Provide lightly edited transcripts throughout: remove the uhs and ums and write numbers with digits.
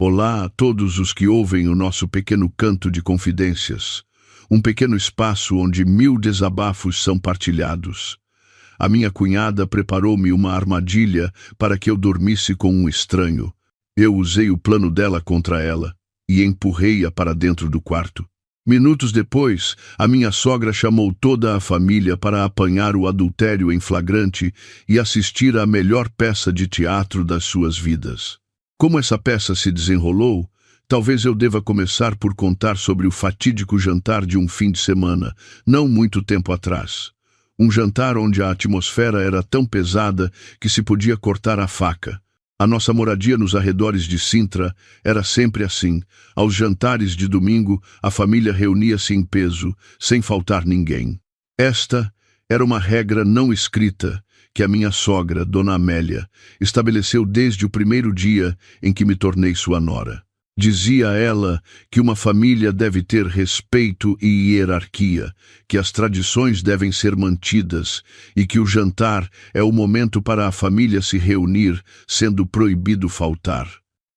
Olá a todos os que ouvem o nosso pequeno canto de confidências, um pequeno espaço onde 1000 desabafos são partilhados. A minha cunhada preparou-me uma armadilha para que eu dormisse com um estranho. Eu usei o plano dela contra ela e empurrei-a para dentro do quarto. Minutos depois, a minha sogra chamou toda a família para apanhar o adultério em flagrante e assistir à melhor peça de teatro das suas vidas. Como essa peça se desenrolou, talvez eu deva começar por contar sobre o fatídico jantar de um fim de semana, não muito tempo atrás. Um jantar onde a atmosfera era tão pesada que se podia cortar a faca. A nossa moradia nos arredores de Sintra era sempre assim. Aos jantares de domingo, a família reunia-se em peso, sem faltar ninguém. Esta era uma regra não escrita que a minha sogra, Dona Amélia, estabeleceu desde o primeiro dia em que me tornei sua nora. Dizia ela que uma família deve ter respeito e hierarquia, que as tradições devem ser mantidas e que o jantar é o momento para a família se reunir, sendo proibido faltar.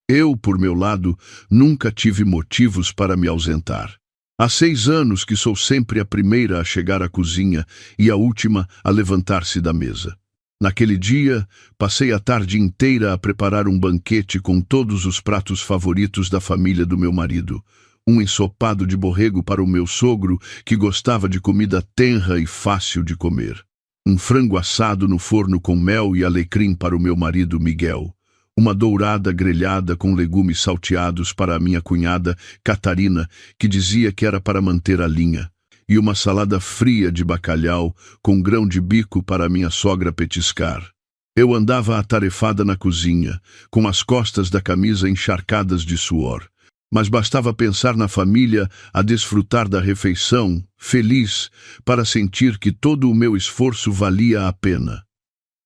Eu, por meu lado, nunca tive motivos para me ausentar. Há 6 anos que sou sempre a primeira a chegar à cozinha e a última a levantar-se da mesa. Naquele dia, passei a tarde inteira a preparar um banquete com todos os pratos favoritos da família do meu marido. Um ensopado de borrego para o meu sogro, que gostava de comida tenra e fácil de comer. Um frango assado no forno com mel e alecrim para o meu marido Miguel. Uma dourada grelhada com legumes salteados para a minha cunhada Catarina, que dizia que era para manter a linha. E uma salada fria de bacalhau com grão de bico para minha sogra petiscar. Eu andava atarefada na cozinha, com as costas da camisa encharcadas de suor. Mas bastava pensar na família a desfrutar da refeição, feliz, para sentir que todo o meu esforço valia a pena.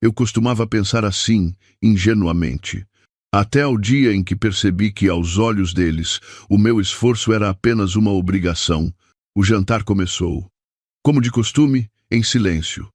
Eu costumava pensar assim, ingenuamente. Até ao dia em que percebi que, aos olhos deles, o meu esforço era apenas uma obrigação. O jantar começou. Como de costume, em silêncio.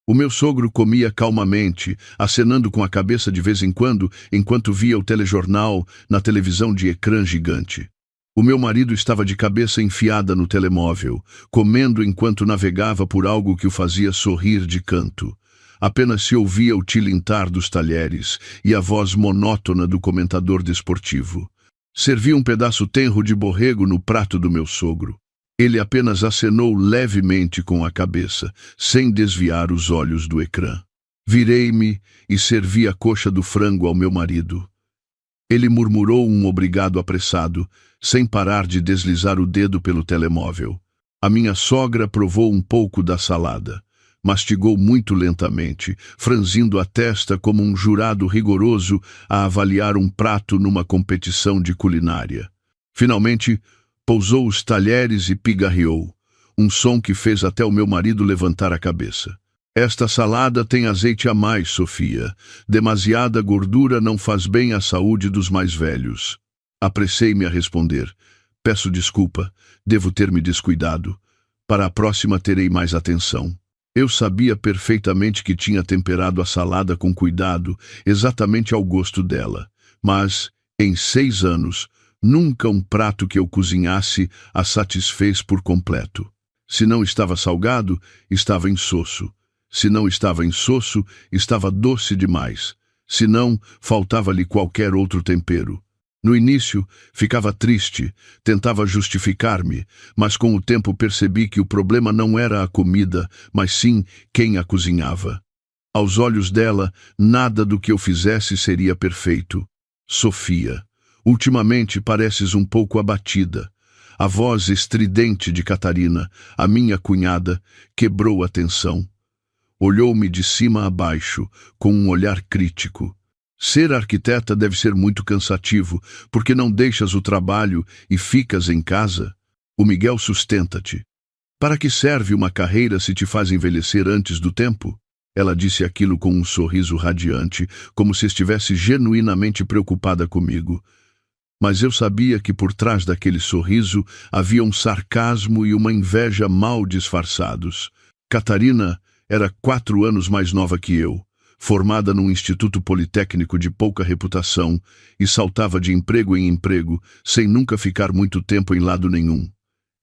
O meu sogro comia calmamente, acenando com a cabeça de vez em quando, enquanto via o telejornal na televisão de ecrã gigante. O meu marido estava de cabeça enfiada no telemóvel, comendo enquanto navegava por algo que o fazia sorrir de canto. Apenas se ouvia o tilintar dos talheres e a voz monótona do comentador desportivo. Servi um pedaço tenro de borrego no prato do meu sogro. Ele apenas acenou levemente com a cabeça, sem desviar os olhos do ecrã. Virei-me e servi a coxa do frango ao meu marido. Ele murmurou um obrigado apressado, sem parar de deslizar o dedo pelo telemóvel. A minha sogra provou um pouco da salada. Mastigou muito lentamente, franzindo a testa como um jurado rigoroso a avaliar um prato numa competição de culinária. Finalmente, pousou os talheres e pigarreou, um som que fez até o meu marido levantar a cabeça. Esta salada tem azeite a mais, Sofia. Demasiada gordura não faz bem à saúde dos mais velhos. Apressei-me a responder. Peço desculpa, devo ter me descuidado. Para a próxima terei mais atenção. Eu sabia perfeitamente que tinha temperado a salada com cuidado, exatamente ao gosto dela. Mas, em 6 anos, nunca um prato que eu cozinhasse a satisfez por completo. Se não estava salgado, estava insosso. Se não estava insosso, estava doce demais. Se não, faltava-lhe qualquer outro tempero. No início, ficava triste, tentava justificar-me, mas com o tempo percebi que o problema não era a comida, mas sim quem a cozinhava. Aos olhos dela, nada do que eu fizesse seria perfeito. Sofia, ultimamente pareces um pouco abatida. A voz estridente de Catarina, a minha cunhada, quebrou a tensão. Olhou-me de cima a baixo, com um olhar crítico. Ser arquiteta deve ser muito cansativo, porque não deixas o trabalho e ficas em casa? O Miguel sustenta-te. Para que serve uma carreira se te faz envelhecer antes do tempo? Ela disse aquilo com um sorriso radiante, como se estivesse genuinamente preocupada comigo. Mas eu sabia que por trás daquele sorriso havia um sarcasmo e uma inveja mal disfarçados. Catarina era 4 anos mais nova que eu. formada num instituto politécnico de pouca reputação, e saltava de emprego em emprego, sem nunca ficar muito tempo em lado nenhum.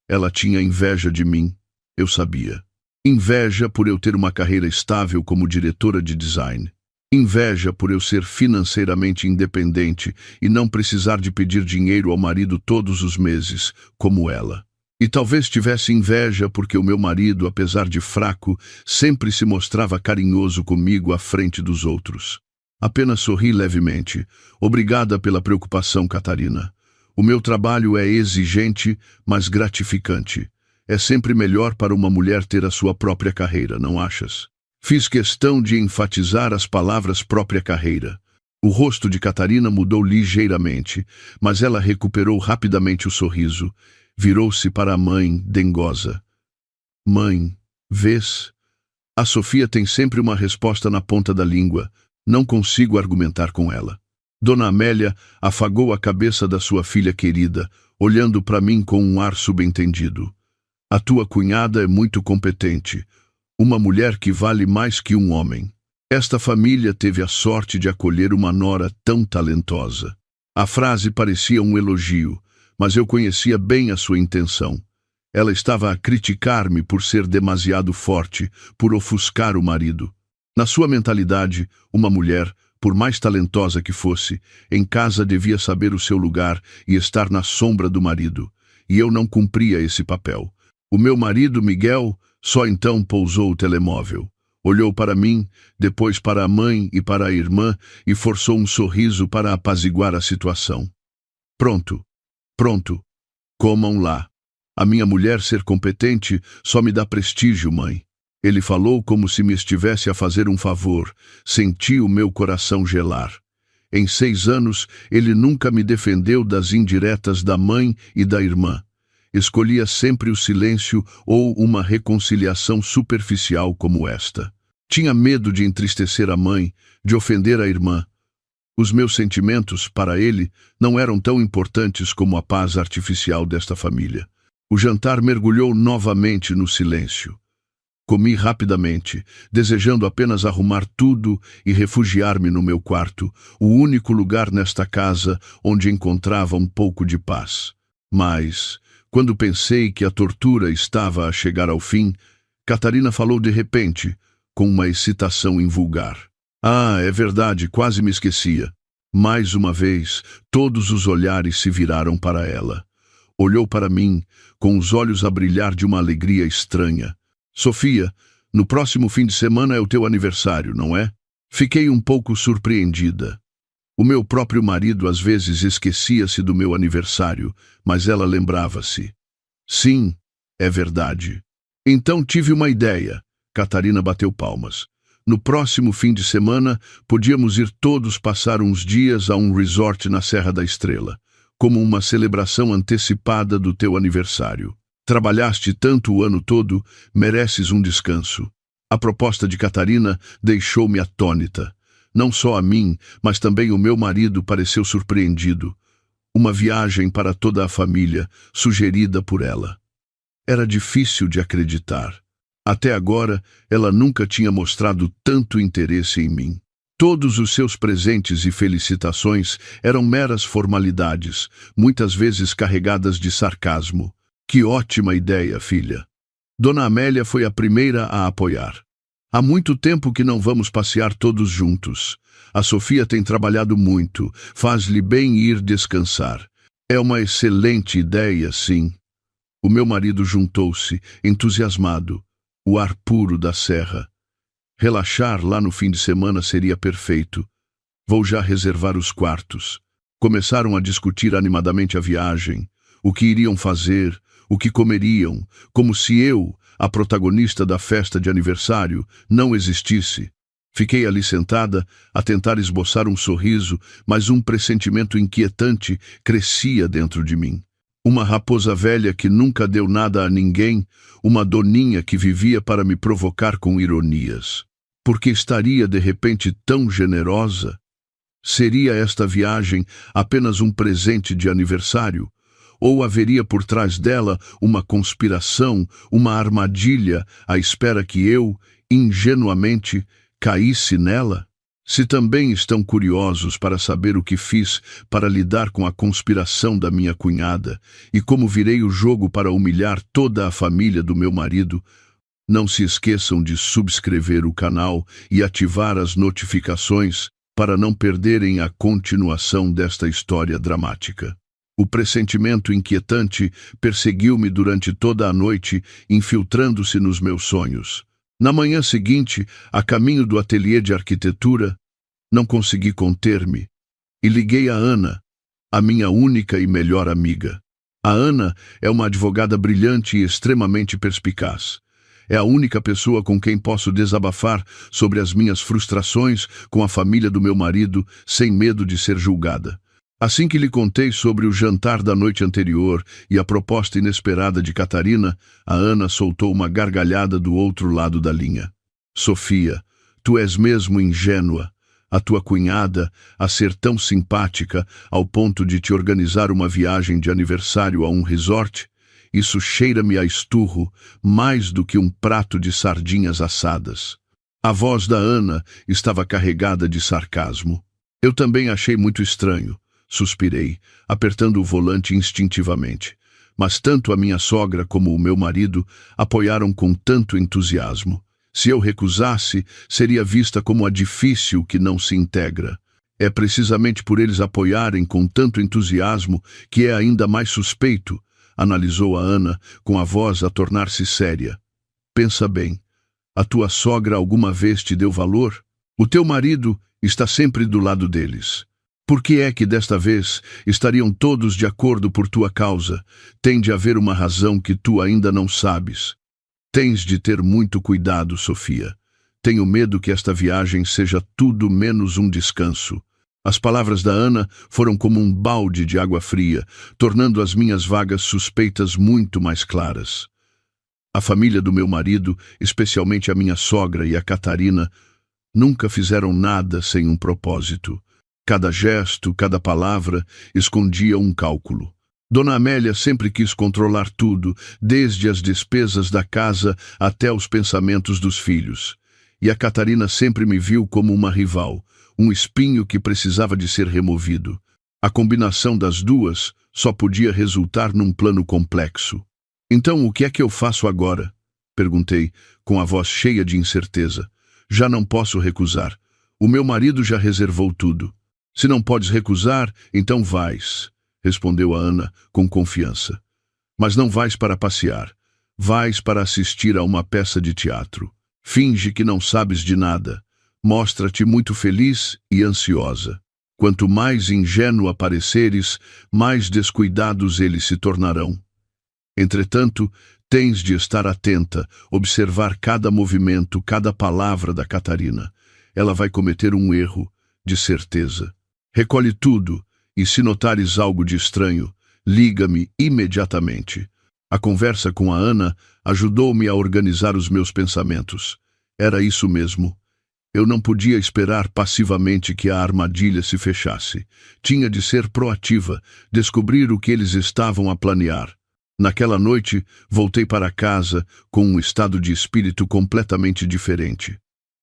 Ela tinha inveja de mim, eu sabia. Inveja por eu ter uma carreira estável como diretora de design. Inveja por eu ser financeiramente independente e não precisar de pedir dinheiro ao marido todos os meses, como ela. E talvez tivesse inveja porque o meu marido, apesar de fraco, sempre se mostrava carinhoso comigo à frente dos outros. Apenas sorri levemente. Obrigada pela preocupação, Catarina. O meu trabalho é exigente, mas gratificante. É sempre melhor para uma mulher ter a sua própria carreira, não achas? Fiz questão de enfatizar as palavras própria carreira. O rosto de Catarina mudou ligeiramente, mas ela recuperou rapidamente o sorriso. Virou-se para a mãe, dengosa. Mãe, vês? A Sofia tem sempre uma resposta na ponta da língua. Não consigo argumentar com ela. Dona Amélia afagou a cabeça da sua filha querida, olhando para mim com um ar subentendido. A tua cunhada é muito competente. Uma mulher que vale mais que um homem. Esta família teve a sorte de acolher uma nora tão talentosa. A frase parecia um elogio, mas eu conhecia bem a sua intenção. Ela estava a criticar-me por ser demasiado forte, por ofuscar o marido. Na sua mentalidade, uma mulher, por mais talentosa que fosse, em casa devia saber o seu lugar e estar na sombra do marido. E eu não cumpria esse papel. O meu marido, Miguel, só então pousou o telemóvel. Olhou para mim, depois para a mãe e para a irmã e forçou um sorriso para apaziguar a situação. Pronto. Pronto. Comam lá. A minha mulher ser competente só me dá prestígio, mãe. Ele falou como se me estivesse a fazer um favor. Senti o meu coração gelar. Em 6 anos, ele nunca me defendeu das indiretas da mãe e da irmã. Escolhia sempre o silêncio ou uma reconciliação superficial como esta. Tinha medo de entristecer a mãe, de ofender a irmã. Os meus sentimentos, para ele, não eram tão importantes como a paz artificial desta família. O jantar mergulhou novamente no silêncio. Comi rapidamente, desejando apenas arrumar tudo e refugiar-me no meu quarto, o único lugar nesta casa onde encontrava um pouco de paz. Mas, quando pensei que a tortura estava a chegar ao fim, Catarina falou de repente, com uma excitação invulgar. Ah, é verdade, quase me esquecia. Mais uma vez, todos os olhares se viraram para ela. Olhou para mim, com os olhos a brilhar de uma alegria estranha. Sofia, no próximo fim de semana é o teu aniversário, não é? Fiquei um pouco surpreendida. O meu próprio marido às vezes esquecia-se do meu aniversário, mas ela lembrava-se. Sim, é verdade. Então tive uma ideia. Catarina bateu palmas. No próximo fim de semana, podíamos ir todos passar uns dias a um resort na Serra da Estrela, como uma celebração antecipada do teu aniversário. Trabalhaste tanto o ano todo, mereces um descanso. A proposta de Catarina deixou-me atônita. Não só a mim, mas também o meu marido pareceu surpreendido. Uma viagem para toda a família, sugerida por ela. Era difícil de acreditar. Até agora, ela nunca tinha mostrado tanto interesse em mim. Todos os seus presentes e felicitações eram meras formalidades, muitas vezes carregadas de sarcasmo. Que ótima ideia, filha. Dona Amélia foi a primeira a apoiar. Há muito tempo que não vamos passear todos juntos. A Sofia tem trabalhado muito, faz-lhe bem ir descansar. É uma excelente ideia, sim. O meu marido juntou-se, entusiasmado. O ar puro da serra. Relaxar lá no fim de semana seria perfeito. Vou já reservar os quartos. Começaram a discutir animadamente a viagem, o que iriam fazer, o que comeriam, como se eu, a protagonista da festa de aniversário, não existisse. Fiquei ali sentada, a tentar esboçar um sorriso, mas um pressentimento inquietante crescia dentro de mim. Uma raposa velha que nunca deu nada a ninguém, uma doninha que vivia para me provocar com ironias. Porque estaria de repente tão generosa? Seria esta viagem apenas um presente de aniversário? Ou haveria por trás dela uma conspiração, uma armadilha, à espera que eu, ingenuamente, caísse nela? Se também estão curiosos para saber o que fiz para lidar com a conspiração da minha cunhada e como virei o jogo para humilhar toda a família do meu marido, não se esqueçam de subscrever o canal e ativar as notificações para não perderem a continuação desta história dramática. O pressentimento inquietante perseguiu-me durante toda a noite, infiltrando-se nos meus sonhos. Na manhã seguinte, a caminho do ateliê de arquitetura, não consegui conter-me e liguei a Ana, a minha única e melhor amiga. A Ana é uma advogada brilhante e extremamente perspicaz. É a única pessoa com quem posso desabafar sobre as minhas frustrações com a família do meu marido, sem medo de ser julgada. Assim que lhe contei sobre o jantar da noite anterior e a proposta inesperada de Catarina, a Ana soltou uma gargalhada do outro lado da linha. Sofia, tu és mesmo ingênua. A tua cunhada, a ser tão simpática ao ponto de te organizar uma viagem de aniversário a um resort, isso cheira-me a esturro mais do que um prato de sardinhas assadas. A voz da Ana estava carregada de sarcasmo. Eu também achei muito estranho. Suspirei, apertando o volante instintivamente. Mas tanto a minha sogra como o meu marido apoiaram com tanto entusiasmo. Se eu recusasse, seria vista como a difícil que não se integra. É precisamente por eles apoiarem com tanto entusiasmo que é ainda mais suspeito, analisou a Ana, com a voz a tornar-se séria. Pensa bem, a tua sogra alguma vez te deu valor? O teu marido está sempre do lado deles. Por que é que desta vez estariam todos de acordo por tua causa? Tem de haver uma razão que tu ainda não sabes. Tens de ter muito cuidado, Sofia. Tenho medo que esta viagem seja tudo menos um descanso. As palavras da Ana foram como um balde de água fria, tornando as minhas vagas suspeitas muito mais claras. A família do meu marido, especialmente a minha sogra e a Catarina, nunca fizeram nada sem um propósito. Cada gesto, cada palavra, escondia um cálculo. Dona Amélia sempre quis controlar tudo, desde as despesas da casa até os pensamentos dos filhos. E a Catarina sempre me viu como uma rival, um espinho que precisava de ser removido. A combinação das duas só podia resultar num plano complexo. Então, o que é que eu faço agora? Perguntei, com a voz cheia de incerteza. Já não posso recusar. O meu marido já reservou tudo. Se não podes recusar, então vais, respondeu a Ana com confiança. Mas não vais para passear. Vais para assistir a uma peça de teatro. Finge que não sabes de nada. Mostra-te muito feliz e ansiosa. Quanto mais ingênua pareceres, mais descuidados eles se tornarão. Entretanto, tens de estar atenta, observar cada movimento, cada palavra da Catarina. Ela vai cometer um erro, de certeza. Recolhe tudo, e se notares algo de estranho, liga-me imediatamente. A conversa com a Ana ajudou-me a organizar os meus pensamentos. Era isso mesmo. Eu não podia esperar passivamente que a armadilha se fechasse. Tinha de ser proativa, descobrir o que eles estavam a planear. Naquela noite, voltei para casa com um estado de espírito completamente diferente.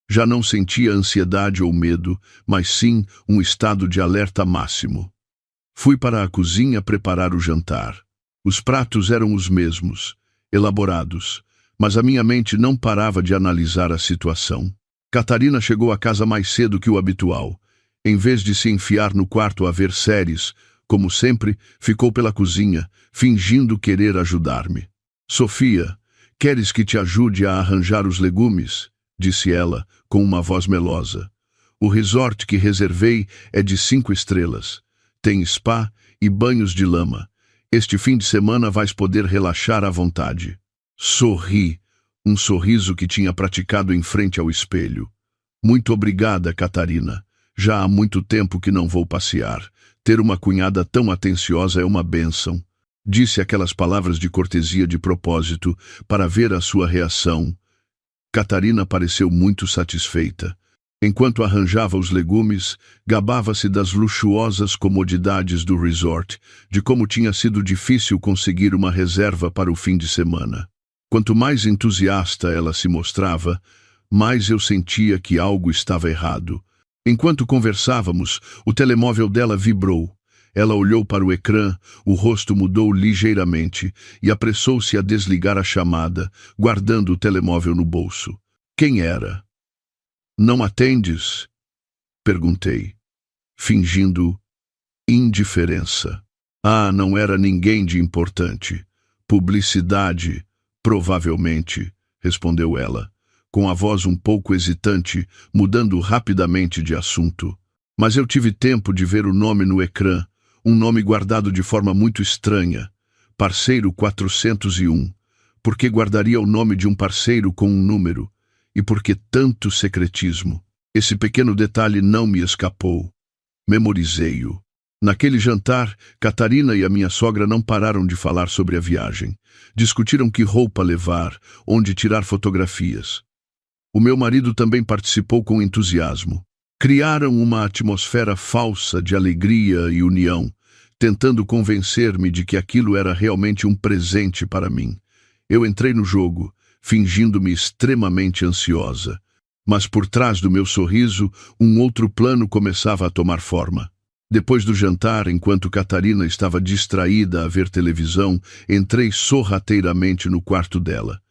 Já não sentia ansiedade ou medo, mas sim um estado de alerta máximo. Fui para a cozinha preparar o jantar. Os pratos eram os mesmos, elaborados, mas a minha mente não parava de analisar a situação. Catarina chegou à casa mais cedo que o habitual. Em vez de se enfiar no quarto a ver séries, como sempre, ficou pela cozinha, fingindo querer ajudar-me. Sofia, queres que te ajude a arranjar os legumes? Disse ela, com uma voz melosa. O resort que reservei é de 5 estrelas. Tem spa e banhos de lama. Este fim de semana vais poder relaxar à vontade. Sorri, um sorriso que tinha praticado em frente ao espelho. Muito obrigada, Catarina. Já há muito tempo que não vou passear. Ter uma cunhada tão atenciosa é uma bênção. Disse aquelas palavras de cortesia de propósito, para ver a sua reação. Catarina pareceu muito satisfeita. Enquanto arranjava os legumes, gabava-se das luxuosas comodidades do resort, de como tinha sido difícil conseguir uma reserva para o fim de semana. Quanto mais entusiasta ela se mostrava, mais eu sentia que algo estava errado. Enquanto conversávamos, o telemóvel dela vibrou. Ela olhou para o ecrã, o rosto mudou ligeiramente e apressou-se a desligar a chamada, guardando o telemóvel no bolso. Quem era? Não atendes? Perguntei, fingindo indiferença. Ah, não era ninguém de importante. Publicidade, provavelmente, respondeu ela, com a voz um pouco hesitante, mudando rapidamente de assunto. Mas eu tive tempo de ver o nome no ecrã, um nome guardado de forma muito estranha. Parceiro 401. Por que guardaria o nome de um parceiro com um número? E por que tanto secretismo? Esse pequeno detalhe não me escapou. Memorizei-o. Naquele jantar, Catarina e a minha sogra não pararam de falar sobre a viagem. Discutiram que roupa levar, onde tirar fotografias. O meu marido também participou com entusiasmo. Criaram uma atmosfera falsa de alegria e união, tentando convencer-me de que aquilo era realmente um presente para mim. Eu entrei no jogo, fingindo-me extremamente ansiosa. Mas por trás do meu sorriso, um outro plano começava a tomar forma. Depois do jantar, enquanto Catarina estava distraída a ver televisão, entrei sorrateiramente no quarto dela.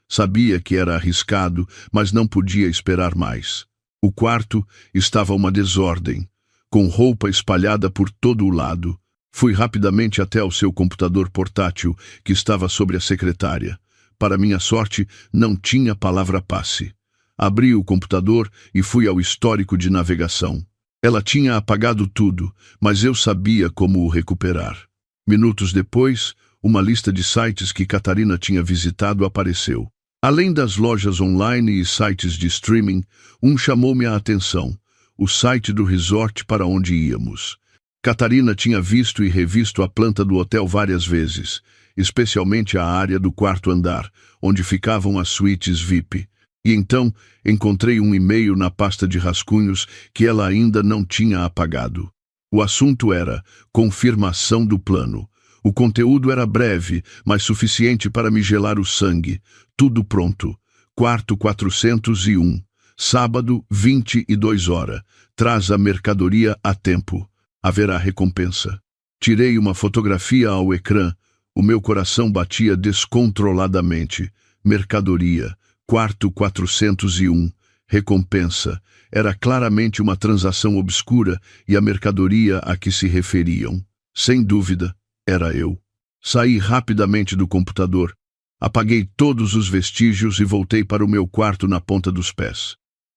Sabia que era arriscado, mas não podia esperar mais. O quarto estava uma desordem, com roupa espalhada por todo o lado. Fui rapidamente até ao seu computador portátil, que estava sobre a secretária. Para minha sorte, não tinha palavra passe. Abri o computador e fui ao histórico de navegação. Ela tinha apagado tudo, mas eu sabia como o recuperar. Minutos depois, uma lista de sites que Catarina tinha visitado apareceu. Além das lojas online e sites de streaming, um chamou-me a atenção: o site do resort para onde íamos. Catarina tinha visto e revisto a planta do hotel várias vezes, especialmente a área do quarto andar, onde ficavam as suítes VIP. E então encontrei um e-mail na pasta de rascunhos que ela ainda não tinha apagado. O assunto era confirmação do plano. O conteúdo era breve, mas suficiente para me gelar o sangue. Tudo pronto. Quarto 401. Sábado, 22 horas. Traz a mercadoria a tempo. Haverá recompensa. Tirei uma fotografia ao ecrã. O meu coração batia descontroladamente. Mercadoria. Quarto 401. Recompensa. Era claramente uma transação obscura e a mercadoria a que se referiam. Sem dúvida, era eu. Saí rapidamente do computador. Apaguei todos os vestígios e voltei para o meu quarto na ponta dos pés.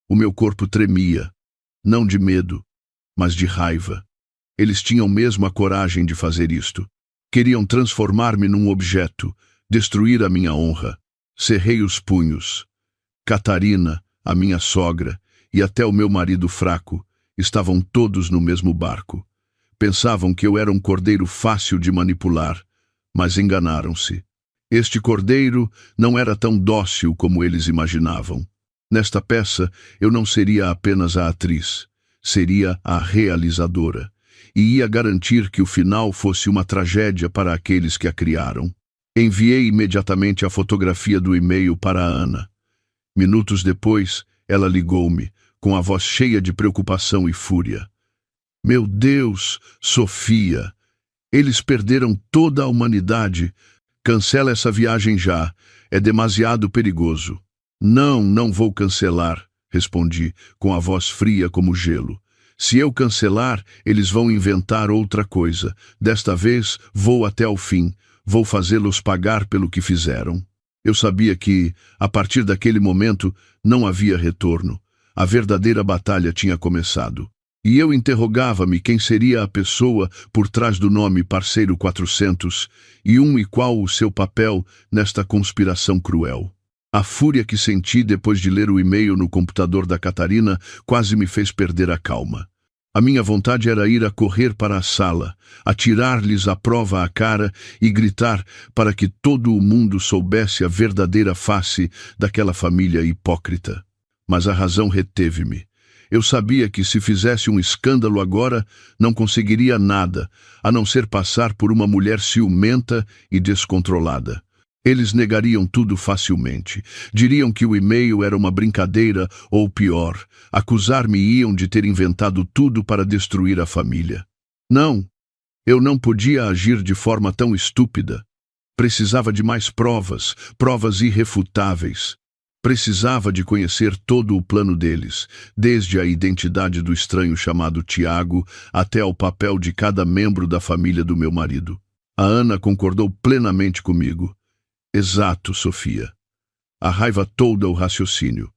O meu corpo tremia. Não de medo, mas de raiva. Eles tinham mesmo a coragem de fazer isto. Queriam transformar-me num objeto, destruir a minha honra. Cerrei os punhos. Catarina, a minha sogra, e até o meu marido fraco, estavam todos no mesmo barco. Pensavam que eu era um cordeiro fácil de manipular, mas enganaram-se. Este cordeiro não era tão dócil como eles imaginavam. Nesta peça, eu não seria apenas a atriz, seria a realizadora, e ia garantir que o final fosse uma tragédia para aqueles que a criaram. Enviei imediatamente a fotografia do e-mail para a Ana. Minutos depois, ela ligou-me, com a voz cheia de preocupação e fúria. Meu Deus, Sofia! Eles perderam toda a humanidade. Cancela essa viagem já. É demasiado perigoso. Não vou cancelar, respondi, com a voz fria como gelo. Se eu cancelar, eles vão inventar outra coisa. Desta vez, vou até ao fim. Vou fazê-los pagar pelo que fizeram. Eu sabia que, a partir daquele momento, não havia retorno. A verdadeira batalha tinha começado. E eu interrogava-me quem seria a pessoa por trás do nome Parceiro 400 e qual o seu papel nesta conspiração cruel. A fúria que senti depois de ler o e-mail no computador da Catarina quase me fez perder a calma. A minha vontade era ir a correr para a sala, atirar-lhes a prova à cara e gritar para que todo o mundo soubesse a verdadeira face daquela família hipócrita. Mas a razão reteve-me. Eu sabia que se fizesse um escândalo agora, não conseguiria nada, a não ser passar por uma mulher ciumenta e descontrolada. Eles negariam tudo facilmente. Diriam que o e-mail era uma brincadeira ou, pior, acusar-me-iam de ter inventado tudo para destruir a família. Não, eu não podia agir de forma tão estúpida. Precisava de mais provas, provas irrefutáveis. Precisava de conhecer todo o plano deles, desde a identidade do estranho chamado Tiago até ao papel de cada membro da família do meu marido. A Ana concordou plenamente comigo. Exato, Sofia. A raiva tolda o raciocínio.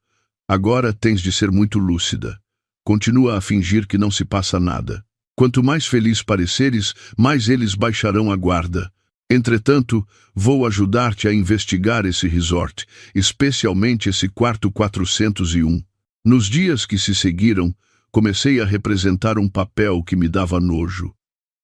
Agora tens de ser muito lúcida. Continua a fingir que não se passa nada. Quanto mais feliz pareceres, mais eles baixarão a guarda. Entretanto, vou ajudar-te a investigar esse resort, especialmente esse quarto 401. Nos dias que se seguiram, comecei a representar um papel que me dava nojo.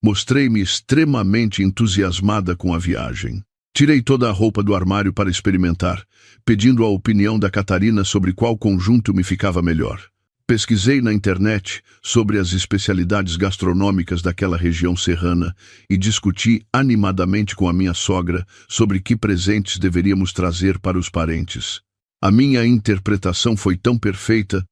Mostrei-me extremamente entusiasmada com a viagem. Tirei toda a roupa do armário para experimentar, pedindo a opinião da Catarina sobre qual conjunto me ficava melhor. Pesquisei na internet sobre as especialidades gastronômicas daquela região serrana e discuti animadamente com a minha sogra sobre que presentes deveríamos trazer para os parentes. A minha interpretação foi tão perfeita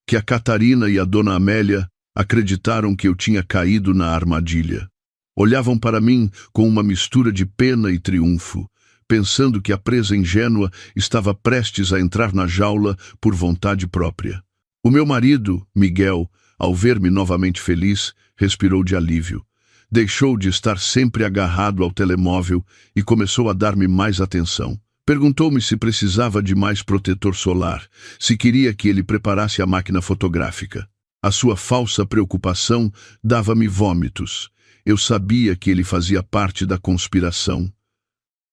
que a Catarina e a dona Amélia acreditaram que eu tinha caído na armadilha. Olhavam para mim com uma mistura de pena e triunfo, pensando que a presa ingênua estava prestes a entrar na jaula por vontade própria. O meu marido, Miguel, ao ver-me novamente feliz, respirou de alívio. Deixou de estar sempre agarrado ao telemóvel e começou a dar-me mais atenção. Perguntou-me se precisava de mais protetor solar, se queria que ele preparasse a máquina fotográfica. A sua falsa preocupação dava-me vômitos. Eu sabia que ele fazia parte da conspiração.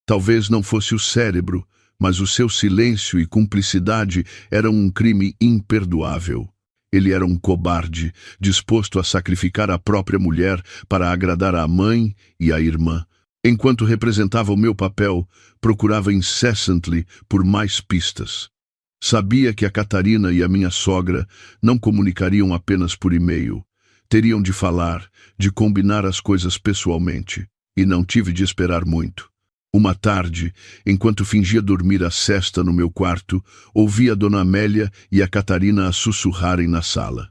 Talvez não fosse o cérebro, mas o seu silêncio e cumplicidade eram um crime imperdoável. Ele era um cobarde, disposto a sacrificar a própria mulher para agradar a mãe e a irmã. Enquanto representava o meu papel, procurava incessantemente por mais pistas. Sabia que a Catarina e a minha sogra não comunicariam apenas por e-mail. Teriam de falar, de combinar as coisas pessoalmente, e não tive de esperar muito. Uma tarde, enquanto fingia dormir a sesta no meu quarto, ouvi a dona Amélia e a Catarina a sussurrarem na sala.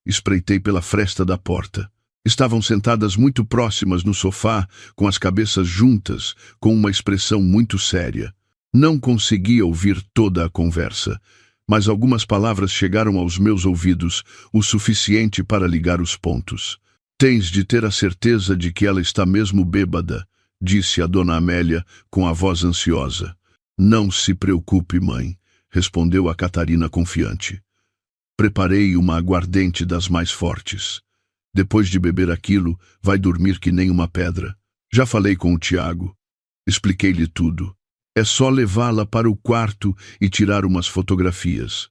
Espreitei pela fresta da porta. Estavam sentadas muito próximas no sofá, com as cabeças juntas, com uma expressão muito séria. Não conseguia ouvir toda a conversa, mas algumas palavras chegaram aos meus ouvidos, o suficiente para ligar os pontos. Tens de ter a certeza de que ela está mesmo bêbada, disse a dona Amélia com a voz ansiosa. Não se preocupe, mãe, respondeu a Catarina confiante. Preparei uma aguardente das mais fortes. Depois de beber aquilo, vai dormir que nem uma pedra. Já falei com o Tiago. Expliquei-lhe tudo. É só levá-la para o quarto e tirar umas fotografias.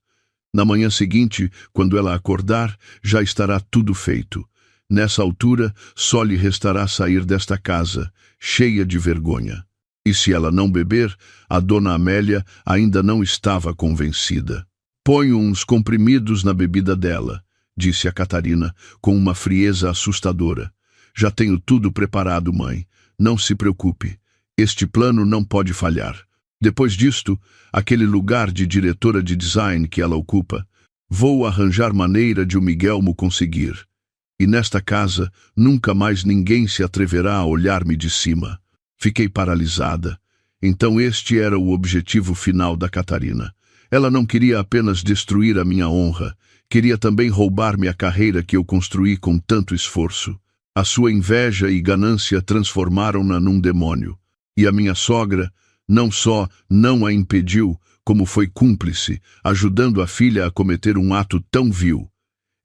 Na manhã seguinte, quando ela acordar, já estará tudo feito. Nessa altura, só lhe restará sair desta casa, cheia de vergonha. E se ela não beber, a dona Amélia ainda não estava convencida. Ponho uns comprimidos na bebida dela, disse a Catarina, com uma frieza assustadora. Já tenho tudo preparado, mãe. Não se preocupe. Este plano não pode falhar. Depois disto, aquele lugar de diretora de design que ela ocupa, vou arranjar maneira de o Miguelmo conseguir. E nesta casa, nunca mais ninguém se atreverá a olhar-me de cima. Fiquei paralisada. Então este era o objetivo final da Catarina. Ela não queria apenas destruir a minha honra, queria também roubar-me a carreira que eu construí com tanto esforço. A sua inveja e ganância transformaram-na num demônio. E a minha sogra não só não a impediu, como foi cúmplice, ajudando a filha a cometer um ato tão vil.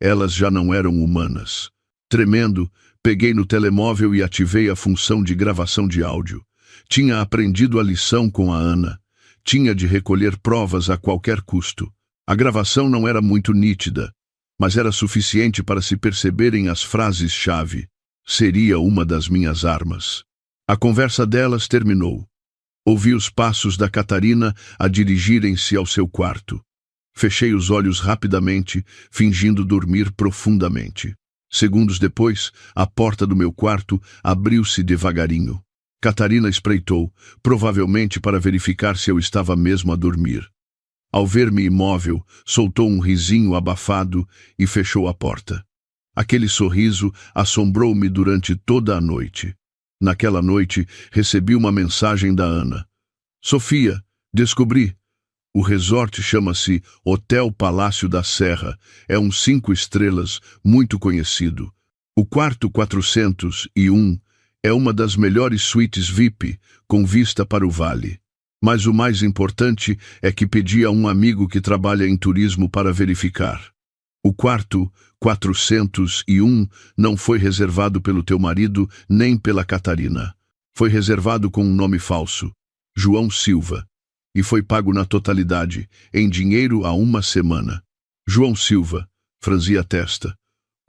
Elas já não eram humanas. Tremendo, peguei no telemóvel e ativei a função de gravação de áudio. Tinha aprendido a lição com a Ana. Tinha de recolher provas a qualquer custo. A gravação não era muito nítida, mas era suficiente para se perceberem as frases-chave. Seria uma das minhas armas. A conversa delas terminou. Ouvi os passos da Catarina a dirigirem-se ao seu quarto. Fechei os olhos rapidamente, fingindo dormir profundamente. Segundos depois, a porta do meu quarto abriu-se devagarinho. Catarina espreitou, provavelmente para verificar se eu estava mesmo a dormir. Ao ver-me imóvel, soltou um risinho abafado e fechou a porta. Aquele sorriso assombrou-me durante toda a noite. Naquela noite, recebi uma mensagem da Ana. Sofia, descobri. O resort chama-se Hotel Palácio da Serra. É um 5 estrelas, muito conhecido. O quarto 401 é uma das melhores suítes VIP, com vista para o vale. Mas o mais importante é que pedi a um amigo que trabalha em turismo para verificar. O quarto 401 não foi reservado pelo teu marido nem pela Catarina. Foi reservado com um nome falso, João Silva, e foi pago na totalidade, em dinheiro há uma semana. João Silva, franzi a testa.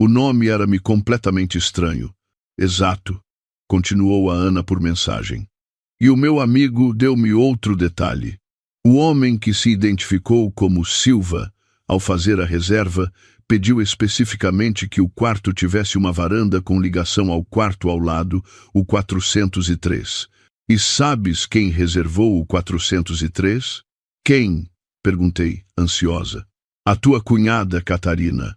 O nome era-me completamente estranho. Exato, continuou a Ana por mensagem. E o meu amigo deu-me outro detalhe. O homem que se identificou como Silva, ao fazer a reserva, pediu especificamente que o quarto tivesse uma varanda com ligação ao quarto ao lado, o 403. E sabes quem reservou o 403? Quem? Perguntei, ansiosa. A tua cunhada, Catarina.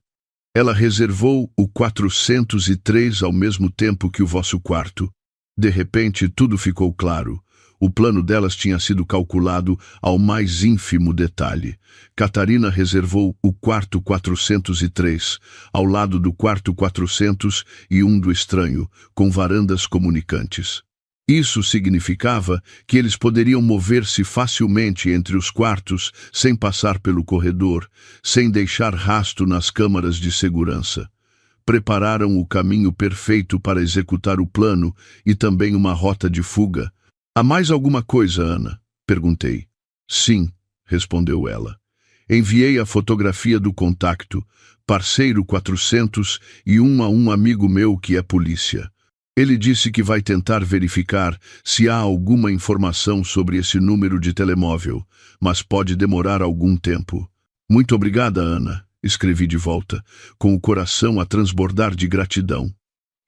Ela reservou o 403 ao mesmo tempo que o vosso quarto. De repente, tudo ficou claro. O plano delas tinha sido calculado ao mais ínfimo detalhe. Catarina reservou o quarto 403, ao lado do quarto 401 do estranho, com varandas comunicantes. Isso significava que eles poderiam mover-se facilmente entre os quartos, sem passar pelo corredor, sem deixar rastro nas câmaras de segurança. Prepararam o caminho perfeito para executar o plano e também uma rota de fuga. Há mais alguma coisa, Ana? Perguntei. Sim, respondeu ela. Enviei a fotografia do contacto, parceiro 401 a um amigo meu que é polícia. Ele disse que vai tentar verificar se há alguma informação sobre esse número de telemóvel, mas pode demorar algum tempo. Muito obrigada, Ana, escrevi de volta, com o coração a transbordar de gratidão.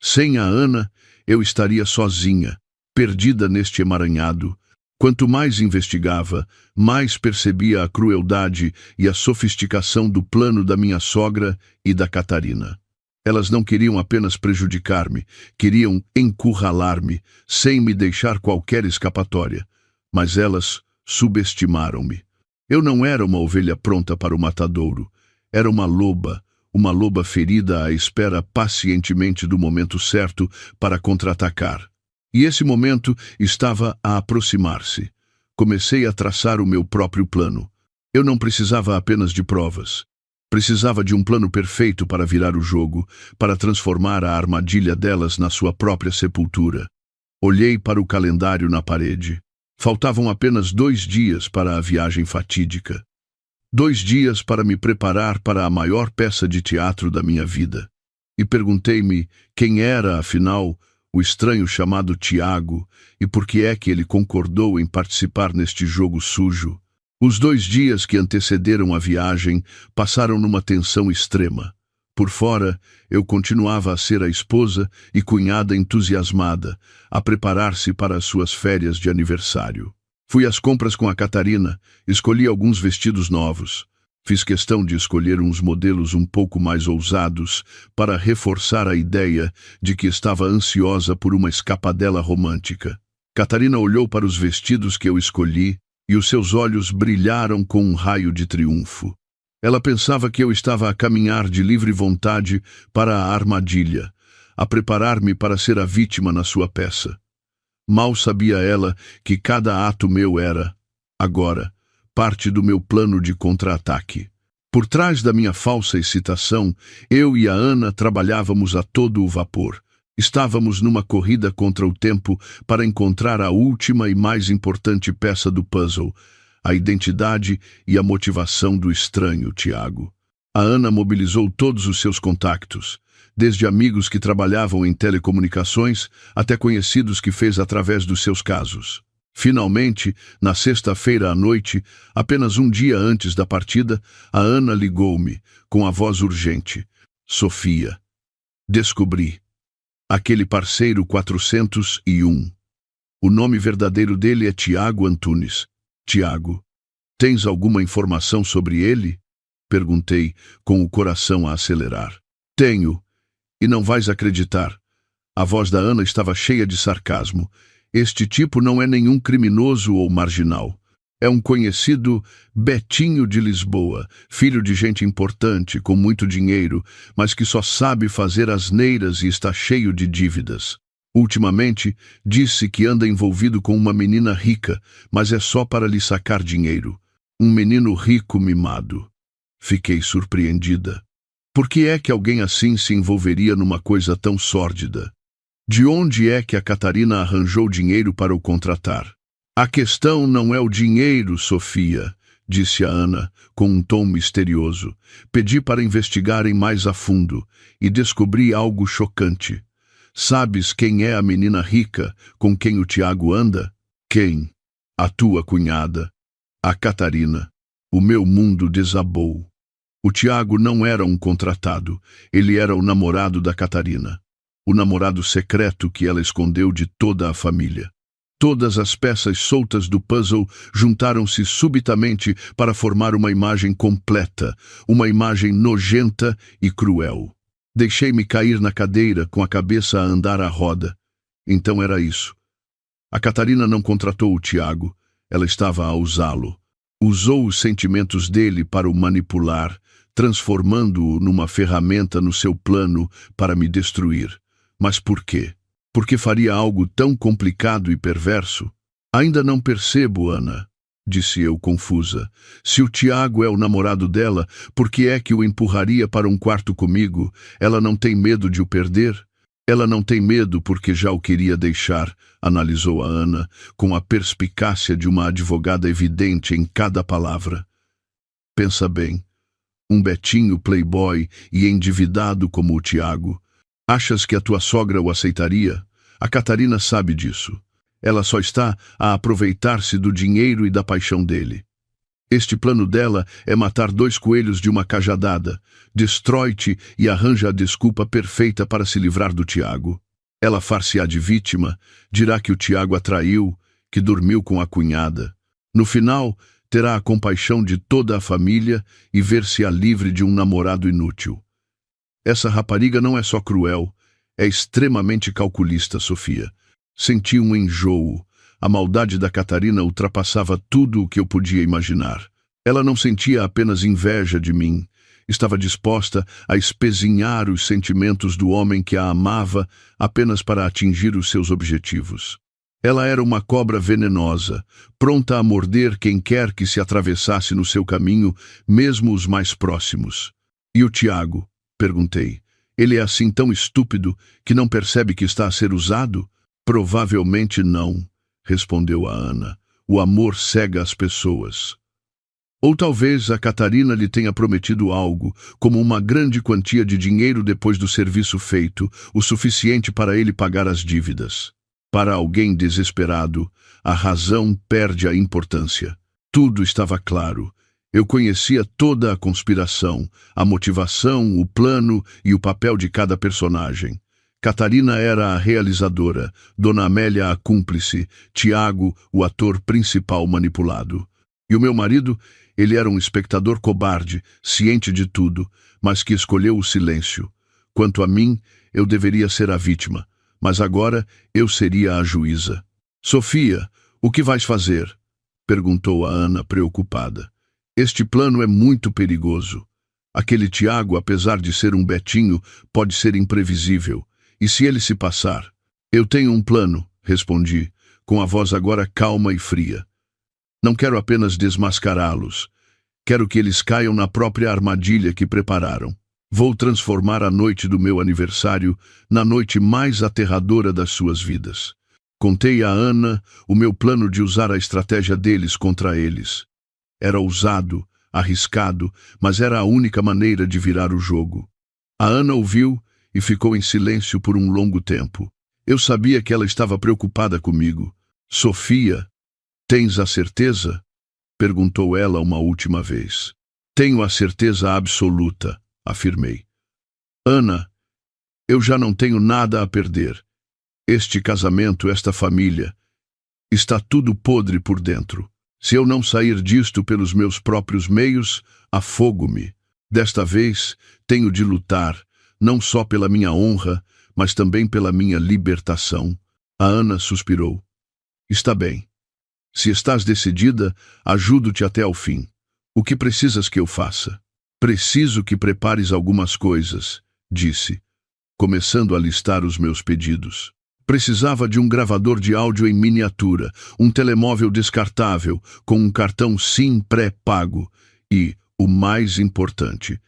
Sem a Ana, eu estaria sozinha, perdida neste emaranhado. Quanto mais investigava, mais percebia a crueldade e a sofisticação do plano da minha sogra e da Catarina. Elas não queriam apenas prejudicar-me, queriam encurralar-me, sem me deixar qualquer escapatória. Mas elas subestimaram-me. Eu não era uma ovelha pronta para o matadouro. Era uma loba ferida à espera pacientemente do momento certo para contra-atacar. E esse momento estava a aproximar-se. Comecei a traçar o meu próprio plano. Eu não precisava apenas de provas. Precisava de um plano perfeito para virar o jogo, para transformar a armadilha delas na sua própria sepultura. Olhei para o calendário na parede. Faltavam apenas 2 dias para a viagem fatídica. 2 dias para me preparar para a maior peça de teatro da minha vida. E perguntei-me quem era, afinal, o estranho chamado Tiago e por que é que ele concordou em participar neste jogo sujo. Os 2 dias que antecederam a viagem passaram numa tensão extrema. Por fora, eu continuava a ser a esposa e cunhada entusiasmada, a preparar-se para as suas férias de aniversário. Fui às compras com a Catarina, escolhi alguns vestidos novos. Fiz questão de escolher uns modelos um pouco mais ousados para reforçar a ideia de que estava ansiosa por uma escapadela romântica. Catarina olhou para os vestidos que eu escolhi e os seus olhos brilharam com um raio de triunfo. Ela pensava que eu estava a caminhar de livre vontade para a armadilha, a preparar-me para ser a vítima na sua peça. Mal sabia ela que cada ato meu era, agora, parte do meu plano de contra-ataque. Por trás da minha falsa excitação, eu e a Ana trabalhávamos a todo o vapor. Estávamos numa corrida contra o tempo para encontrar a última e mais importante peça do puzzle, a identidade e a motivação do estranho Tiago. A Ana mobilizou todos os seus contactos, desde amigos que trabalhavam em telecomunicações até conhecidos que fez através dos seus casos. Finalmente, na sexta-feira à noite, apenas um dia antes da partida, a Ana ligou-me, com a voz urgente. Sofia, descobri. Aquele parceiro 401. O nome verdadeiro dele é Tiago Antunes. Tiago, tens alguma informação sobre ele? Perguntei, com o coração a acelerar. Tenho, e não vais acreditar. A voz da Ana estava cheia de sarcasmo. Este tipo não é nenhum criminoso ou marginal. É um conhecido Betinho de Lisboa, filho de gente importante, com muito dinheiro, mas que só sabe fazer asneiras e está cheio de dívidas. Ultimamente, disse que anda envolvido com uma menina rica, mas é só para lhe sacar dinheiro. Um menino rico mimado. Fiquei surpreendida. Por que é que alguém assim se envolveria numa coisa tão sórdida? De onde é que a Catarina arranjou dinheiro para o contratar? A questão não é o dinheiro, Sofia, disse a Ana, com um tom misterioso. Pedi para investigarem mais a fundo e descobri algo chocante. Sabes quem é a menina rica com quem o Tiago anda? Quem? A tua cunhada. A Catarina. O meu mundo desabou. O Tiago não era um contratado, ele era o namorado da Catarina. O namorado secreto que ela escondeu de toda a família. Todas as peças soltas do puzzle juntaram-se subitamente para formar uma imagem completa, uma imagem nojenta e cruel. Deixei-me cair na cadeira com a cabeça a andar à roda. Então era isso. A Catarina não contratou o Tiago, ela estava a usá-lo. Usou os sentimentos dele para o manipular, transformando-o numa ferramenta no seu plano para me destruir. Mas por quê? Por que faria algo tão complicado e perverso? Ainda não percebo, Ana, disse eu confusa. Se o Tiago é o namorado dela, por que é que o empurraria para um quarto comigo? Ela não tem medo de o perder? Ela não tem medo porque já o queria deixar, analisou a Ana, com a perspicácia de uma advogada evidente em cada palavra. Pensa bem. Um Betinho playboy e endividado como o Tiago. Achas que a tua sogra o aceitaria? A Catarina sabe disso. Ela só está a aproveitar-se do dinheiro e da paixão dele. Este plano dela é matar 2 coelhos de uma cajadada. Destrói-te e arranja a desculpa perfeita para se livrar do Tiago. Ela far-se-á de vítima, dirá que o Tiago a traiu, que dormiu com a cunhada. No final, terá a compaixão de toda a família e ver-se-á livre de um namorado inútil. Essa rapariga não é só cruel, é extremamente calculista, Sofia. Senti um enjoo. A maldade da Catarina ultrapassava tudo o que eu podia imaginar. Ela não sentia apenas inveja de mim. Estava disposta a espezinhar os sentimentos do homem que a amava apenas para atingir os seus objetivos. Ela era uma cobra venenosa, pronta a morder quem quer que se atravessasse no seu caminho, mesmo os mais próximos. E o Tiago? Perguntei. Ele é assim tão estúpido que não percebe que está a ser usado? Provavelmente não, respondeu a Ana. O amor cega as pessoas. Ou talvez a Catarina lhe tenha prometido algo, como uma grande quantia de dinheiro depois do serviço feito, o suficiente para ele pagar as dívidas. Para alguém desesperado, a razão perde a importância. Tudo estava claro. Eu conhecia toda a conspiração, a motivação, o plano e o papel de cada personagem. Catarina era a realizadora, Dona Amélia a cúmplice, Tiago o ator principal manipulado. E o meu marido, ele era um espectador cobarde, ciente de tudo, mas que escolheu o silêncio. Quanto a mim, eu deveria ser a vítima, mas agora eu seria a juíza. Sofia, o que vais fazer? Perguntou a Ana preocupada. Este plano é muito perigoso. Aquele Tiago, apesar de ser um Betinho, pode ser imprevisível. E se ele se passar? Eu tenho um plano, respondi, com a voz agora calma e fria. Não quero apenas desmascará-los. Quero que eles caiam na própria armadilha que prepararam. Vou transformar a noite do meu aniversário na noite mais aterradora das suas vidas. Contei a Ana o meu plano de usar a estratégia deles contra eles. Era ousado, arriscado, mas era a única maneira de virar o jogo. A Ana ouviu e ficou em silêncio por um longo tempo. Eu sabia que ela estava preocupada comigo. Sofia, tens a certeza? Perguntou ela uma última vez. Tenho a certeza absoluta, afirmei. Ana, eu já não tenho nada a perder. Este casamento, esta família, Está tudo podre por dentro. Se eu não sair disto pelos meus próprios meios, afogo-me. Desta vez, tenho de lutar, não só pela minha honra, mas também pela minha libertação. A Ana suspirou. Está bem. Se estás decidida, ajudo-te até ao fim. O que precisas que eu faça? Preciso que prepares algumas coisas, disse, começando a listar os meus pedidos. Precisava de um gravador de áudio em miniatura, um telemóvel descartável, com um cartão SIM pré-pago e, o mais importante,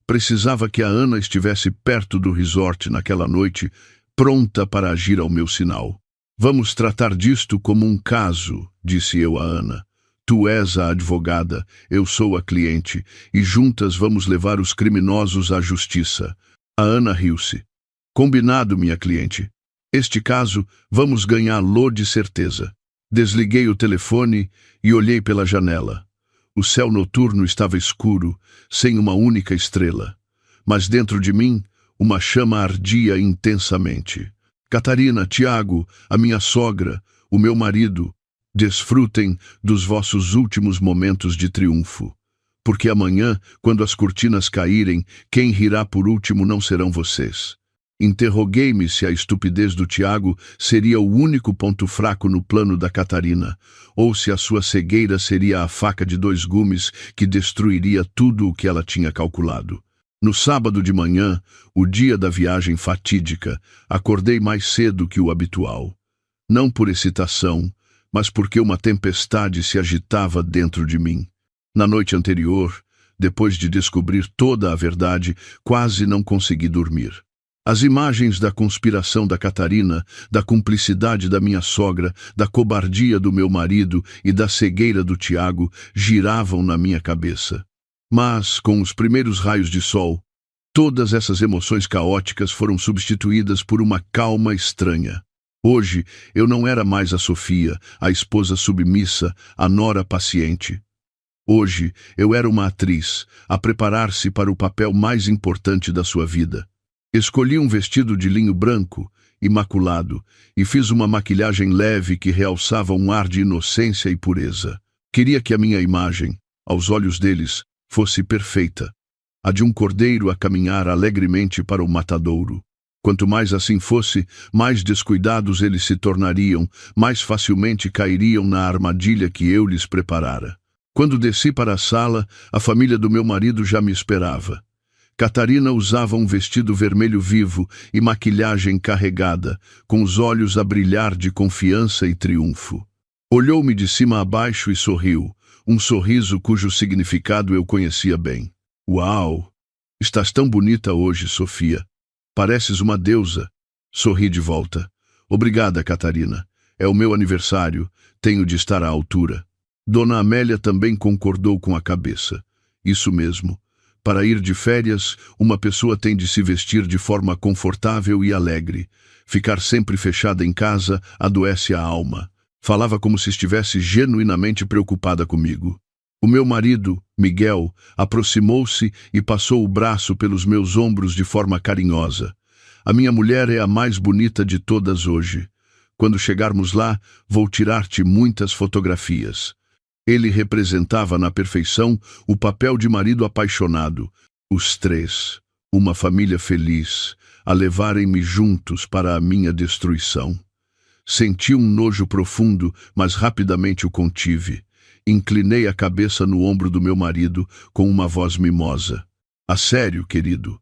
precisava que a Ana estivesse perto do resort naquela noite, pronta para agir ao meu sinal. Vamos tratar disto como um caso, disse eu a Ana. Tu és a advogada, eu sou a cliente, e juntas vamos levar os criminosos à justiça. A Ana riu-se. Combinado, minha cliente. Este caso, vamos ganhá-lo de certeza. Desliguei o telefone e olhei pela janela. O céu noturno estava escuro, sem uma única estrela. Mas dentro de mim, uma chama ardia intensamente. Catarina, Tiago, a minha sogra, o meu marido, desfrutem dos vossos últimos momentos de triunfo. Porque amanhã, quando as cortinas caírem, quem rirá por último não serão vocês. Interroguei-me se a estupidez do Tiago seria o único ponto fraco no plano da Catarina, ou se a sua cegueira seria a faca de dois gumes que destruiria tudo o que ela tinha calculado. No sábado de manhã, o dia da viagem fatídica, acordei mais cedo que o habitual. Não por excitação, mas porque uma tempestade se agitava dentro de mim. Na noite anterior, depois de descobrir toda a verdade, quase não consegui dormir. As imagens da conspiração da Catarina, da cumplicidade da minha sogra, da cobardia do meu marido e da cegueira do Tiago giravam na minha cabeça. Mas, com os primeiros raios de sol, todas essas emoções caóticas foram substituídas por uma calma estranha. Hoje, eu não era mais a Sofia, a esposa submissa, a nora paciente. Hoje, eu era uma atriz, a preparar-se para o papel mais importante da sua vida. Escolhi um vestido de linho branco, imaculado, e fiz uma maquilhagem leve que realçava um ar de inocência e pureza. Queria que a minha imagem, aos olhos deles, fosse perfeita, a de um cordeiro a caminhar alegremente para o matadouro. Quanto mais assim fosse, mais descuidados eles se tornariam, mais facilmente cairiam na armadilha que eu lhes preparara. Quando desci para a sala, a família do meu marido já me esperava. Catarina usava um vestido vermelho vivo e maquilhagem carregada, com os olhos a brilhar de confiança e triunfo. Olhou-me de cima a baixo e sorriu, um sorriso cujo significado eu conhecia bem. Uau! Estás tão bonita hoje, Sofia. Pareces uma deusa. Sorri de volta. Obrigada, Catarina. É o meu aniversário. Tenho de estar à altura. Dona Amélia também concordou com a cabeça. Isso mesmo. Para ir de férias, uma pessoa tem de se vestir de forma confortável e alegre. Ficar sempre fechada em casa adoece a alma. Falava como se estivesse genuinamente preocupada comigo. O meu marido, Miguel, aproximou-se e passou o braço pelos meus ombros de forma carinhosa. A minha mulher é a mais bonita de todas hoje. Quando chegarmos lá, vou tirar-te muitas fotografias. Ele representava na perfeição o papel de marido apaixonado. Os três, uma família feliz, a levarem-me juntos para a minha destruição. Senti um nojo profundo, mas rapidamente o contive. Inclinei a cabeça no ombro do meu marido com uma voz mimosa. A sério, querido?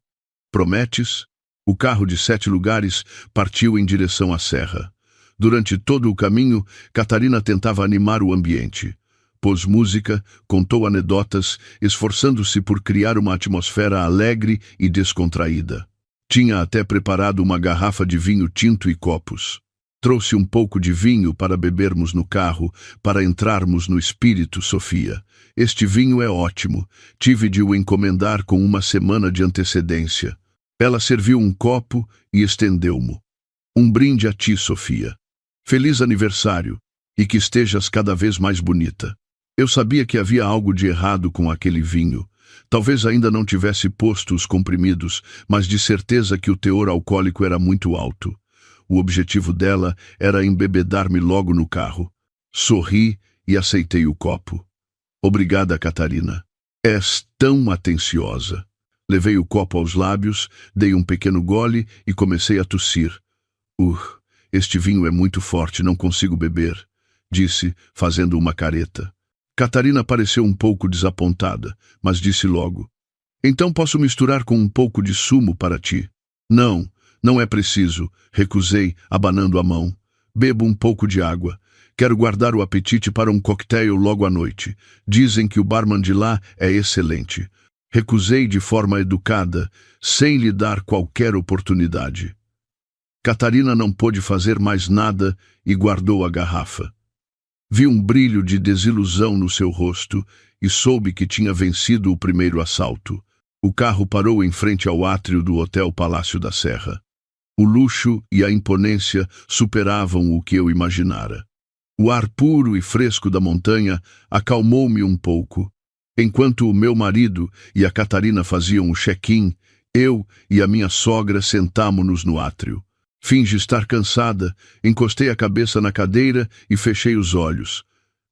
Prometes? O carro de 7 lugares partiu em direção à serra. Durante todo o caminho, Catarina tentava animar o ambiente. Pôs música, contou anedotas, esforçando-se por criar uma atmosfera alegre e descontraída. Tinha até preparado uma garrafa de vinho tinto e copos. Trouxe um pouco de vinho para bebermos no carro, para entrarmos no espírito, Sofia. Este vinho é ótimo. Tive de o encomendar com uma semana de antecedência. Ela serviu um copo e estendeu-mo. Um brinde a ti, Sofia. Feliz aniversário, e que estejas cada vez mais bonita. Eu sabia que havia algo de errado com aquele vinho. Talvez ainda não tivesse posto os comprimidos, mas de certeza que o teor alcoólico era muito alto. O objetivo dela era embebedar-me logo no carro. Sorri e aceitei o copo. Obrigada, Catarina. És tão atenciosa. Levei o copo aos lábios, dei um pequeno gole e comecei a tossir. Este vinho é muito forte, não consigo beber, disse, fazendo uma careta. Catarina pareceu um pouco desapontada, mas disse logo: Então posso misturar com um pouco de sumo para ti? Não, não é preciso, recusei, abanando a mão. Bebo um pouco de água. Quero guardar o apetite para um coquetel logo à noite. Dizem que o barman de lá é excelente. Recusei de forma educada, sem lhe dar qualquer oportunidade. Catarina não pôde fazer mais nada e guardou a garrafa. Vi um brilho de desilusão no seu rosto e soube que tinha vencido o primeiro assalto. O carro parou em frente ao átrio do Hotel Palácio da Serra. O luxo e a imponência superavam o que eu imaginara. O ar puro e fresco da montanha acalmou-me um pouco. Enquanto o meu marido e a Catarina faziam o check-in, eu e a minha sogra sentámo-nos no átrio. Fingi estar cansada, encostei a cabeça na cadeira e fechei os olhos.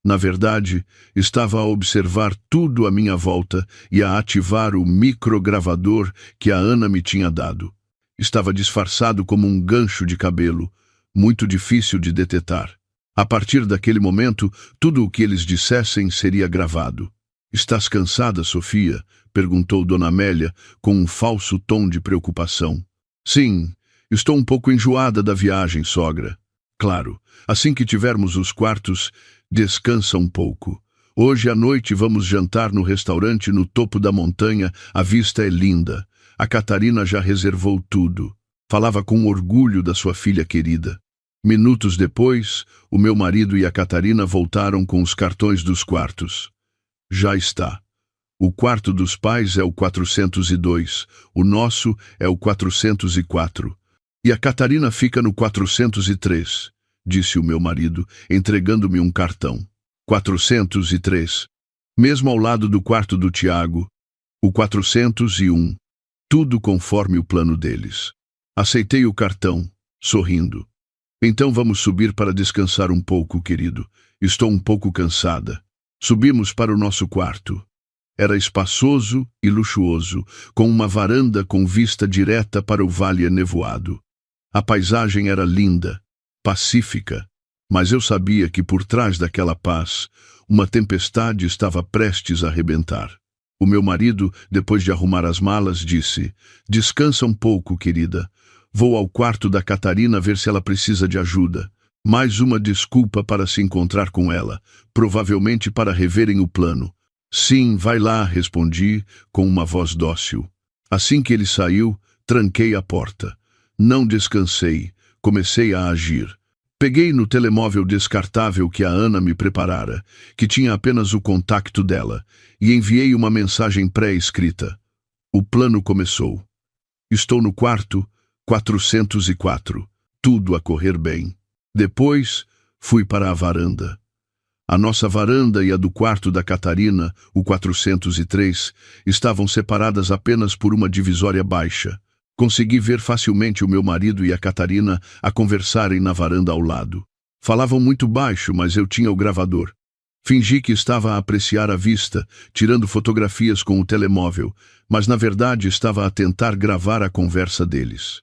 Na verdade, estava a observar tudo à minha volta e a ativar o microgravador que a Ana me tinha dado. Estava disfarçado como um gancho de cabelo, muito difícil de detetar. A partir daquele momento, tudo o que eles dissessem seria gravado. Estás cansada, Sofia? Perguntou Dona Amélia, com um falso tom de preocupação. Sim, estou um pouco enjoada da viagem, sogra. Claro, assim que tivermos os quartos, descansa um pouco. Hoje à noite vamos jantar no restaurante no topo da montanha, a vista é linda. A Catarina já reservou tudo. Falava com orgulho da sua filha querida. Minutos depois, o meu marido e a Catarina voltaram com os cartões dos quartos. Já está. O quarto dos pais é o 402, o nosso é o 404. E a Catarina fica no 403, disse o meu marido, entregando-me um cartão. 403. Mesmo ao lado do quarto do Tiago, o 401. Tudo conforme o plano deles. Aceitei o cartão, sorrindo. Então vamos subir para descansar um pouco, querido. Estou um pouco cansada. Subimos para o nosso quarto. Era espaçoso e luxuoso, com uma varanda com vista direta para o vale enevoado. A paisagem era linda, pacífica, mas eu sabia que por trás daquela paz, uma tempestade estava prestes a arrebentar. O meu marido, depois de arrumar as malas, disse: Descansa um pouco, querida. Vou ao quarto da Catarina ver se ela precisa de ajuda. Mais uma desculpa para se encontrar com ela, provavelmente para reverem o plano. Sim, vai lá, respondi, com uma voz dócil. Assim que ele saiu, tranquei a porta. Não descansei, comecei a agir. Peguei no telemóvel descartável que a Ana me preparara, que tinha apenas o contacto dela, e enviei uma mensagem pré-escrita. O plano começou. Estou no quarto 404, tudo a correr bem. Depois, fui para a varanda. A nossa varanda e a do quarto da Catarina, o 403, estavam separadas apenas por uma divisória baixa. Consegui ver facilmente o meu marido e a Catarina a conversarem na varanda ao lado. Falavam muito baixo, mas eu tinha o gravador. Fingi que estava a apreciar a vista, tirando fotografias com o telemóvel, mas na verdade estava a tentar gravar a conversa deles.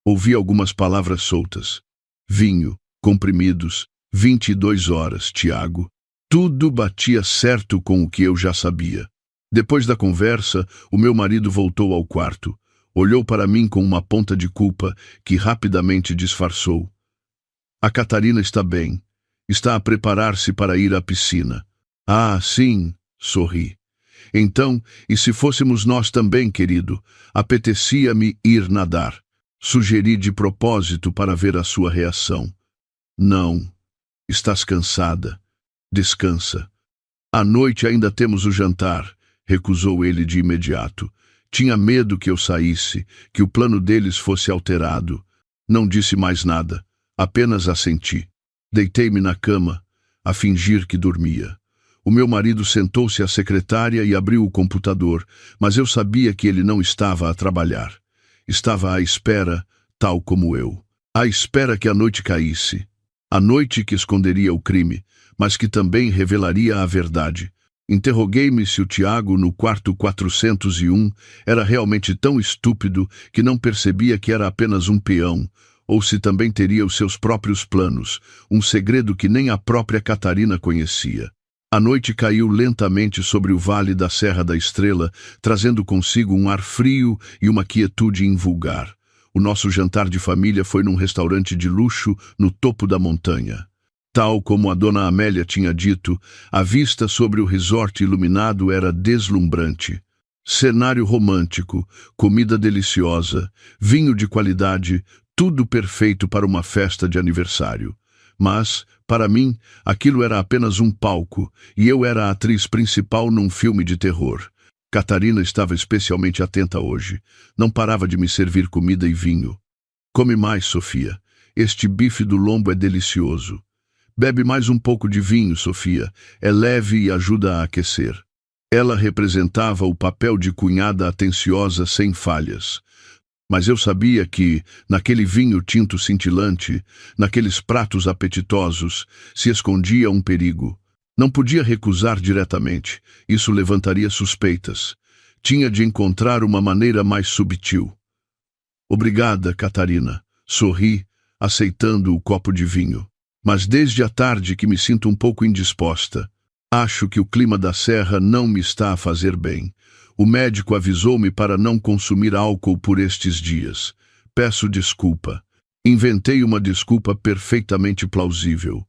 Ouvi algumas palavras soltas. Vinho, comprimidos, 22 horas, Tiago. Tudo batia certo com o que eu já sabia. Depois da conversa, o meu marido voltou ao quarto. Olhou para mim com uma ponta de culpa que rapidamente disfarçou. A Catarina está bem. Está a preparar-se para ir à piscina. Ah, sim, sorri. Então, e se fôssemos nós também, querido? Apetecia-me ir nadar. Sugeri de propósito para ver a sua reação. Não. Estás cansada. Descansa. À noite ainda temos o jantar, recusou ele de imediato. Tinha medo que eu saísse, que o plano deles fosse alterado. Não disse mais nada, apenas assenti. Deitei-me na cama, a fingir que dormia. O meu marido sentou-se à secretária e abriu o computador, mas eu sabia que ele não estava a trabalhar. Estava à espera, tal como eu. À espera que a noite caísse. A noite que esconderia o crime, mas que também revelaria a verdade. Interroguei-me se o Tiago, no quarto 401, era realmente tão estúpido que não percebia que era apenas um peão, ou se também teria os seus próprios planos, um segredo que nem a própria Catarina conhecia. A noite caiu lentamente sobre o vale da Serra da Estrela, trazendo consigo um ar frio e uma quietude invulgar. O nosso jantar de família foi num restaurante de luxo no topo da montanha. Tal como a dona Amélia tinha dito, a vista sobre o resort iluminado era deslumbrante. Cenário romântico, comida deliciosa, vinho de qualidade, tudo perfeito para uma festa de aniversário. Mas, para mim, aquilo era apenas um palco, e eu era a atriz principal num filme de terror. Catarina estava especialmente atenta hoje. Não parava de me servir comida e vinho. Come mais, Sofia. Este bife do lombo é delicioso. Bebe mais um pouco de vinho, Sofia. É leve e ajuda a aquecer. Ela representava o papel de cunhada atenciosa sem falhas. Mas eu sabia que, naquele vinho tinto cintilante, naqueles pratos apetitosos, se escondia um perigo. Não podia recusar diretamente. Isso levantaria suspeitas. Tinha de encontrar uma maneira mais subtil. Obrigada, Catarina. Sorri, aceitando o copo de vinho. Mas desde a tarde que me sinto um pouco indisposta. Acho que o clima da serra não me está a fazer bem. O médico avisou-me para não consumir álcool por estes dias. Peço desculpa. Inventei uma desculpa perfeitamente plausível.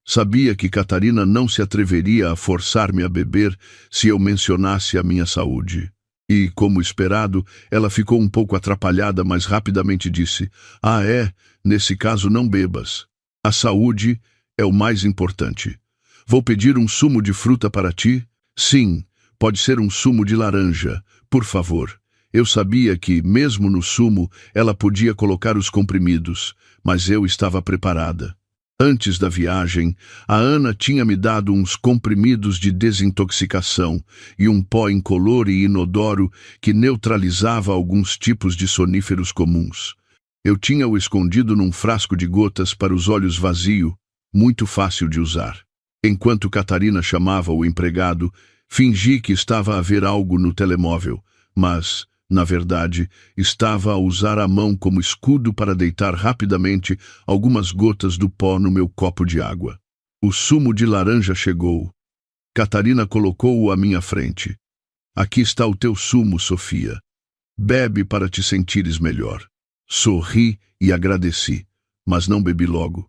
Sabia que Catarina não se atreveria a forçar-me a beber se eu mencionasse a minha saúde. E, como esperado, ela ficou um pouco atrapalhada, mas rapidamente disse: "Ah, é? Nesse caso não bebas. A saúde é o mais importante. Vou pedir um sumo de fruta para ti? Sim, pode ser um sumo de laranja, por favor." Eu sabia que, mesmo no sumo, ela podia colocar os comprimidos, mas eu estava preparada. Antes da viagem, a Ana tinha me dado uns comprimidos de desintoxicação e um pó incolor e inodoro que neutralizava alguns tipos de soníferos comuns. Eu tinha-o escondido num frasco de gotas para os olhos vazio, muito fácil de usar. Enquanto Catarina chamava o empregado, fingi que estava a ver algo no telemóvel, mas, na verdade, estava a usar a mão como escudo para deitar rapidamente algumas gotas do pó no meu copo de água. O sumo de laranja chegou. Catarina colocou-o à minha frente. "Aqui está o teu sumo, Sofia. Bebe para te sentires melhor." Sorri e agradeci, mas não bebi logo.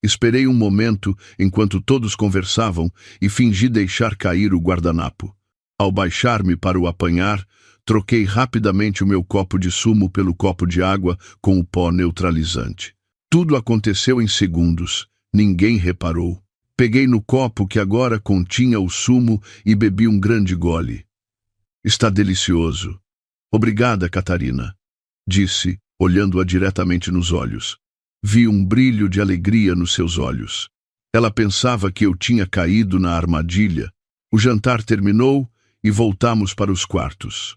Esperei um momento enquanto todos conversavam e fingi deixar cair o guardanapo. Ao baixar-me para o apanhar, troquei rapidamente o meu copo de sumo pelo copo de água com o pó neutralizante. Tudo aconteceu em segundos. Ninguém reparou. Peguei no copo que agora continha o sumo e bebi um grande gole. "Está delicioso." "Obrigada, Catarina", disse, olhando-a diretamente nos olhos. Vi um brilho de alegria nos seus olhos. Ela pensava que eu tinha caído na armadilha. O jantar terminou e voltamos para os quartos.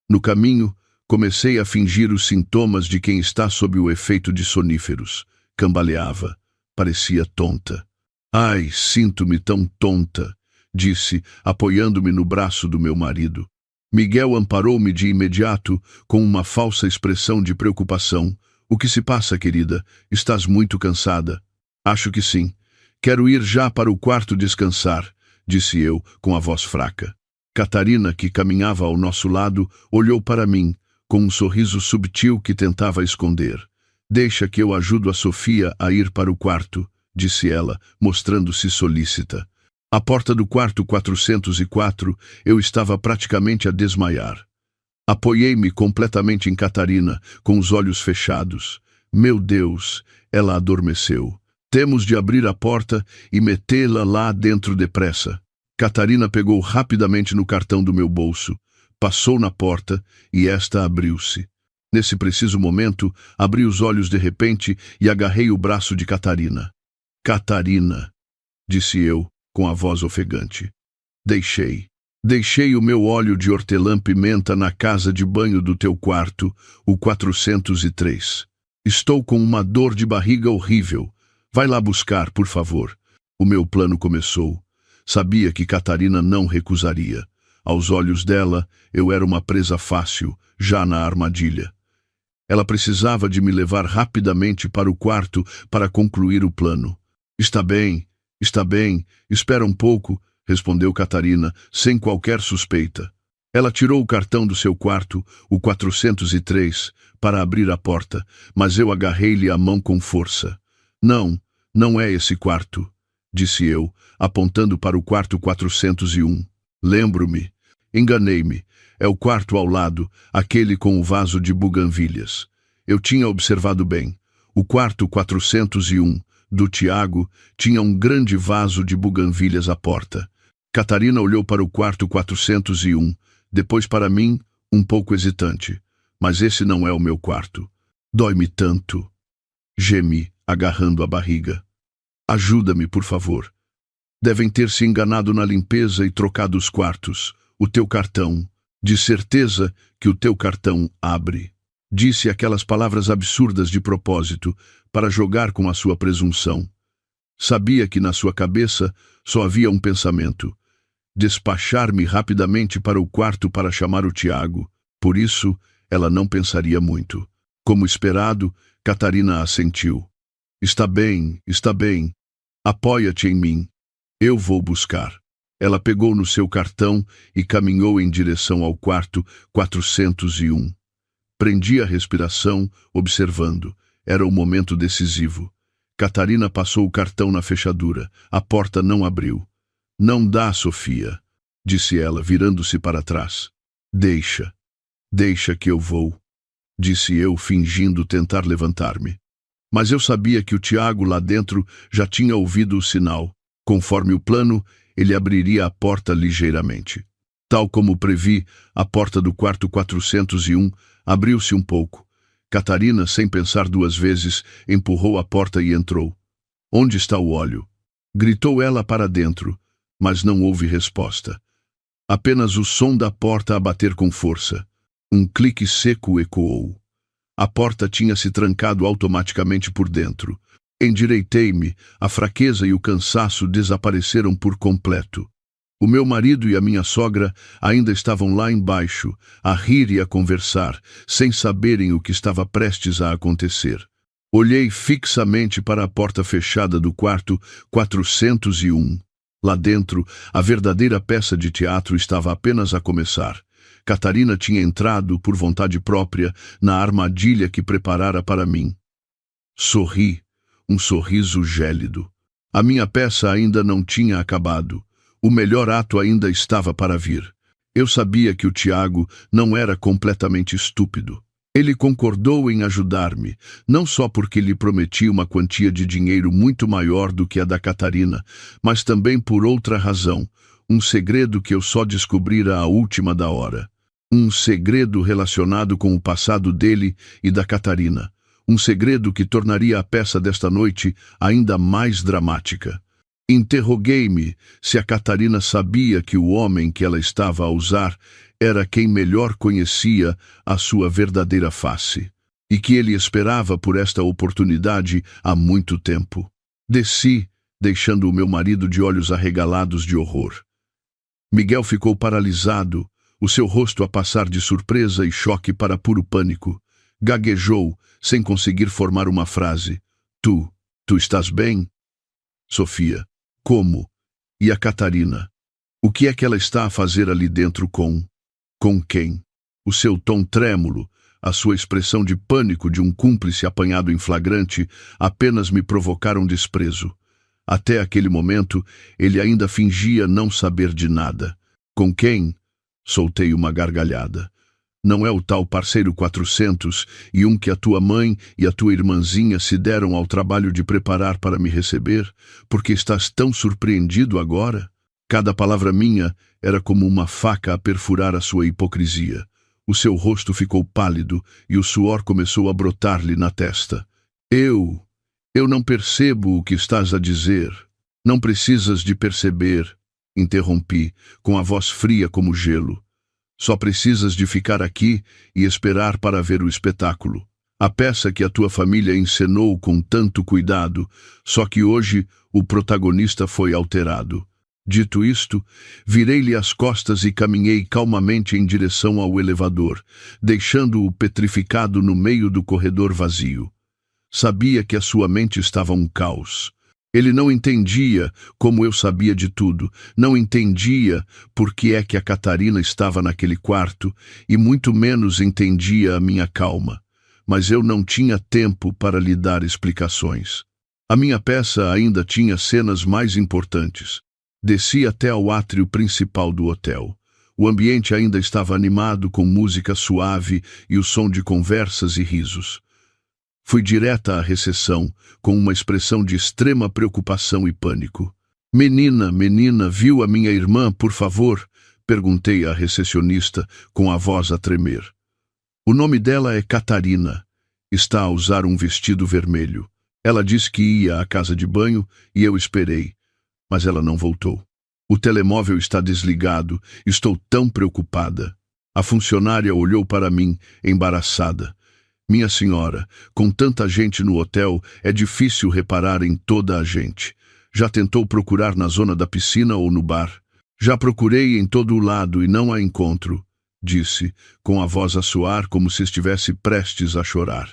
No caminho, comecei a fingir os sintomas de quem está sob o efeito de soníferos. Cambaleava. Parecia tonta. "Ai, sinto-me tão tonta", disse, apoiando-me no braço do meu marido. Miguel amparou-me de imediato, com uma falsa expressão de preocupação. "O que se passa, querida? Estás muito cansada?" "Acho que sim. Quero ir já para o quarto descansar", disse eu, com a voz fraca. Catarina, que caminhava ao nosso lado, olhou para mim, com um sorriso subtil que tentava esconder. "Deixa que eu ajudo a Sofia a ir para o quarto", disse ela, mostrando-se solícita. À porta do quarto 404, eu estava praticamente a desmaiar. Apoiei-me completamente em Catarina, com os olhos fechados. Meu Deus, ela adormeceu. Temos de abrir a porta e metê-la lá dentro depressa. Catarina pegou rapidamente no cartão do meu bolso, passou na porta e esta abriu-se. Nesse preciso momento, abri os olhos de repente e agarrei o braço de Catarina. "Catarina", disse eu, com a voz ofegante. Deixei o meu óleo de hortelã-pimenta na casa de banho do teu quarto, o 403. Estou com uma dor de barriga horrível. Vai lá buscar, por favor. O meu plano começou. Sabia que Catarina não recusaria. Aos olhos dela, eu era uma presa fácil, já na armadilha. Ela precisava de me levar rapidamente para o quarto para concluir o plano. Está bem, espera um pouco, respondeu Catarina, sem qualquer suspeita. Ela tirou o cartão do seu quarto, o 403, para abrir a porta, mas eu agarrei-lhe a mão com força. Não é esse quarto, disse eu, apontando para o quarto 401. Lembro-me. Enganei-me. É o quarto ao lado, aquele com o vaso de buganvílias. Eu tinha observado bem. O quarto 401, do Tiago, tinha um grande vaso de buganvílias à porta. Catarina olhou para o quarto 401, depois para mim, um pouco hesitante. Mas esse não é o meu quarto. Dói-me tanto. Gemi, agarrando a barriga. Ajuda-me, por favor. Devem ter se enganado na limpeza e trocado os quartos. O teu cartão. De certeza que o teu cartão abre. Disse aquelas palavras absurdas de propósito, para jogar com a sua presunção. Sabia que na sua cabeça só havia um pensamento: despachar-me rapidamente para o quarto para chamar o Tiago. Por isso, ela não pensaria muito. Como esperado, Catarina assentiu. Está bem. Apoia-te em mim. Eu vou buscar. Ela pegou no seu cartão e caminhou em direção ao quarto 401. Prendi a respiração, observando. Era o momento decisivo. Catarina passou o cartão na fechadura. A porta não abriu. Não dá, Sofia, disse ela, virando-se para trás. Deixa que eu vou, disse eu, fingindo tentar levantar-me. Mas eu sabia que o Tiago lá dentro já tinha ouvido o sinal. Conforme o plano, ele abriria a porta ligeiramente. Tal como previ, a porta do quarto 401 abriu-se um pouco. Catarina, sem pensar duas vezes, empurrou a porta e entrou. Onde está o óleo? Gritou ela para dentro, mas não houve resposta. Apenas o som da porta a bater com força. Um clique seco ecoou. A porta tinha se trancado automaticamente por dentro. Endireitei-me, a fraqueza e o cansaço desapareceram por completo. O meu marido e a minha sogra ainda estavam lá embaixo, a rir e a conversar, sem saberem o que estava prestes a acontecer. Olhei fixamente para a porta fechada do quarto 401. Lá dentro, a verdadeira peça de teatro estava apenas a começar. Catarina tinha entrado, por vontade própria, na armadilha que preparara para mim. Sorri, um sorriso gélido. A minha peça ainda não tinha acabado. O melhor ato ainda estava para vir. Eu sabia que o Tiago não era completamente estúpido. Ele concordou em ajudar-me, não só porque lhe prometi uma quantia de dinheiro muito maior do que a da Catarina, mas também por outra razão, um segredo que eu só descobrira à última da hora. Um segredo relacionado com o passado dele e da Catarina. Um segredo que tornaria a peça desta noite ainda mais dramática. Interroguei-me se a Catarina sabia que o homem que ela estava a usar era quem melhor conhecia a sua verdadeira face, e que ele esperava por esta oportunidade há muito tempo. Desci, deixando o meu marido de olhos arregalados de horror. Miguel ficou paralisado, o seu rosto a passar de surpresa e choque para puro pânico. Gaguejou, sem conseguir formar uma frase. Tu estás bem? Sofia, como? E a Catarina? O que é que ela está a fazer ali dentro com quem? O seu tom trêmulo, a sua expressão de pânico de um cúmplice apanhado em flagrante, apenas me provocaram desprezo. Até aquele momento, ele ainda fingia não saber de nada. Com quem? Soltei uma gargalhada. Não é o tal parceiro 401 que a tua mãe e a tua irmãzinha se deram ao trabalho de preparar para me receber, porque estás tão surpreendido agora? Cada palavra minha era como uma faca a perfurar a sua hipocrisia. O seu rosto ficou pálido e o suor começou a brotar-lhe na testa. Eu não percebo o que estás a dizer. Não precisas de perceber, interrompi, com a voz fria como gelo. Só precisas de ficar aqui e esperar para ver o espetáculo. A peça que a tua família encenou com tanto cuidado, só que hoje o protagonista foi alterado. Dito isto, virei-lhe as costas e caminhei calmamente em direção ao elevador, deixando-o petrificado no meio do corredor vazio. Sabia que a sua mente estava um caos. Ele não entendia como eu sabia de tudo, não entendia por que é que a Catarina estava naquele quarto e muito menos entendia a minha calma. Mas eu não tinha tempo para lhe dar explicações. A minha peça ainda tinha cenas mais importantes. Desci até ao átrio principal do hotel. O ambiente ainda estava animado com música suave e o som de conversas e risos. Fui direta à recepção, com uma expressão de extrema preocupação e pânico. Menina, viu a minha irmã, por favor? Perguntei à recepcionista, com a voz a tremer. O nome dela é Catarina. Está a usar um vestido vermelho. Ela disse que ia à casa de banho e eu esperei. Mas ela não voltou. O telemóvel está desligado. Estou tão preocupada. A funcionária olhou para mim, embaraçada. Minha senhora, com tanta gente no hotel, é difícil reparar em toda a gente. Já tentou procurar na zona da piscina ou no bar? Já procurei em todo o lado e não a encontro, disse, com a voz a soar como se estivesse prestes a chorar.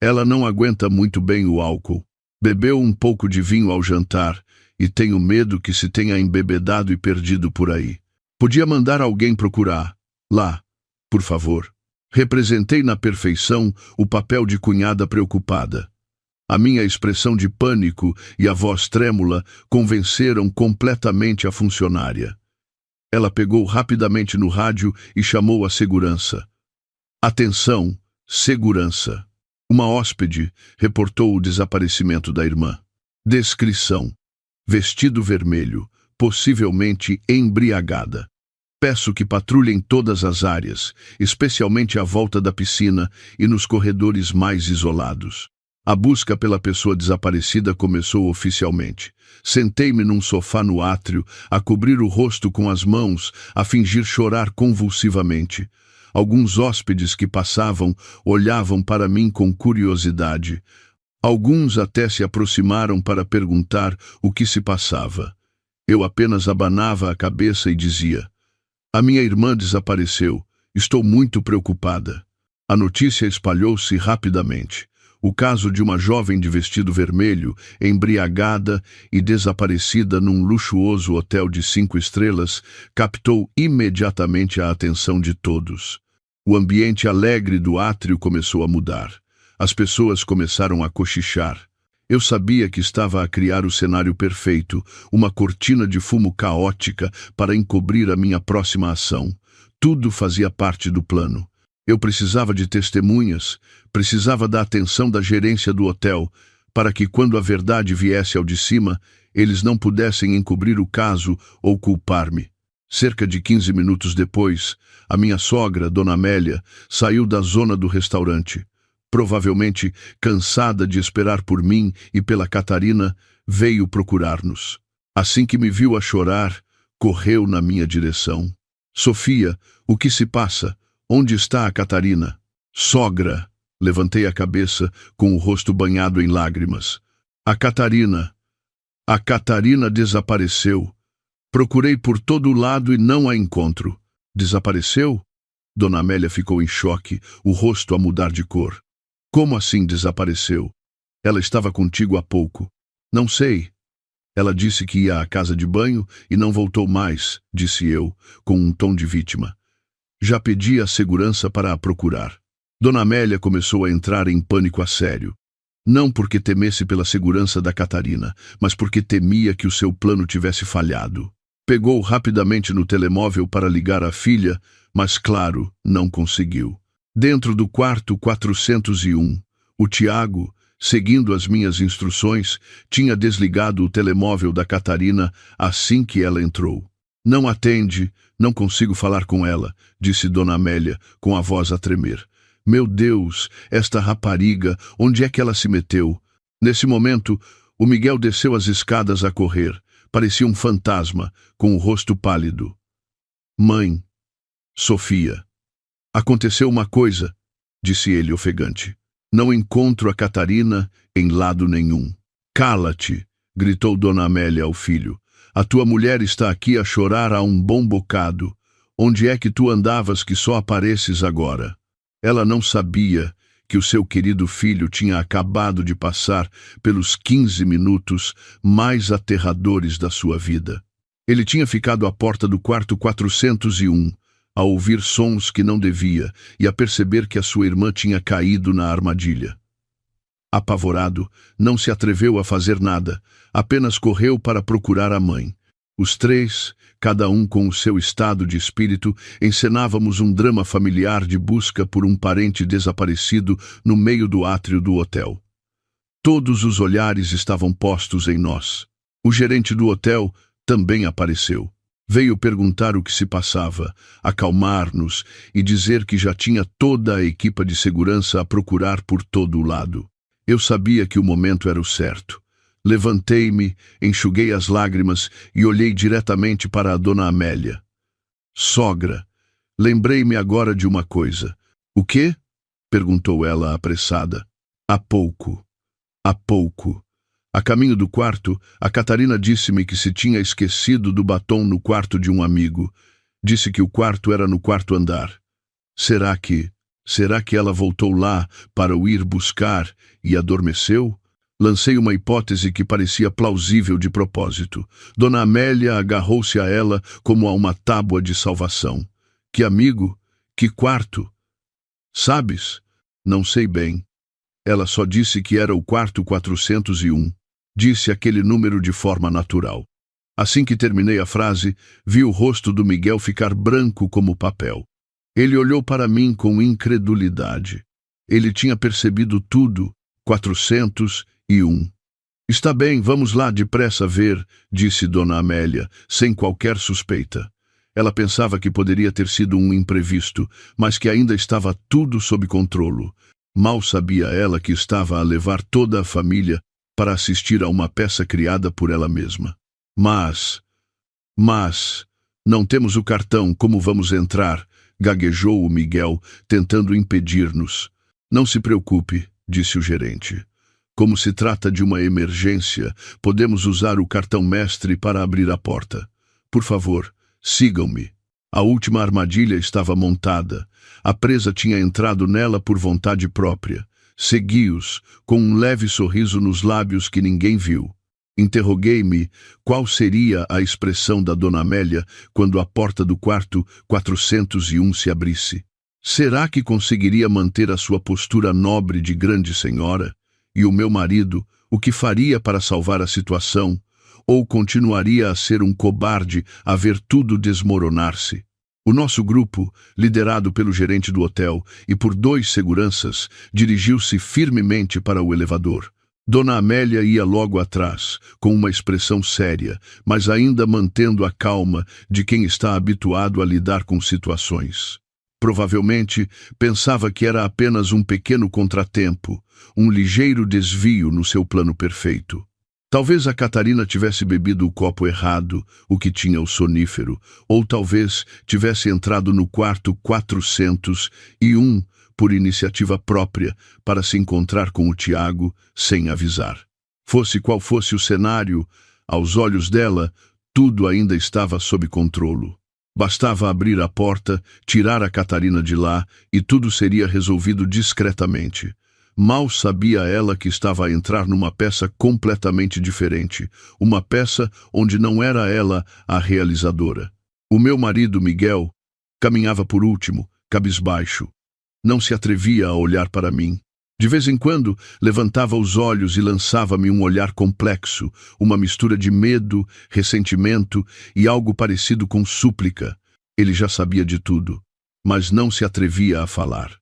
Ela não aguenta muito bem o álcool. Bebeu um pouco de vinho ao jantar e tenho medo que se tenha embebedado e perdido por aí. Podia mandar alguém procurar. Lá, por favor. Representei na perfeição o papel de cunhada preocupada. A minha expressão de pânico e a voz trêmula convenceram completamente a funcionária. Ela pegou rapidamente no rádio e chamou a segurança. Atenção, segurança. Uma hóspede reportou o desaparecimento da irmã. Descrição: vestido vermelho, possivelmente embriagada. Peço que patrulhem todas as áreas, especialmente à volta da piscina e nos corredores mais isolados. A busca pela pessoa desaparecida começou oficialmente. Sentei-me num sofá no átrio, a cobrir o rosto com as mãos, a fingir chorar convulsivamente. Alguns hóspedes que passavam olhavam para mim com curiosidade. Alguns até se aproximaram para perguntar o que se passava. Eu apenas abanava a cabeça e dizia: a minha irmã desapareceu. Estou muito preocupada. A notícia espalhou-se rapidamente. O caso de uma jovem de vestido vermelho, embriagada e desaparecida num luxuoso hotel de 5 estrelas, captou imediatamente a atenção de todos. O ambiente alegre do átrio começou a mudar. As pessoas começaram a cochichar. Eu sabia que estava a criar o cenário perfeito, uma cortina de fumo caótica para encobrir a minha próxima ação. Tudo fazia parte do plano. Eu precisava de testemunhas, precisava da atenção da gerência do hotel, para que quando a verdade viesse ao de cima, eles não pudessem encobrir o caso ou culpar-me. Cerca de 15 minutos depois, a minha sogra, Dona Amélia, saiu da zona do restaurante. Provavelmente cansada de esperar por mim e pela Catarina, veio procurar-nos. Assim que me viu a chorar, correu na minha direção. Sofia, o que se passa? Onde está a Catarina? Sogra! Levantei a cabeça, com o rosto banhado em lágrimas. A Catarina desapareceu. Procurei por todo lado e não a encontro. Desapareceu? Dona Amélia ficou em choque, o rosto a mudar de cor. Como assim desapareceu? Ela estava contigo há pouco. Não sei. Ela disse que ia à casa de banho e não voltou mais, disse eu, com um tom de vítima. Já pedi à segurança para a procurar. Dona Amélia começou a entrar em pânico a sério. Não porque temesse pela segurança da Catarina, mas porque temia que o seu plano tivesse falhado. Pegou rapidamente no telemóvel para ligar à filha, mas, claro, não conseguiu. Dentro do quarto 401, o Tiago, seguindo as minhas instruções, tinha desligado o telemóvel da Catarina assim que ela entrou. Não atende, não consigo falar com ela, disse Dona Amélia, com a voz a tremer. Meu Deus, esta rapariga, onde é que ela se meteu? Nesse momento, o Miguel desceu as escadas a correr. Parecia um fantasma, com o rosto pálido. Mãe, Sofia. Aconteceu uma coisa, disse ele ofegante. Não encontro a Catarina em lado nenhum. Cala-te, gritou Dona Amélia ao filho. A tua mulher está aqui a chorar há um bom bocado. Onde é que tu andavas que só apareces agora? Ela não sabia que o seu querido filho tinha acabado de passar pelos 15 minutos mais aterradores da sua vida. Ele tinha ficado à porta do quarto 401, a ouvir sons que não devia e a perceber que a sua irmã tinha caído na armadilha. Apavorado, não se atreveu a fazer nada, apenas correu para procurar a mãe. Os três, cada um com o seu estado de espírito, encenávamos um drama familiar de busca por um parente desaparecido no meio do átrio do hotel. Todos os olhares estavam postos em nós. O gerente do hotel também apareceu. Veio perguntar o que se passava, acalmar-nos e dizer que já tinha toda a equipa de segurança a procurar por todo o lado. Eu sabia que o momento era o certo. Levantei-me, enxuguei as lágrimas e olhei diretamente para a Dona Amélia. Sogra, lembrei-me agora de uma coisa. O quê? Perguntou ela apressada. Há pouco. A caminho do quarto, a Catarina disse-me que se tinha esquecido do batom no quarto de um amigo. Disse que o quarto era no quarto andar. Será que ela voltou lá para o ir buscar e adormeceu? Lancei uma hipótese que parecia plausível de propósito. Dona Amélia agarrou-se a ela como a uma tábua de salvação. Que amigo? Que quarto? Sabes? Não sei bem. Ela só disse que era o quarto 401. Disse aquele número de forma natural. Assim que terminei a frase, vi o rosto do Miguel ficar branco como papel. Ele olhou para mim com incredulidade. Ele tinha percebido tudo. 401. Está bem, vamos lá depressa ver, disse Dona Amélia, sem qualquer suspeita. Ela pensava que poderia ter sido um imprevisto, mas que ainda estava tudo sob controle. Mal sabia ela que estava a levar toda a família para assistir a uma peça criada por ela mesma. Mas, não temos o cartão, como vamos entrar? Gaguejou o Miguel, tentando impedir-nos. Não se preocupe, disse o gerente. Como se trata de uma emergência, podemos usar o cartão mestre para abrir a porta. Por favor, sigam-me. A última armadilha estava montada. A presa tinha entrado nela por vontade própria. Segui-os, com um leve sorriso nos lábios que ninguém viu. Interroguei-me qual seria a expressão da Dona Amélia quando a porta do quarto 401 se abrisse. Será que conseguiria manter a sua postura nobre de grande senhora? E o meu marido, o que faria para salvar a situação? Ou continuaria a ser um cobarde a ver tudo desmoronar-se? O nosso grupo, liderado pelo gerente do hotel e por 2 seguranças, dirigiu-se firmemente para o elevador. Dona Amélia ia logo atrás, com uma expressão séria, mas ainda mantendo a calma de quem está habituado a lidar com situações. Provavelmente pensava que era apenas um pequeno contratempo, um ligeiro desvio no seu plano perfeito. Talvez a Catarina tivesse bebido o copo errado, o que tinha o sonífero, ou talvez tivesse entrado no quarto 401 por iniciativa própria para se encontrar com o Tiago sem avisar. Fosse qual fosse o cenário, aos olhos dela, tudo ainda estava sob controle. Bastava abrir a porta, tirar a Catarina de lá e tudo seria resolvido discretamente. Mal sabia ela que estava a entrar numa peça completamente diferente, uma peça onde não era ela a realizadora. O meu marido, Miguel, caminhava por último, cabisbaixo. Não se atrevia a olhar para mim. De vez em quando, levantava os olhos e lançava-me um olhar complexo, uma mistura de medo, ressentimento e algo parecido com súplica. Ele já sabia de tudo, mas não se atrevia a falar.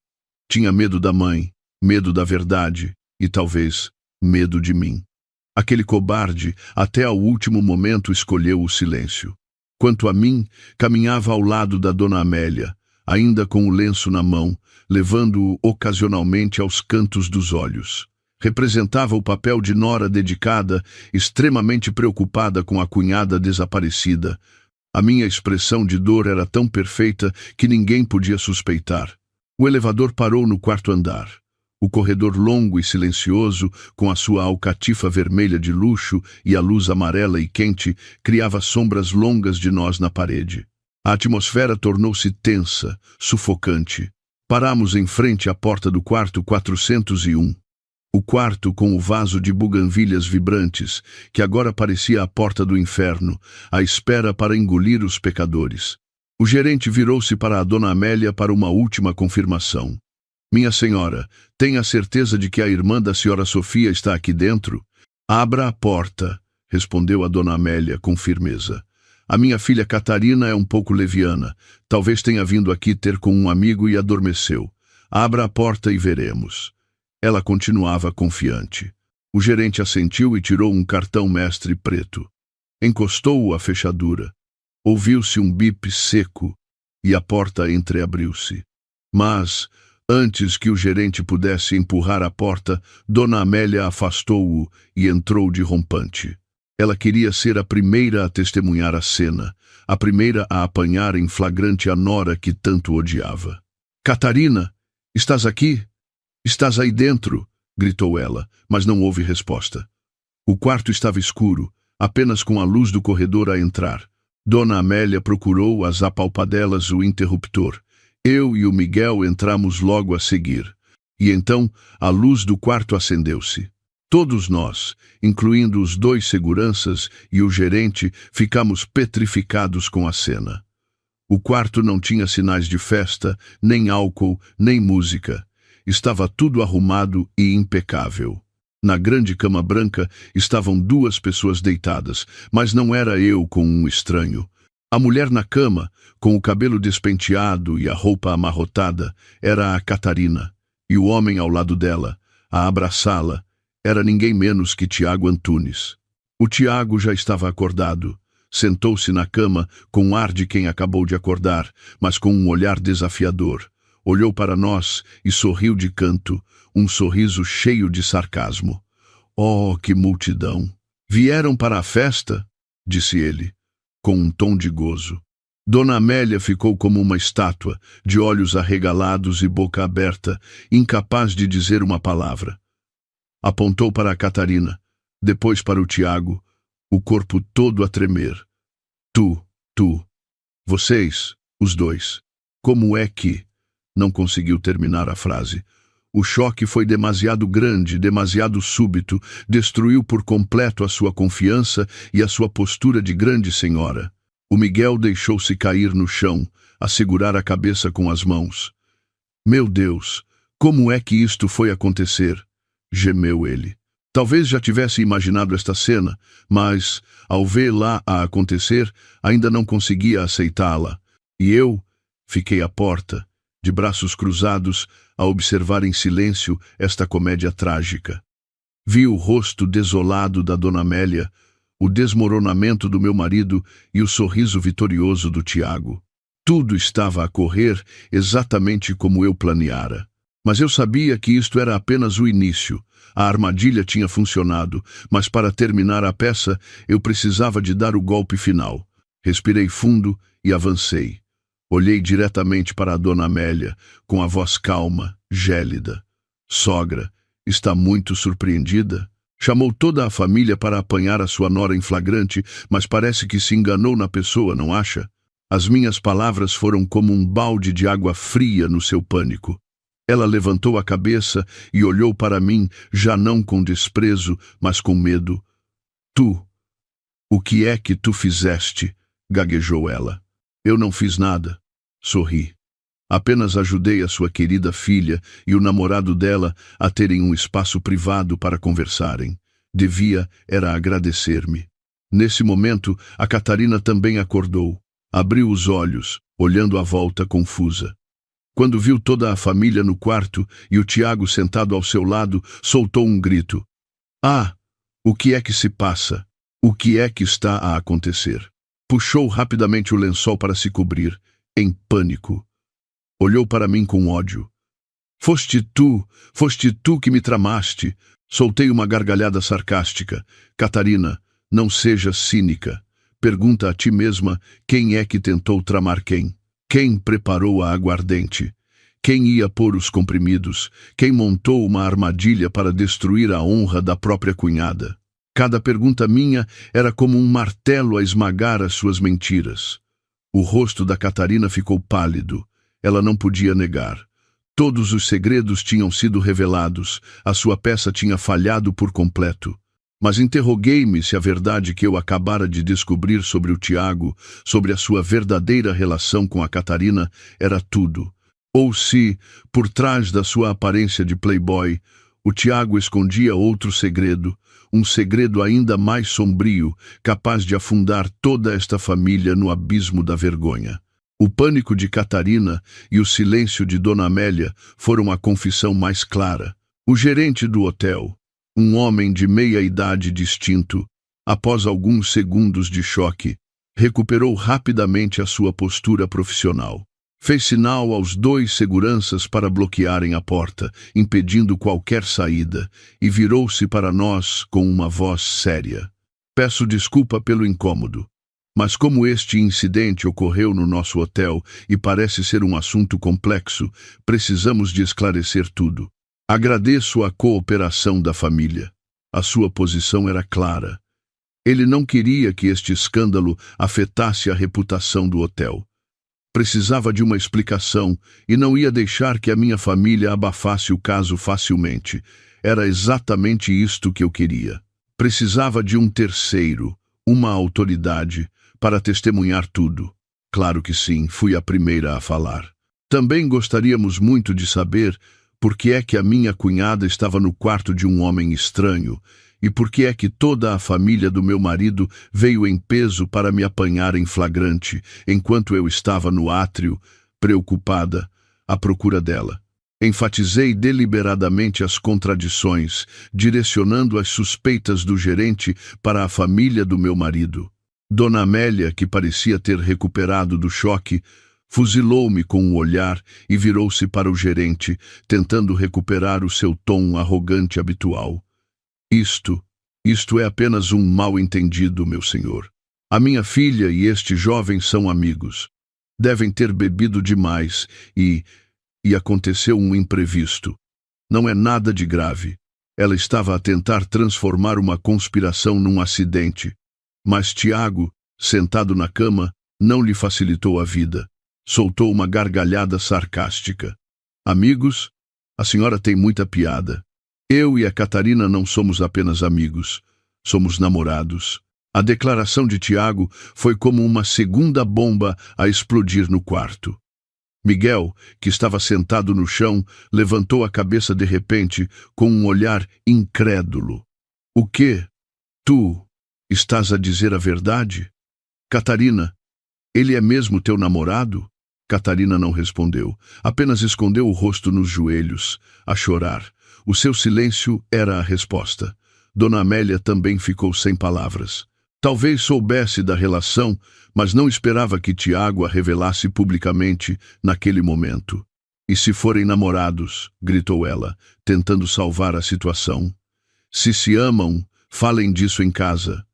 Tinha medo da mãe, medo da verdade e, talvez, medo de mim. Aquele cobarde, até ao último momento, escolheu o silêncio. Quanto a mim, caminhava ao lado da Dona Amélia, ainda com o lenço na mão, levando-o ocasionalmente aos cantos dos olhos. Representava o papel de nora dedicada, extremamente preocupada com a cunhada desaparecida. A minha expressão de dor era tão perfeita que ninguém podia suspeitar. O elevador parou no quarto andar. O corredor longo e silencioso, com a sua alcatifa vermelha de luxo e a luz amarela e quente, criava sombras longas de nós na parede. A atmosfera tornou-se tensa, sufocante. Paramos em frente à porta do quarto 401. O quarto com o vaso de buganvílias vibrantes, que agora parecia a porta do inferno, à espera para engolir os pecadores. O gerente virou-se para a dona Amélia para uma última confirmação. Minha senhora, tenha certeza de que a irmã da senhora Sofia está aqui dentro? Abra a porta, respondeu a dona Amélia com firmeza. A minha filha Catarina é um pouco leviana. Talvez tenha vindo aqui ter com um amigo e adormeceu. Abra a porta e veremos. Ela continuava confiante. O gerente assentiu e tirou um cartão mestre preto. Encostou-o à fechadura. Ouviu-se um bip seco e a porta entreabriu-se. Mas, antes que o gerente pudesse empurrar a porta, dona Amélia afastou-o e entrou de rompante. Ela queria ser a primeira a testemunhar a cena, a primeira a apanhar em flagrante a nora que tanto odiava. Catarina, estás aqui? Estás aí dentro? Gritou ela, mas não houve resposta. O quarto estava escuro, apenas com a luz do corredor a entrar. Dona Amélia procurou às apalpadelas o interruptor. Eu e o Miguel entramos logo a seguir. E então a luz do quarto acendeu-se. Todos nós, incluindo os 2 seguranças e o gerente, ficamos petrificados com a cena. O quarto não tinha sinais de festa, nem álcool, nem música. Estava tudo arrumado e impecável. Na grande cama branca estavam 2 pessoas deitadas, mas não era eu com um estranho. A mulher na cama, com o cabelo despenteado e a roupa amarrotada, era a Catarina, e o homem ao lado dela, a abraçá-la, era ninguém menos que Tiago Antunes. O Tiago já estava acordado. Sentou-se na cama com ar de quem acabou de acordar, mas com um olhar desafiador. Olhou para nós e sorriu de canto, um sorriso cheio de sarcasmo. Oh, que multidão! Vieram para a festa? Disse ele, com um tom de gozo. Dona Amélia ficou como uma estátua, de olhos arregalados e boca aberta, incapaz de dizer uma palavra. Apontou para a Catarina, depois para o Tiago, o corpo todo a tremer. Tu, vocês, os 2. Como é que... Não conseguiu terminar a frase. O choque foi demasiado grande, demasiado súbito, destruiu por completo a sua confiança e a sua postura de grande senhora. O Miguel deixou-se cair no chão, a segurar a cabeça com as mãos. Meu Deus, como é que isto foi acontecer? Gemeu ele. Talvez já tivesse imaginado esta cena, mas, ao vê-la a acontecer, ainda não conseguia aceitá-la. E eu fiquei à porta, de braços cruzados, a observar em silêncio esta comédia trágica. Vi o rosto desolado da dona Amélia, o desmoronamento do meu marido e o sorriso vitorioso do Tiago. Tudo estava a correr exatamente como eu planeara. Mas eu sabia que isto era apenas o início. A armadilha tinha funcionado, mas para terminar a peça eu precisava de dar o golpe final. Respirei fundo e avancei. Olhei diretamente para a dona Amélia, com a voz calma, gélida. Sogra, está muito surpreendida? Chamou toda a família para apanhar a sua nora em flagrante, mas parece que se enganou na pessoa, não acha? As minhas palavras foram como um balde de água fria no seu pânico. Ela levantou a cabeça e olhou para mim, já não com desprezo, mas com medo. Tu, o que é que tu fizeste? Gaguejou ela. Eu não fiz nada. Sorri. Apenas ajudei a sua querida filha e o namorado dela a terem um espaço privado para conversarem. Era agradecer-me. Nesse momento, a Catarina também acordou. Abriu os olhos, olhando à volta confusa. Quando viu toda a família no quarto e o Tiago sentado ao seu lado, soltou um grito. Ah, o que é que se passa? O que é que está a acontecer? Puxou rapidamente o lençol para se cobrir, em pânico. Olhou para mim com ódio. Foste tu que me tramaste. Soltei uma gargalhada sarcástica. Catarina, não sejas cínica. Pergunta a ti mesma quem é que tentou tramar quem. Quem preparou a aguardente? Quem ia pôr os comprimidos? Quem montou uma armadilha para destruir a honra da própria cunhada? Cada pergunta minha era como um martelo a esmagar as suas mentiras. O rosto da Catarina ficou pálido. Ela não podia negar. Todos os segredos tinham sido revelados. A sua peça tinha falhado por completo. Mas interroguei-me se a verdade que eu acabara de descobrir sobre o Tiago, sobre a sua verdadeira relação com a Catarina, era tudo. Ou se, por trás da sua aparência de playboy, o Tiago escondia outro segredo, um segredo ainda mais sombrio, capaz de afundar toda esta família no abismo da vergonha. O pânico de Catarina e o silêncio de Dona Amélia foram a confissão mais clara. O gerente do hotel, um homem de meia-idade distinto, após alguns segundos de choque, recuperou rapidamente a sua postura profissional. Fez sinal aos 2 seguranças para bloquearem a porta, impedindo qualquer saída, e virou-se para nós com uma voz séria. Peço desculpa pelo incômodo, mas como este incidente ocorreu no nosso hotel e parece ser um assunto complexo, precisamos de esclarecer tudo. Agradeço a cooperação da família. A sua posição era clara. Ele não queria que este escândalo afetasse a reputação do hotel. Precisava de uma explicação e não ia deixar que a minha família abafasse o caso facilmente. Era exatamente isto que eu queria. Precisava de um terceiro, uma autoridade, para testemunhar tudo. Claro que sim, fui a primeira a falar. Também gostaríamos muito de saber por que é que a minha cunhada estava no quarto de um homem estranho e por que é que toda a família do meu marido veio em peso para me apanhar em flagrante, enquanto eu estava no átrio, preocupada, à procura dela. Enfatizei deliberadamente as contradições, direcionando as suspeitas do gerente para a família do meu marido. Dona Amélia, que parecia ter recuperado do choque, fuzilou-me com um olhar e virou-se para o gerente, tentando recuperar o seu tom arrogante habitual. Isto é apenas um mal-entendido, meu senhor. A minha filha e este jovem são amigos. Devem ter bebido demais e aconteceu um imprevisto. Não é nada de grave. Ela estava a tentar transformar uma conspiração num acidente. Mas Tiago, sentado na cama, não lhe facilitou a vida. Soltou uma gargalhada sarcástica. Amigos? A senhora tem muita piada. Eu e a Catarina não somos apenas amigos, somos namorados. A declaração de Tiago foi como uma segunda bomba a explodir no quarto. Miguel, que estava sentado no chão, levantou a cabeça de repente com um olhar incrédulo. O quê? Tu estás a dizer a verdade? Catarina, ele é mesmo teu namorado? Catarina não respondeu, apenas escondeu o rosto nos joelhos, a chorar. O seu silêncio era a resposta. Dona Amélia também ficou sem palavras. Talvez soubesse da relação, mas não esperava que Tiago a revelasse publicamente naquele momento. E se forem namorados, gritou ela, tentando salvar a situação. Se se amam, falem disso em casa.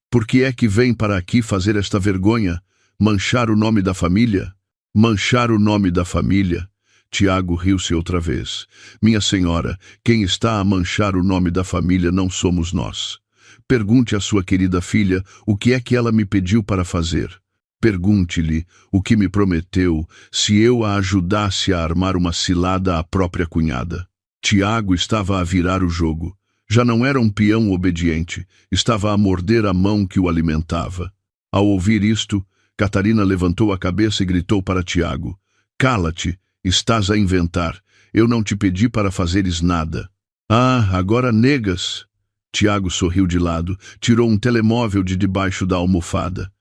Por que é que vem para aqui fazer esta vergonha? Manchar o nome da família? Manchar o nome da família? Tiago riu-se outra vez. Minha senhora, quem está a manchar o nome da família não somos nós. Pergunte à sua querida filha o que é que ela me pediu para fazer. Pergunte-lhe o que me prometeu se eu a ajudasse a armar uma cilada à própria cunhada. Tiago estava a virar o jogo. Já não era um peão obediente, estava a morder a mão que o alimentava. Ao ouvir isto, Catarina levantou a cabeça e gritou para Tiago: Cala-te! Estás a inventar. Eu não te pedi para fazeres nada. Ah, agora negas. Tiago sorriu de lado, tirou um telemóvel de debaixo da almofada.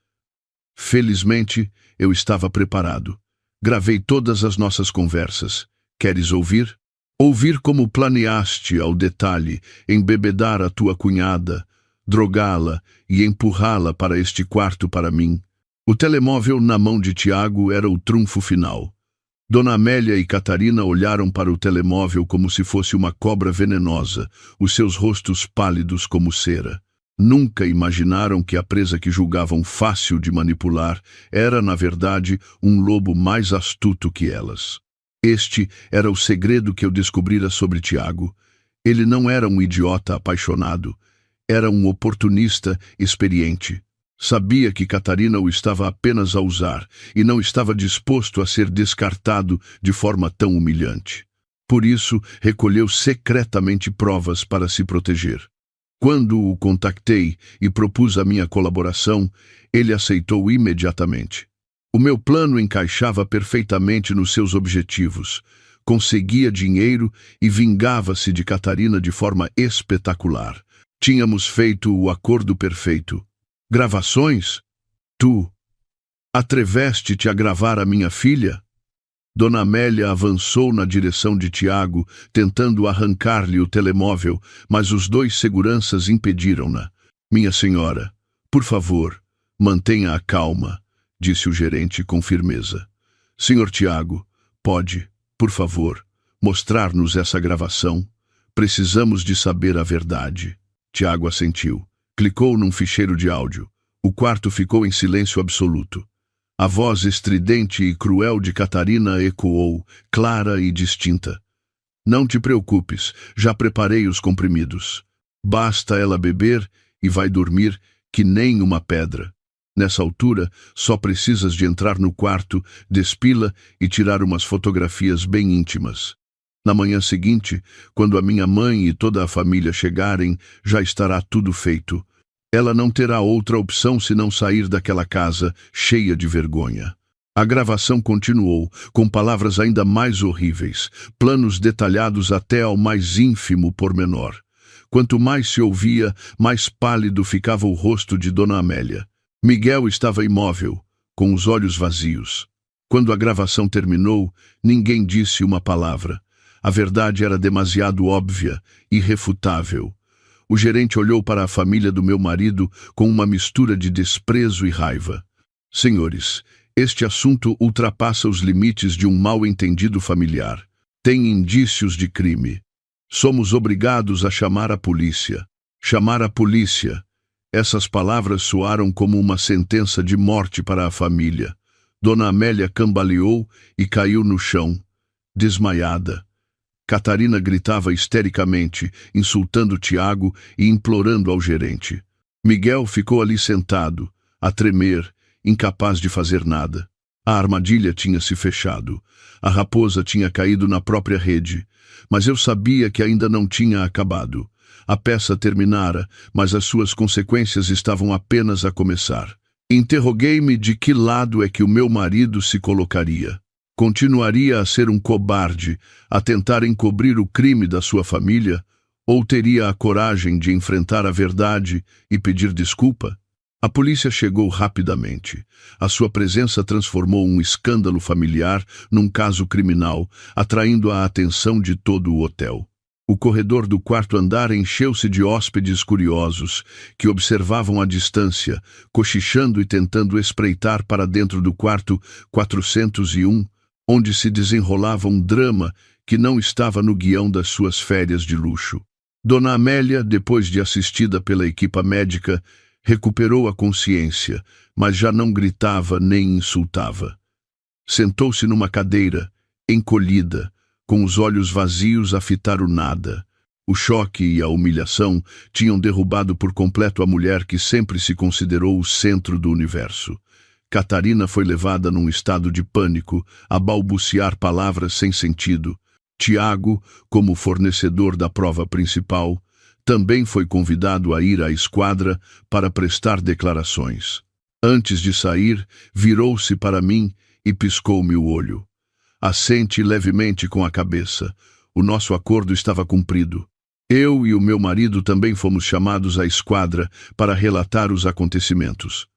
Felizmente, eu estava preparado. Gravei todas as nossas conversas. Queres ouvir? Ouvir como planeaste ao detalhe embebedar a tua cunhada, drogá-la e empurrá-la para este quarto para mim. O telemóvel na mão de Tiago era o trunfo final. Dona Amélia e Catarina olharam para o telemóvel como se fosse uma cobra venenosa, os seus rostos pálidos como cera. Nunca imaginaram que a presa que julgavam fácil de manipular era, na verdade, um lobo mais astuto que elas. Este era o segredo que eu descobrira sobre Tiago. Ele não era um idiota apaixonado, era um oportunista experiente. Sabia que Catarina o estava apenas a usar e não estava disposto a ser descartado de forma tão humilhante. Por isso, recolheu secretamente provas para se proteger. Quando o contactei e propus a minha colaboração, ele aceitou imediatamente. O meu plano encaixava perfeitamente nos seus objetivos. Conseguia dinheiro e vingava-se de Catarina de forma espetacular. Tínhamos feito o acordo perfeito. Gravações? Tu atreveste-te a gravar a minha filha? Dona Amélia avançou na direção de Tiago, tentando arrancar-lhe o telemóvel, mas os dois seguranças impediram-na. Minha senhora, por favor, mantenha a calma, disse o gerente com firmeza. Senhor Tiago, pode, por favor, mostrar-nos essa gravação? Precisamos de saber a verdade. Tiago assentiu. Clicou num ficheiro de áudio. O quarto ficou em silêncio absoluto. A voz estridente e cruel de Catarina ecoou, clara e distinta. Não te preocupes, já preparei os comprimidos. Basta ela beber e vai dormir que nem uma pedra. Nessa altura, só precisas de entrar no quarto, despila e tirar umas fotografias bem íntimas. Na manhã seguinte, quando a minha mãe e toda a família chegarem, já estará tudo feito. Ela não terá outra opção senão sair daquela casa cheia de vergonha. A gravação continuou, com palavras ainda mais horríveis, planos detalhados até ao mais ínfimo pormenor. Quanto mais se ouvia, mais pálido ficava o rosto de Dona Amélia. Miguel estava imóvel, com os olhos vazios. Quando a gravação terminou, ninguém disse uma palavra. A verdade era demasiado óbvia, irrefutável. O gerente olhou para a família do meu marido com uma mistura de desprezo e raiva. Senhores, este assunto ultrapassa os limites de um mal-entendido familiar. Tem indícios de crime. Somos obrigados a chamar a polícia. Chamar a polícia. Essas palavras soaram como uma sentença de morte para a família. Dona Amélia cambaleou e caiu no chão, desmaiada. Catarina gritava histericamente, insultando Tiago e implorando ao gerente. Miguel ficou ali sentado, a tremer, incapaz de fazer nada. A armadilha tinha se fechado. A raposa tinha caído na própria rede. Mas eu sabia que ainda não tinha acabado. A peça terminara, mas as suas consequências estavam apenas a começar. Interroguei-me de que lado é que o meu marido se colocaria. Continuaria a ser um cobarde, a tentar encobrir o crime da sua família, ou teria a coragem de enfrentar a verdade e pedir desculpa? A polícia chegou rapidamente. A sua presença transformou um escândalo familiar num caso criminal, atraindo a atenção de todo o hotel. O corredor do quarto andar encheu-se de hóspedes curiosos, que observavam à distância, cochichando e tentando espreitar para dentro do quarto 401, onde se desenrolava um drama que não estava no guião das suas férias de luxo. Dona Amélia, depois de assistida pela equipa médica, recuperou a consciência, mas já não gritava nem insultava. Sentou-se numa cadeira, encolhida, com os olhos vazios a fitar o nada. O choque e a humilhação tinham derrubado por completo a mulher que sempre se considerou o centro do universo. Catarina foi levada num estado de pânico, a balbuciar palavras sem sentido. Tiago, como fornecedor da prova principal, também foi convidado a ir à esquadra para prestar declarações. Antes de sair, virou-se para mim e piscou-me o olho. Assente levemente com a cabeça. O nosso acordo estava cumprido. Eu e o meu marido também fomos chamados à esquadra para relatar os acontecimentos.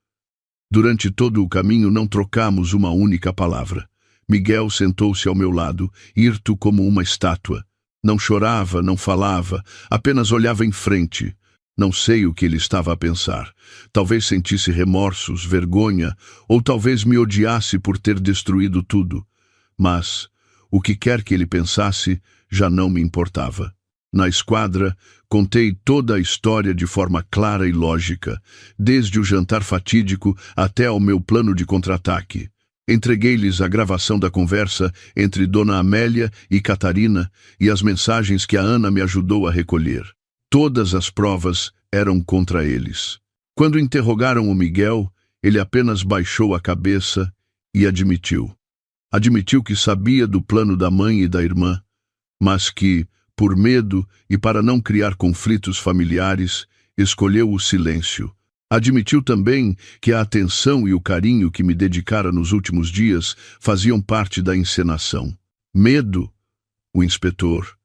Durante todo o caminho não trocamos uma única palavra. Miguel sentou-se ao meu lado, hirto como uma estátua. Não chorava, não falava, apenas olhava em frente. Não sei o que ele estava a pensar. Talvez sentisse remorsos, vergonha, ou talvez me odiasse por ter destruído tudo. Mas, o que quer que ele pensasse, já não me importava. Na esquadra, contei toda a história de forma clara e lógica, desde o jantar fatídico até ao meu plano de contra-ataque. Entreguei-lhes a gravação da conversa entre Dona Amélia e Catarina e as mensagens que a Ana me ajudou a recolher. Todas as provas eram contra eles. Quando interrogaram o Miguel, ele apenas baixou a cabeça e admitiu. Admitiu que sabia do plano da mãe e da irmã, mas que, por medo e para não criar conflitos familiares, escolheu o silêncio. Admitiu também que a atenção e o carinho que me dedicara nos últimos dias faziam parte da encenação. Medo, o inspetor,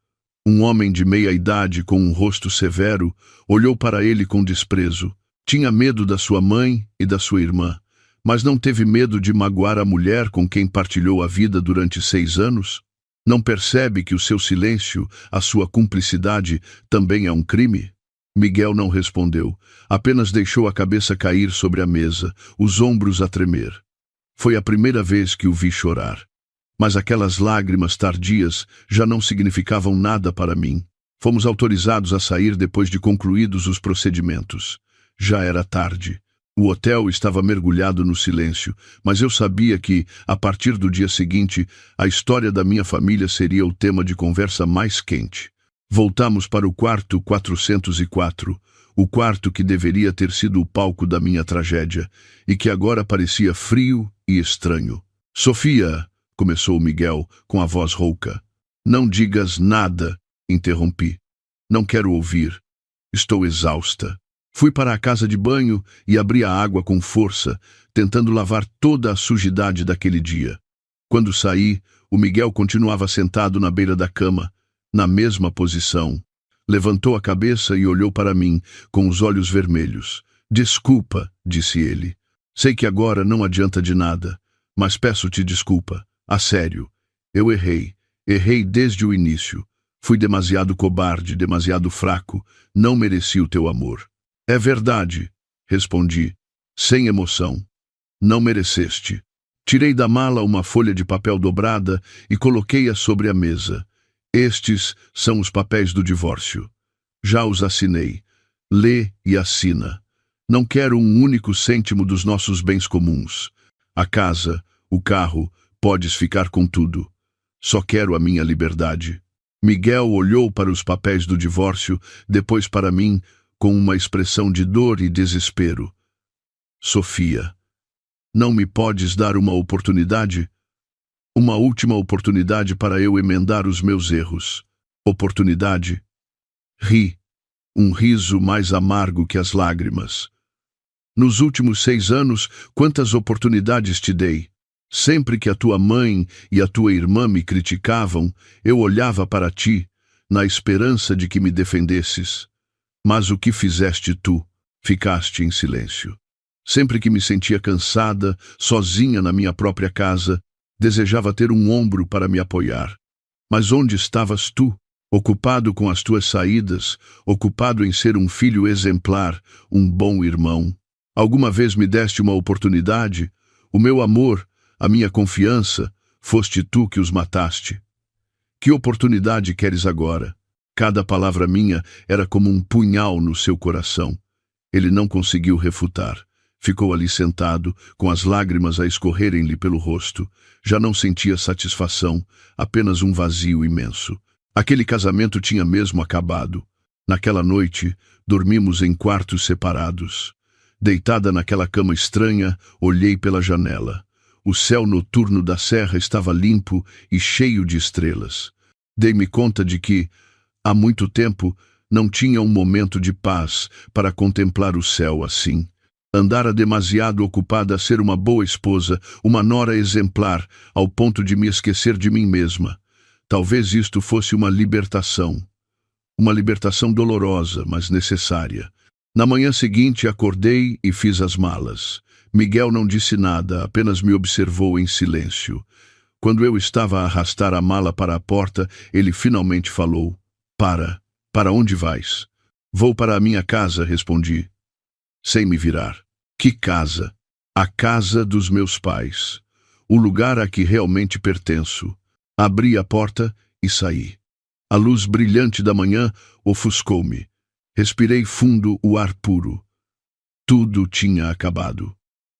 um homem de meia idade com um rosto severo, olhou para ele com desprezo. Tinha medo da sua mãe e da sua irmã, mas não teve medo de magoar a mulher com quem partilhou a vida durante 6 anos? Não percebe que o seu silêncio, a sua cumplicidade, também é um crime? Miguel não respondeu, apenas deixou a cabeça cair sobre a mesa, os ombros a tremer. Foi a primeira vez que o vi chorar. Mas aquelas lágrimas tardias já não significavam nada para mim. Fomos autorizados a sair depois de concluídos os procedimentos. Já era tarde. O hotel estava mergulhado no silêncio, mas eu sabia que, a partir do dia seguinte, a história da minha família seria o tema de conversa mais quente. Voltamos para o quarto 404, o quarto que deveria ter sido o palco da minha tragédia, e que agora parecia frio e estranho. Sofia, começou Miguel, com a voz rouca. Não digas nada, interrompi. Não quero ouvir. Estou exausta. Fui para a casa de banho e abri a água com força, tentando lavar toda a sujidade daquele dia. Quando saí, o Miguel continuava sentado na beira da cama, na mesma posição. Levantou a cabeça e olhou para mim, com os olhos vermelhos. Desculpa, disse ele. Sei que agora não adianta de nada, mas peço-te desculpa. A sério. Eu errei. Errei desde o início. Fui demasiado cobarde, demasiado fraco. Não mereci o teu amor. É verdade, respondi, sem emoção. Não mereceste. Tirei da mala uma folha de papel dobrada e coloquei-a sobre a mesa. Estes são os papéis do divórcio. Já os assinei. Lê e assina. Não quero um único cêntimo dos nossos bens comuns. A casa, o carro, podes ficar com tudo. Só quero a minha liberdade. Miguel olhou para os papéis do divórcio, depois para mim, com uma expressão de dor e desespero. Sofia, não me podes dar uma oportunidade? Uma última oportunidade para eu emendar os meus erros. Oportunidade? Ri, um riso mais amargo que as lágrimas. Nos últimos 6 anos, quantas oportunidades te dei? Sempre que a tua mãe e a tua irmã me criticavam, eu olhava para ti, na esperança de que me defendesses. Mas o que fizeste tu? Ficaste em silêncio. Sempre que me sentia cansada, sozinha na minha própria casa, desejava ter um ombro para me apoiar. Mas onde estavas tu? Ocupado com as tuas saídas, ocupado em ser um filho exemplar, um bom irmão. Alguma vez me deste uma oportunidade? O meu amor, a minha confiança, foste tu que os mataste. Que oportunidade queres agora? Cada palavra minha era como um punhal no seu coração. Ele não conseguiu refutar. Ficou ali sentado, com as lágrimas a escorrerem-lhe pelo rosto. Já não sentia satisfação, apenas um vazio imenso. Aquele casamento tinha mesmo acabado. Naquela noite, dormimos em quartos separados. Deitada naquela cama estranha, olhei pela janela. O céu noturno da serra estava limpo e cheio de estrelas. Dei-me conta de que, há muito tempo, não tinha um momento de paz para contemplar o céu assim. Andara demasiado ocupada a ser uma boa esposa, uma nora exemplar, ao ponto de me esquecer de mim mesma. Talvez isto fosse uma libertação. Uma libertação dolorosa, mas necessária. Na manhã seguinte acordei e fiz as malas. Miguel não disse nada, apenas me observou em silêncio. Quando eu estava a arrastar a mala para a porta, ele finalmente falou. Para onde vais? Vou para a minha casa, respondi, sem me virar. Que casa? A casa dos meus pais. O lugar a que realmente pertenço. Abri a porta e saí. A luz brilhante da manhã ofuscou-me. Respirei fundo o ar puro. Tudo tinha acabado.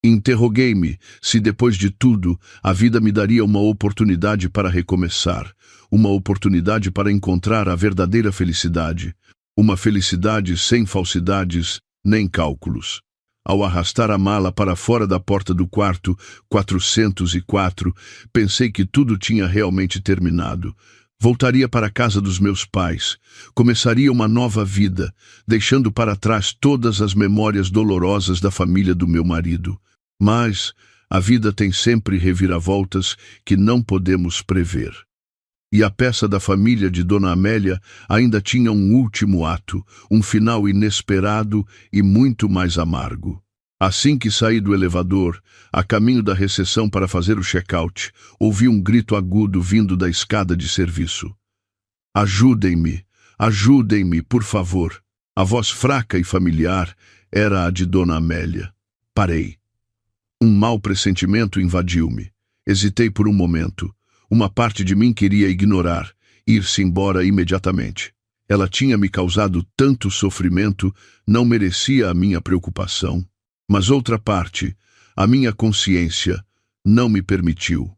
Interroguei-me se, depois de tudo, a vida me daria uma oportunidade para recomeçar, uma oportunidade para encontrar a verdadeira felicidade, uma felicidade sem falsidades nem cálculos. Ao arrastar a mala para fora da porta do quarto 404, pensei que tudo tinha realmente terminado. Voltaria para a casa dos meus pais, começaria uma nova vida, deixando para trás todas as memórias dolorosas da família do meu marido. Mas a vida tem sempre reviravoltas que não podemos prever. E a peça da família de Dona Amélia ainda tinha um último ato, um final inesperado e muito mais amargo. Assim que saí do elevador, a caminho da recepção para fazer o check-out, ouvi um grito agudo vindo da escada de serviço. Ajudem-me, ajudem-me, por favor. A voz fraca e familiar era a de Dona Amélia. Parei. Um mau pressentimento invadiu-me. Hesitei por um momento. Uma parte de mim queria ignorar, ir-se embora imediatamente. Ela tinha me causado tanto sofrimento, não merecia a minha preocupação. Mas outra parte, a minha consciência, não me permitiu.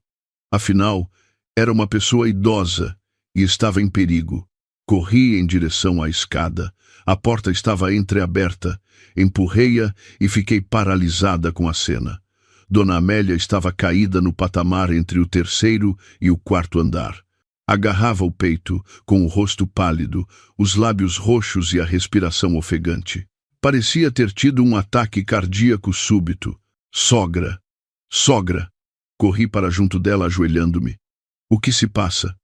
Afinal, era uma pessoa idosa e estava em perigo. Corri em direção à escada. A porta estava entreaberta. Empurrei-a e fiquei paralisada com a cena. Dona Amélia estava caída no patamar entre o terceiro e o quarto andar. Agarrava o peito, com o rosto pálido, os lábios roxos e a respiração ofegante. Parecia ter tido um ataque cardíaco súbito. Sogra! Sogra! Corri para junto dela, ajoelhando-me. O que se passa?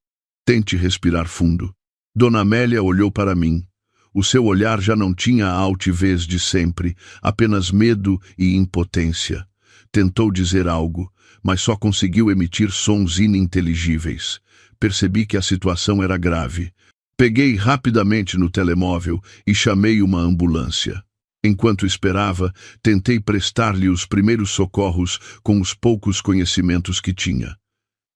Tente respirar fundo. Dona Amélia olhou para mim. O seu olhar já não tinha a altivez de sempre, apenas medo e impotência. Tentou dizer algo, mas só conseguiu emitir sons ininteligíveis. Percebi que a situação era grave. Peguei rapidamente no telemóvel e chamei uma ambulância. Enquanto esperava, tentei prestar-lhe os primeiros socorros com os poucos conhecimentos que tinha.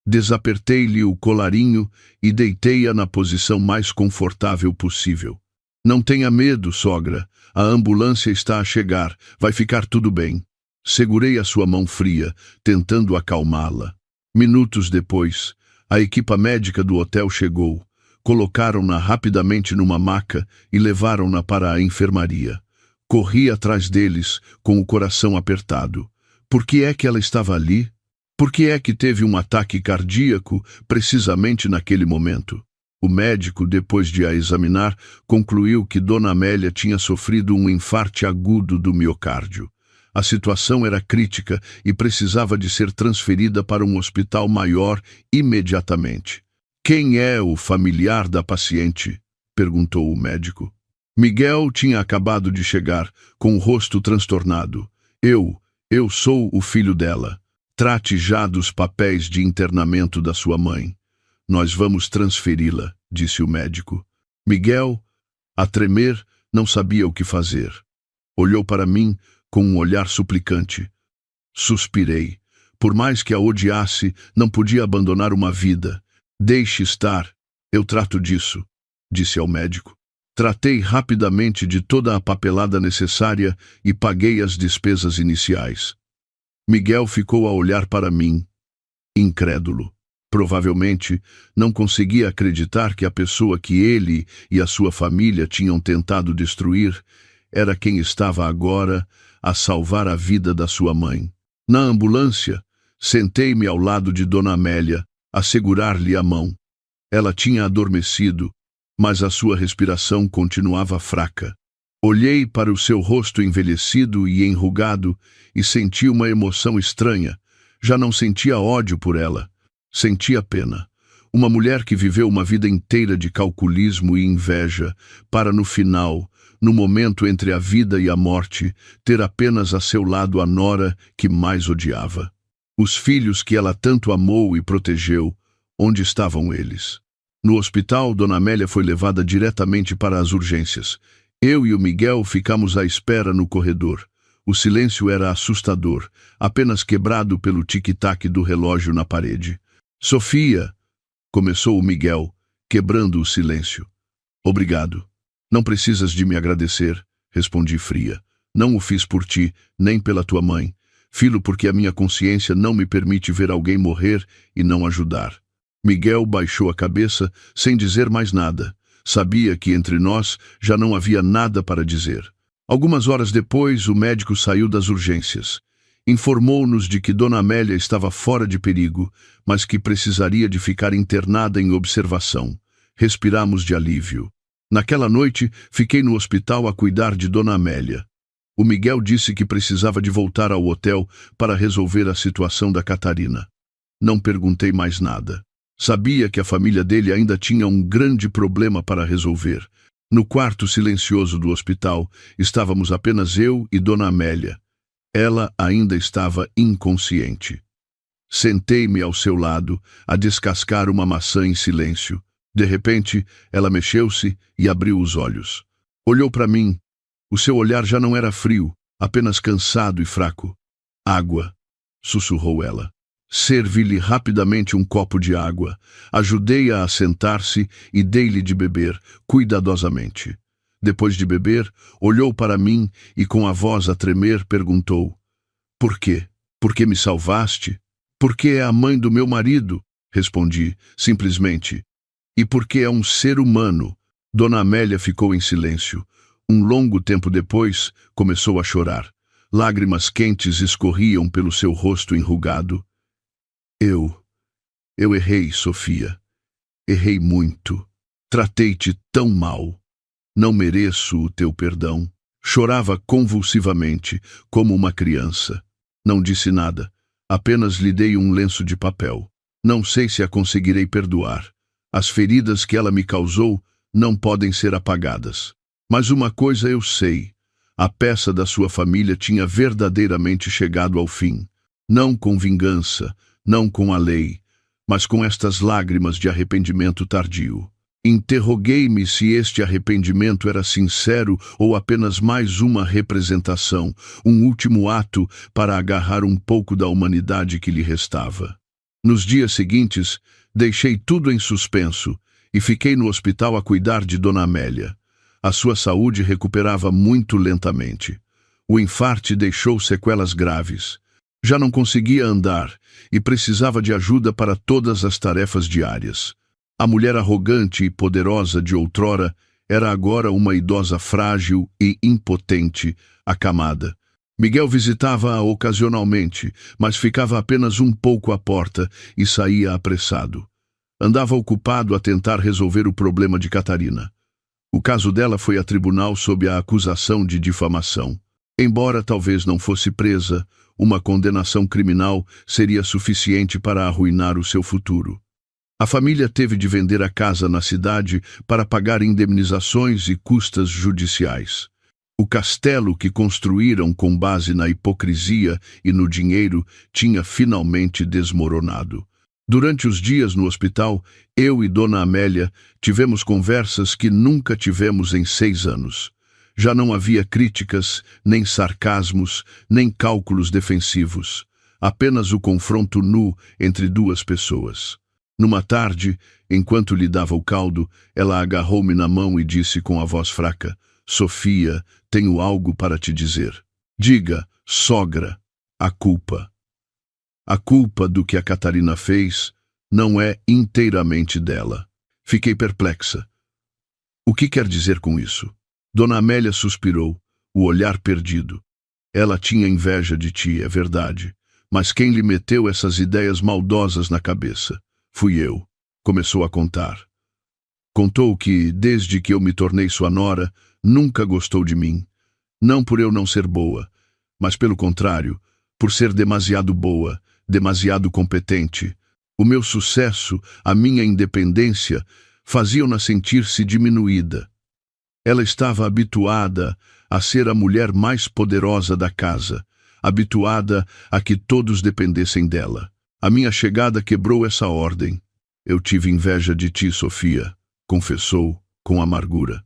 Desapertei-lhe o colarinho e deitei-a na posição mais confortável possível. Não tenha medo, sogra. A ambulância está a chegar. Vai ficar tudo bem. Segurei a sua mão fria, tentando acalmá-la. Minutos depois, a equipa médica do hotel chegou. Colocaram-na rapidamente numa maca e levaram-na para a enfermaria. Corri atrás deles, com o coração apertado. Por que é que ela estava ali? Por que é que teve um ataque cardíaco precisamente naquele momento? O médico, depois de a examinar, concluiu que Dona Amélia tinha sofrido um infarte agudo do miocárdio. A situação era crítica e precisava de ser transferida para um hospital maior imediatamente. Quem é o familiar da paciente? Perguntou o médico. Miguel tinha acabado de chegar, com o rosto transtornado. Eu sou o filho dela. Trate já dos papéis de internamento da sua mãe. Nós vamos transferi-la, disse o médico. Miguel, a tremer, não sabia o que fazer. Olhou para mim com um olhar suplicante. Suspirei. Por mais que a odiasse, não podia abandonar uma vida. Deixe estar. Eu trato disso, disse ao médico. Tratei rapidamente de toda a papelada necessária e paguei as despesas iniciais. Miguel ficou a olhar para mim, incrédulo. Provavelmente não conseguia acreditar que a pessoa que ele e a sua família tinham tentado destruir era quem estava agora a salvar a vida da sua mãe. Na ambulância, sentei-me ao lado de Dona Amélia, a segurar-lhe a mão. Ela tinha adormecido, mas a sua respiração continuava fraca. Olhei para o seu rosto envelhecido e enrugado e senti uma emoção estranha. Já não sentia ódio por ela. Sentia pena. Uma mulher que viveu uma vida inteira de calculismo e inveja, para no final, no momento entre a vida e a morte, ter apenas a seu lado a nora que mais odiava. Os filhos que ela tanto amou e protegeu, onde estavam eles? No hospital, Dona Amélia foi levada diretamente para as urgências. Eu e o Miguel ficamos à espera no corredor. O silêncio era assustador, apenas quebrado pelo tic-tac do relógio na parede. Sofia, começou o Miguel, quebrando o silêncio. Obrigado. Não precisas de me agradecer, respondi fria. Não o fiz por ti, nem pela tua mãe. Filo porque a minha consciência não me permite ver alguém morrer e não ajudar. Miguel baixou a cabeça sem dizer mais nada. Sabia que entre nós já não havia nada para dizer. Algumas horas depois, o médico saiu das urgências. Informou-nos de que Dona Amélia estava fora de perigo, mas que precisaria de ficar internada em observação. Respiramos de alívio. Naquela noite, fiquei no hospital a cuidar de Dona Amélia. O Miguel disse que precisava de voltar ao hotel para resolver a situação da Catarina. Não perguntei mais nada. Sabia que a família dele ainda tinha um grande problema para resolver. No quarto silencioso do hospital, estávamos apenas eu e Dona Amélia. Ela ainda estava inconsciente. Sentei-me ao seu lado, a descascar uma maçã em silêncio. De repente, ela mexeu-se e abriu os olhos. Olhou para mim. O seu olhar já não era frio, apenas cansado e fraco. Água, sussurrou ela. Servi-lhe rapidamente um copo de água. Ajudei-a a sentar-se e dei-lhe de beber, cuidadosamente. Depois de beber, olhou para mim e, com a voz a tremer, perguntou: Por quê? Por que me salvaste? Porque é a mãe do meu marido, respondi, simplesmente. E porque é um ser humano. Dona Amélia ficou em silêncio. Um longo tempo depois, começou a chorar. Lágrimas quentes escorriam pelo seu rosto enrugado. Eu errei, Sofia. Errei muito. Tratei-te tão mal. Não mereço o teu perdão. Chorava convulsivamente, como uma criança. Não disse nada. Apenas lhe dei um lenço de papel. Não sei se a conseguirei perdoar. As feridas que ela me causou não podem ser apagadas. Mas uma coisa eu sei. A peça da sua família tinha verdadeiramente chegado ao fim. Não com vingança, não com a lei, mas com estas lágrimas de arrependimento tardio. Interroguei-me se este arrependimento era sincero ou apenas mais uma representação, um último ato para agarrar um pouco da humanidade que lhe restava. Nos dias seguintes, deixei tudo em suspenso e fiquei no hospital a cuidar de Dona Amélia. A sua saúde recuperava muito lentamente. O infarte deixou sequelas graves. Já não conseguia andar e precisava de ajuda para todas as tarefas diárias. A mulher arrogante e poderosa de outrora era agora uma idosa frágil e impotente, acamada. Miguel visitava-a ocasionalmente, mas ficava apenas um pouco à porta e saía apressado. Andava ocupado a tentar resolver o problema de Catarina. O caso dela foi a tribunal sob a acusação de difamação. Embora talvez não fosse presa, uma condenação criminal seria suficiente para arruinar o seu futuro. A família teve de vender a casa na cidade para pagar indemnizações e custas judiciais. O castelo que construíram com base na hipocrisia e no dinheiro tinha finalmente desmoronado. Durante os dias no hospital, eu e Dona Amélia tivemos conversas que nunca tivemos em 6 anos. Já não havia críticas, nem sarcasmos, nem cálculos defensivos. Apenas o confronto nu entre duas pessoas. Numa tarde, enquanto lhe dava o caldo, ela agarrou-me na mão e disse com a voz fraca: Sofia, tenho algo para te dizer. Diga, sogra, a culpa. A culpa do que a Catarina fez não é inteiramente dela. Fiquei perplexa. O que quer dizer com isso? Dona Amélia suspirou, o olhar perdido. Ela tinha inveja de ti, é verdade. Mas quem lhe meteu essas ideias maldosas na cabeça? Fui eu. Começou a contar. Contou que, desde que eu me tornei sua nora, nunca gostou de mim. Não por eu não ser boa, mas pelo contrário, por ser demasiado boa, demasiado competente. O meu sucesso, a minha independência, faziam-na sentir-se diminuída. Ela estava habituada a ser a mulher mais poderosa da casa, habituada a que todos dependessem dela. A minha chegada quebrou essa ordem. Eu tive inveja de ti, Sofia, confessou com amargura.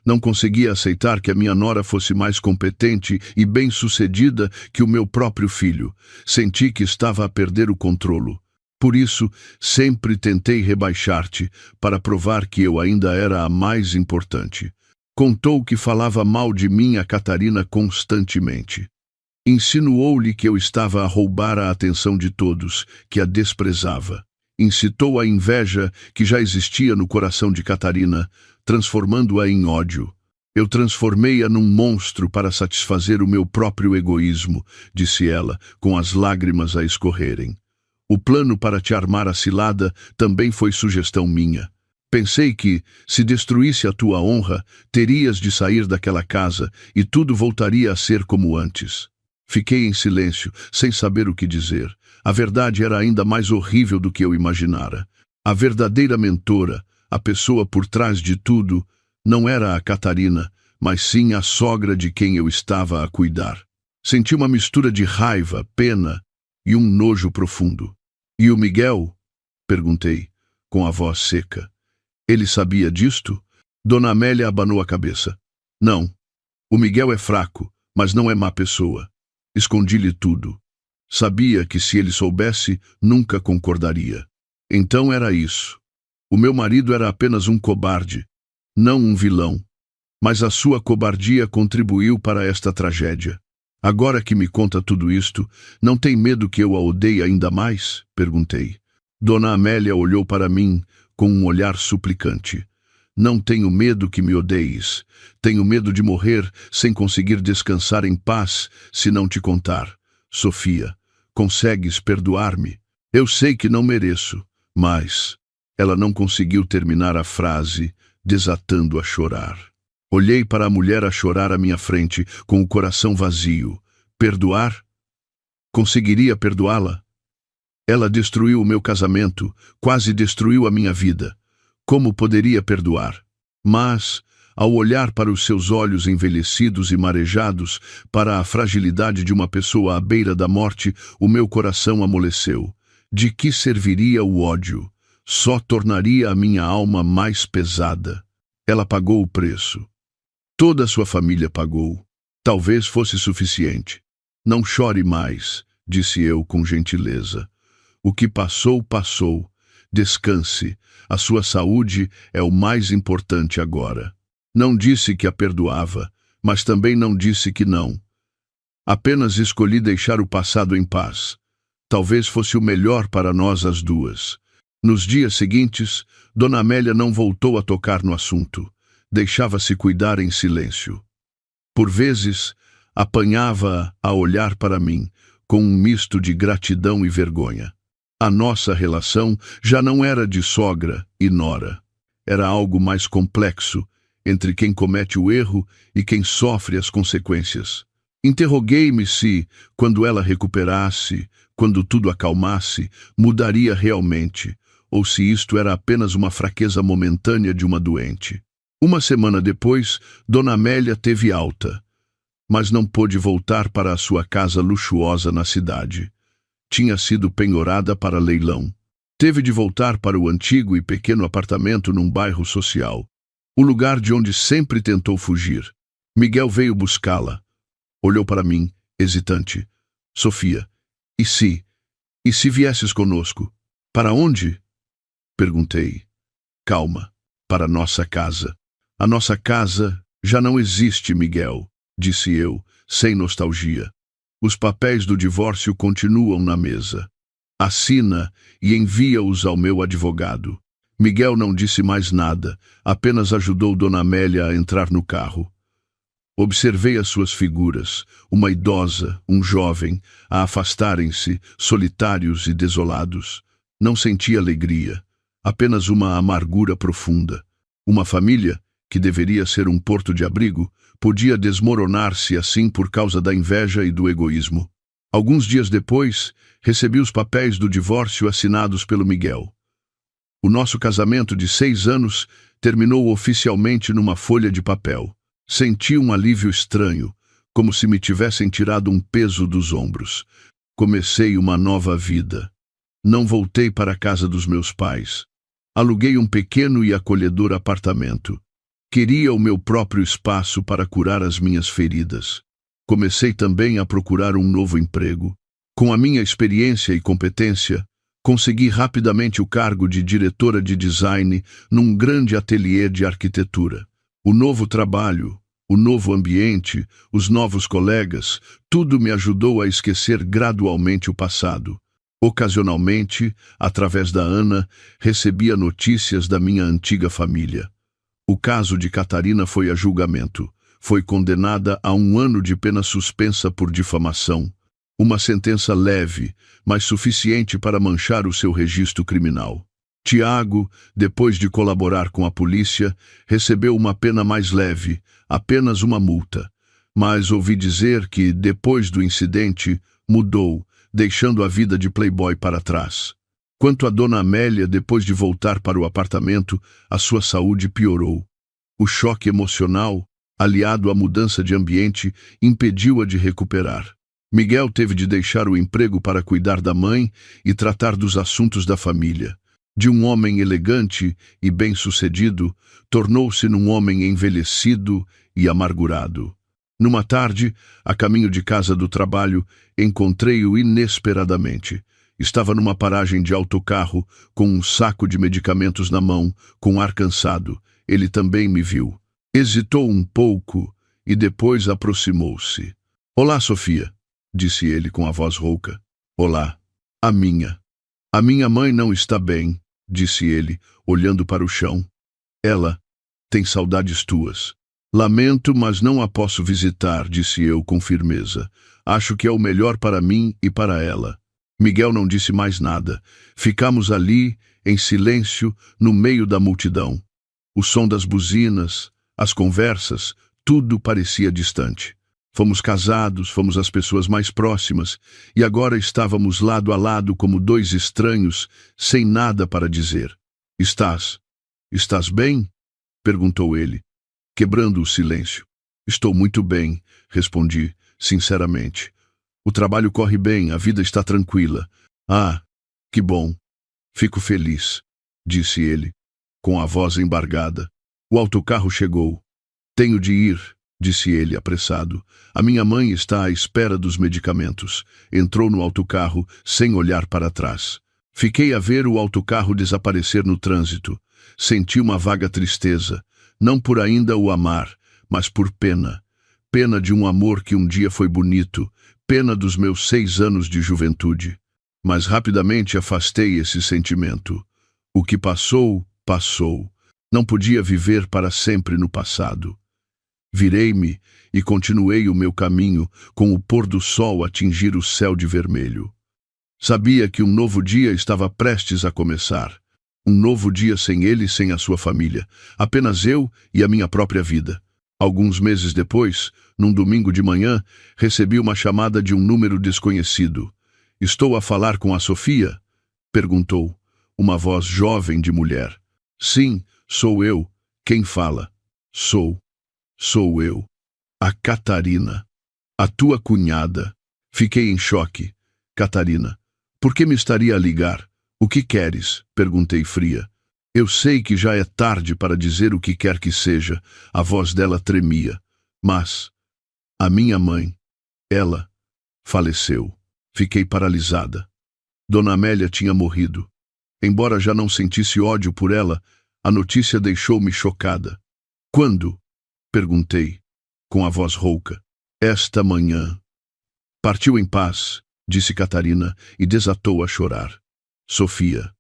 Não conseguia aceitar que a minha nora fosse mais competente e bem-sucedida que o meu próprio filho. Senti que estava a perder o controlo. Por isso, sempre tentei rebaixar-te, para provar que eu ainda era a mais importante. Contou que falava mal de mim a Catarina constantemente. Insinuou-lhe que eu estava a roubar a atenção de todos, que a desprezava. Incitou a inveja que já existia no coração de Catarina, transformando-a em ódio. Eu transformei-a num monstro para satisfazer o meu próprio egoísmo, disse ela, com as lágrimas a escorrerem. O plano para te armar a cilada também foi sugestão minha. Pensei que, se destruísse a tua honra, terias de sair daquela casa e tudo voltaria a ser como antes. Fiquei em silêncio, sem saber o que dizer. A verdade era ainda mais horrível do que eu imaginara. A verdadeira mentora, a pessoa por trás de tudo, não era a Catarina, mas sim a sogra de quem eu estava a cuidar. Senti uma mistura de raiva, pena e um nojo profundo. E o Miguel? Perguntei, com a voz seca. Ele sabia disto? Dona Amélia abanou a cabeça. Não. O Miguel é fraco, mas não é má pessoa. Escondi-lhe tudo. Sabia que se ele soubesse, nunca concordaria. Então era isso. O meu marido era apenas um cobarde, não um vilão. Mas a sua cobardia contribuiu para esta tragédia. Agora que me conta tudo isto, não tem medo que eu a odeie ainda mais? Perguntei. Dona Amélia olhou para mim com um olhar suplicante. Não tenho medo que me odeies. Tenho medo de morrer sem conseguir descansar em paz se não te contar. Sofia, consegues perdoar-me? Eu sei que não mereço, mas... Ela não conseguiu terminar a frase, desatando a chorar. Olhei para a mulher a chorar à minha frente, com o coração vazio. Perdoar? Conseguiria perdoá-la? Ela destruiu o meu casamento, quase destruiu a minha vida. Como poderia perdoar? Mas, ao olhar para os seus olhos envelhecidos e marejados, para a fragilidade de uma pessoa à beira da morte, o meu coração amoleceu. De que serviria o ódio? Só tornaria a minha alma mais pesada. Ela pagou o preço. Toda a sua família pagou. Talvez fosse suficiente. Não chore mais, disse eu com gentileza. O que passou, passou. Descanse. A sua saúde é o mais importante agora. Não disse que a perdoava, mas também não disse que não. Apenas escolhi deixar o passado em paz. Talvez fosse o melhor para nós as duas. Nos dias seguintes, Dona Amélia não voltou a tocar no assunto. Deixava-se cuidar em silêncio. Por vezes, apanhava-a a olhar para mim, com um misto de gratidão e vergonha. A nossa relação já não era de sogra e nora. Era algo mais complexo, entre quem comete o erro e quem sofre as consequências. Interroguei-me se, quando ela recuperasse, quando tudo acalmasse, mudaria realmente, ou se isto era apenas uma fraqueza momentânea de uma doente. Uma semana depois, Dona Amélia teve alta, mas não pôde voltar para a sua casa luxuosa na cidade. Tinha sido penhorada para leilão. Teve de voltar para o antigo e pequeno apartamento num bairro social, o lugar de onde sempre tentou fugir. Miguel veio buscá-la. Olhou para mim, hesitante. Sofia, e se viesses conosco? Para onde? Perguntei. Calma, para nossa casa. A nossa casa já não existe, Miguel, disse eu, sem nostalgia. Os papéis do divórcio continuam na mesa. Assina e envia-os ao meu advogado. Miguel não disse mais nada, apenas ajudou Dona Amélia a entrar no carro. Observei as suas figuras, uma idosa, um jovem, a afastarem-se, solitários e desolados. Não senti alegria, apenas uma amargura profunda. Uma família, que deveria ser um porto de abrigo, podia desmoronar-se assim por causa da inveja e do egoísmo. Alguns dias depois, recebi os papéis do divórcio assinados pelo Miguel. O nosso casamento de 6 anos terminou oficialmente numa folha de papel. Senti um alívio estranho, como se me tivessem tirado um peso dos ombros. Comecei uma nova vida. Não voltei para a casa dos meus pais. Aluguei um pequeno e acolhedor apartamento. Queria o meu próprio espaço para curar as minhas feridas. Comecei também a procurar um novo emprego. Com a minha experiência e competência, consegui rapidamente o cargo de diretora de design num grande ateliê de arquitetura. O novo trabalho, O novo ambiente, os novos colegas, tudo me ajudou a esquecer gradualmente o passado. Ocasionalmente, através da Ana, recebia notícias da minha antiga família. O caso de Catarina foi a julgamento. Foi condenada a 1 ano de pena suspensa por difamação. Uma sentença leve, mas suficiente para manchar o seu registro criminal. Tiago, depois de colaborar com a polícia, recebeu uma pena mais leve, apenas uma multa. Mas ouvi dizer que, depois do incidente, mudou, deixando a vida de playboy para trás. Quanto a Dona Amélia, depois de voltar para o apartamento, a sua saúde piorou. O choque emocional, aliado à mudança de ambiente, impediu-a de recuperar. Miguel teve de deixar o emprego para cuidar da mãe e tratar dos assuntos da família. De um homem elegante e bem-sucedido, tornou-se num homem envelhecido e amargurado. Numa tarde, a caminho de casa do trabalho, encontrei-o inesperadamente. Estava numa paragem de autocarro, com um saco de medicamentos na mão, com ar cansado. Ele também me viu. Hesitou um pouco e depois aproximou-se. "Olá, Sofia", disse ele com a voz rouca. "Olá. A minha mãe não está bem", disse ele, olhando para o chão. "Ela tem saudades tuas." "Lamento, mas não a posso visitar", disse eu com firmeza. "Acho que é o melhor para mim e para ela." Miguel não disse mais nada. Ficamos ali, em silêncio, no meio da multidão. O som das buzinas, as conversas, tudo parecia distante. Fomos casados, fomos as pessoas mais próximas, e agora estávamos lado a lado como 2 estranhos, sem nada para dizer. Estás bem?" perguntou ele, quebrando o silêncio. "Estou muito bem", respondi, sinceramente. "O trabalho corre bem, a vida está tranquila." "Ah, que bom. Fico feliz", disse ele, com a voz embargada. O autocarro chegou. "Tenho de ir", disse ele, apressado. "A minha mãe está à espera dos medicamentos." Entrou no autocarro, sem olhar para trás. Fiquei a ver o autocarro desaparecer no trânsito. Senti uma vaga tristeza, não por ainda o amar, mas por pena. Pena de um amor que um dia foi bonito, pena dos meus 6 anos de juventude. Mas rapidamente afastei esse sentimento. O que passou, passou. Não podia viver para sempre no passado. Virei-me e continuei o meu caminho, com o pôr do sol a tingir o céu de vermelho. Sabia que um novo dia estava prestes a começar. Um novo dia sem ele e sem a sua família. Apenas eu e a minha própria vida. Alguns meses depois, num domingo de manhã, recebi uma chamada de um número desconhecido. "Estou a falar com a Sofia?" perguntou, uma voz jovem de mulher. "Sim, sou eu. Quem fala?" Sou eu. A Catarina. A tua cunhada." Fiquei em choque. "Catarina, por que me estaria a ligar? O que queres?" perguntei fria. Eu sei que já é tarde para dizer o que quer que seja. A voz dela tremia. "Mas a minha mãe, ela faleceu." Fiquei paralisada. Dona Amélia tinha morrido. Embora já não sentisse ódio por ela, a notícia deixou-me chocada. "Quando?" perguntei, com a voz rouca. "Esta manhã." "Partiu em paz", disse Catarina e desatou a chorar. "Sofia,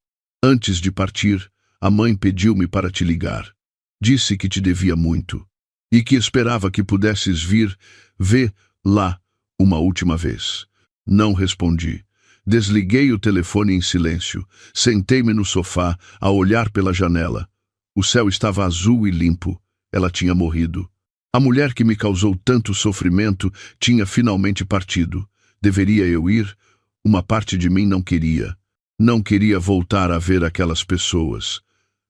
antes de partir, a mãe pediu-me para te ligar. Disse que te devia muito e que esperava que pudesses vir ver lá uma última vez." Não respondi. Desliguei o telefone em silêncio. Sentei-me no sofá, a olhar pela janela. O céu estava azul e limpo. Ela tinha morrido. A mulher que me causou tanto sofrimento tinha finalmente partido. Deveria eu ir? Uma parte de mim não queria. Não queria voltar a ver aquelas pessoas.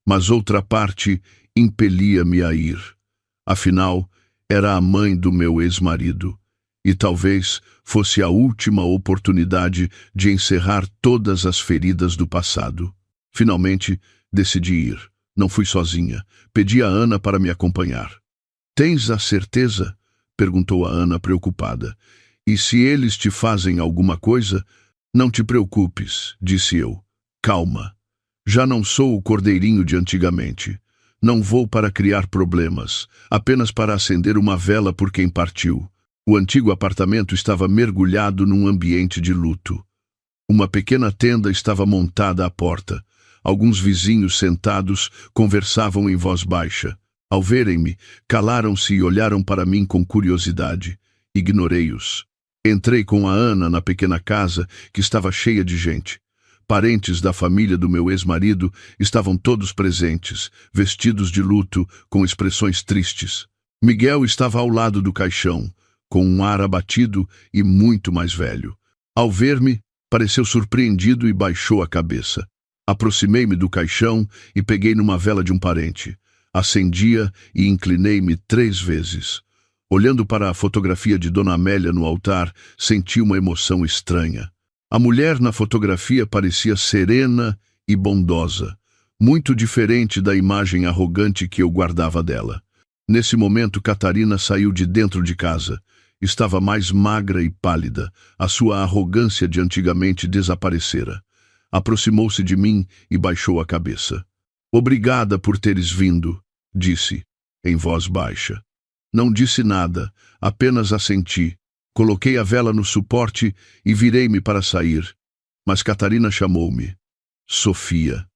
Mas outra parte impelia-me a ir. Afinal, era a mãe do meu ex-marido. E talvez fosse a última oportunidade de encerrar todas as feridas do passado. Finalmente, decidi ir. Não fui sozinha. Pedi a Ana para me acompanhar. "Tens a certeza?" perguntou a Ana preocupada. "E se eles te fazem alguma coisa?" "Não te preocupes", disse eu. "Calma. Já não sou o cordeirinho de antigamente. Não vou para criar problemas, apenas para acender uma vela por quem partiu. O antigo apartamento estava mergulhado num ambiente de luto. Uma pequena tenda estava montada à porta. Alguns vizinhos sentados conversavam em voz baixa. Ao verem-me, calaram-se e olharam para mim com curiosidade. Ignorei-os. Entrei com a Ana na pequena casa, que estava cheia de gente. Parentes da família do meu ex-marido estavam todos presentes, vestidos de luto, com expressões tristes. Miguel estava ao lado do caixão, com um ar abatido e muito mais velho. Ao ver-me, pareceu surpreendido e baixou a cabeça. Aproximei-me do caixão e peguei numa vela de um parente. Acendi-a e inclinei-me 3 vezes. Olhando para a fotografia de Dona Amélia no altar, senti uma emoção estranha. A mulher na fotografia parecia serena e bondosa, muito diferente da imagem arrogante que eu guardava dela. Nesse momento, Catarina saiu de dentro de casa. Estava mais magra e pálida. A sua arrogância de antigamente desaparecera. Aproximou-se de mim e baixou a cabeça. "Obrigada por teres vindo", disse, em voz baixa. Não disse nada, apenas assenti. Coloquei a vela no suporte e virei-me para sair. Mas Catarina chamou-me. "Sofia,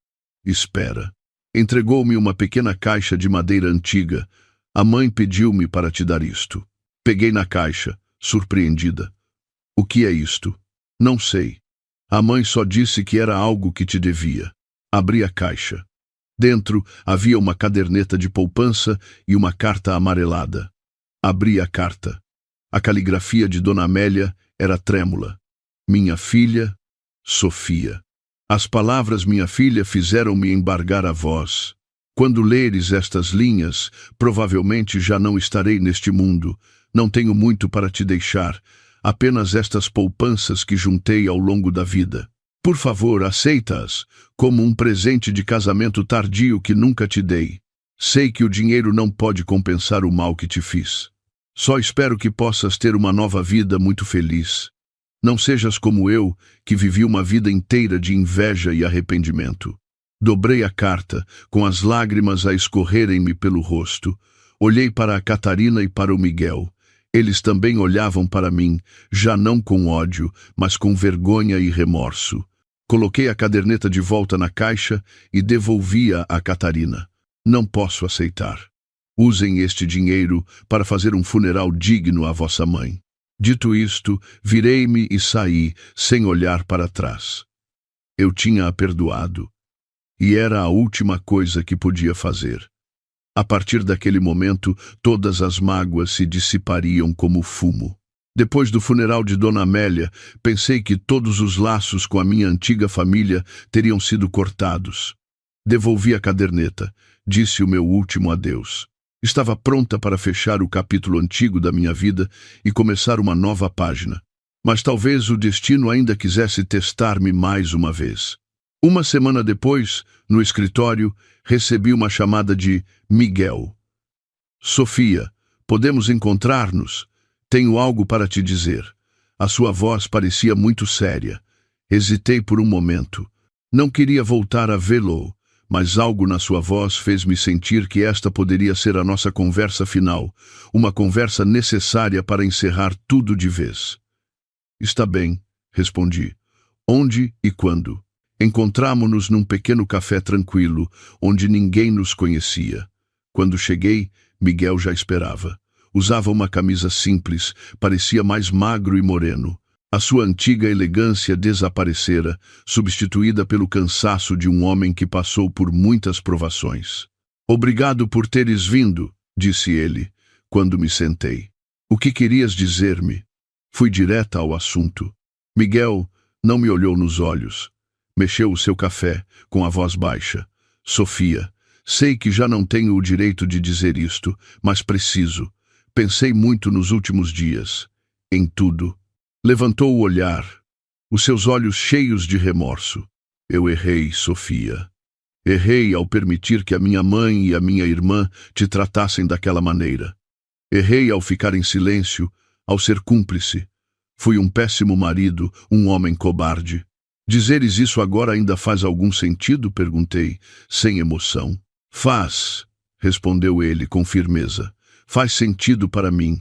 espera." Entregou-me uma pequena caixa de madeira antiga. "A mãe pediu-me para te dar isto." Peguei na caixa, surpreendida. "O que é isto?" "Não sei. A mãe só disse que era algo que te devia." Abri a caixa. Dentro havia uma caderneta de poupança e uma carta amarelada. Abri a carta. A caligrafia de Dona Amélia era trêmula. "Minha filha, Sofia." As palavras "minha filha" fizeram-me embargar a voz. "Quando leres estas linhas, provavelmente já não estarei neste mundo. Não tenho muito para te deixar, apenas estas poupanças que juntei ao longo da vida. Por favor, aceita-as, como um presente de casamento tardio que nunca te dei. Sei que o dinheiro não pode compensar o mal que te fiz. Só espero que possas ter uma nova vida muito feliz. Não sejas como eu, que vivi uma vida inteira de inveja e arrependimento." Dobrei a carta, com as lágrimas a escorrerem-me pelo rosto. Olhei para a Catarina e para o Miguel. Eles também olhavam para mim, já não com ódio, mas com vergonha e remorso. Coloquei a caderneta de volta na caixa e devolvi-a a Catarina. "Não posso aceitar. Usem este dinheiro para fazer um funeral digno à vossa mãe." Dito isto, virei-me e saí, sem olhar para trás. Eu tinha-a perdoado, e era a última coisa que podia fazer. A partir daquele momento, todas as mágoas se dissipariam como fumo. Depois do funeral de Dona Amélia, pensei que todos os laços com a minha antiga família teriam sido cortados. Devolvi a caderneta, disse o meu último adeus. Estava pronta para fechar o capítulo antigo da minha vida e começar uma nova página. Mas talvez o destino ainda quisesse testar-me mais uma vez. Uma semana depois, no escritório, recebi uma chamada de Miguel. "Sofia, podemos encontrar-nos? Tenho algo para te dizer." A sua voz parecia muito séria. Hesitei por um momento. Não queria voltar a vê-lo, mas algo na sua voz fez-me sentir que esta poderia ser a nossa conversa final, uma conversa necessária para encerrar tudo de vez. "Está bem", respondi. "Onde e quando?" Encontramo-nos num pequeno café tranquilo, onde ninguém nos conhecia. Quando cheguei, Miguel já esperava. Usava uma camisa simples, parecia mais magro e moreno. A sua antiga elegância desaparecera, substituída pelo cansaço de um homem que passou por muitas provações. "Obrigado por teres vindo", disse ele, quando me sentei. "O que querias dizer-me?" Fui direta ao assunto. Miguel não me olhou nos olhos. Mexeu o seu café, com a voz baixa. "Sofia, sei que já não tenho o direito de dizer isto, mas preciso. Pensei muito nos últimos dias. Em tudo." Levantou o olhar, os seus olhos cheios de remorso. "Eu errei, Sofia. Errei ao permitir que a minha mãe e a minha irmã te tratassem daquela maneira. Errei ao ficar em silêncio, ao ser cúmplice. Fui um péssimo marido, um homem cobarde." "Dizeres isso agora ainda faz algum sentido?" perguntei, sem emoção. "Faz", respondeu ele com firmeza. Faz sentido para mim.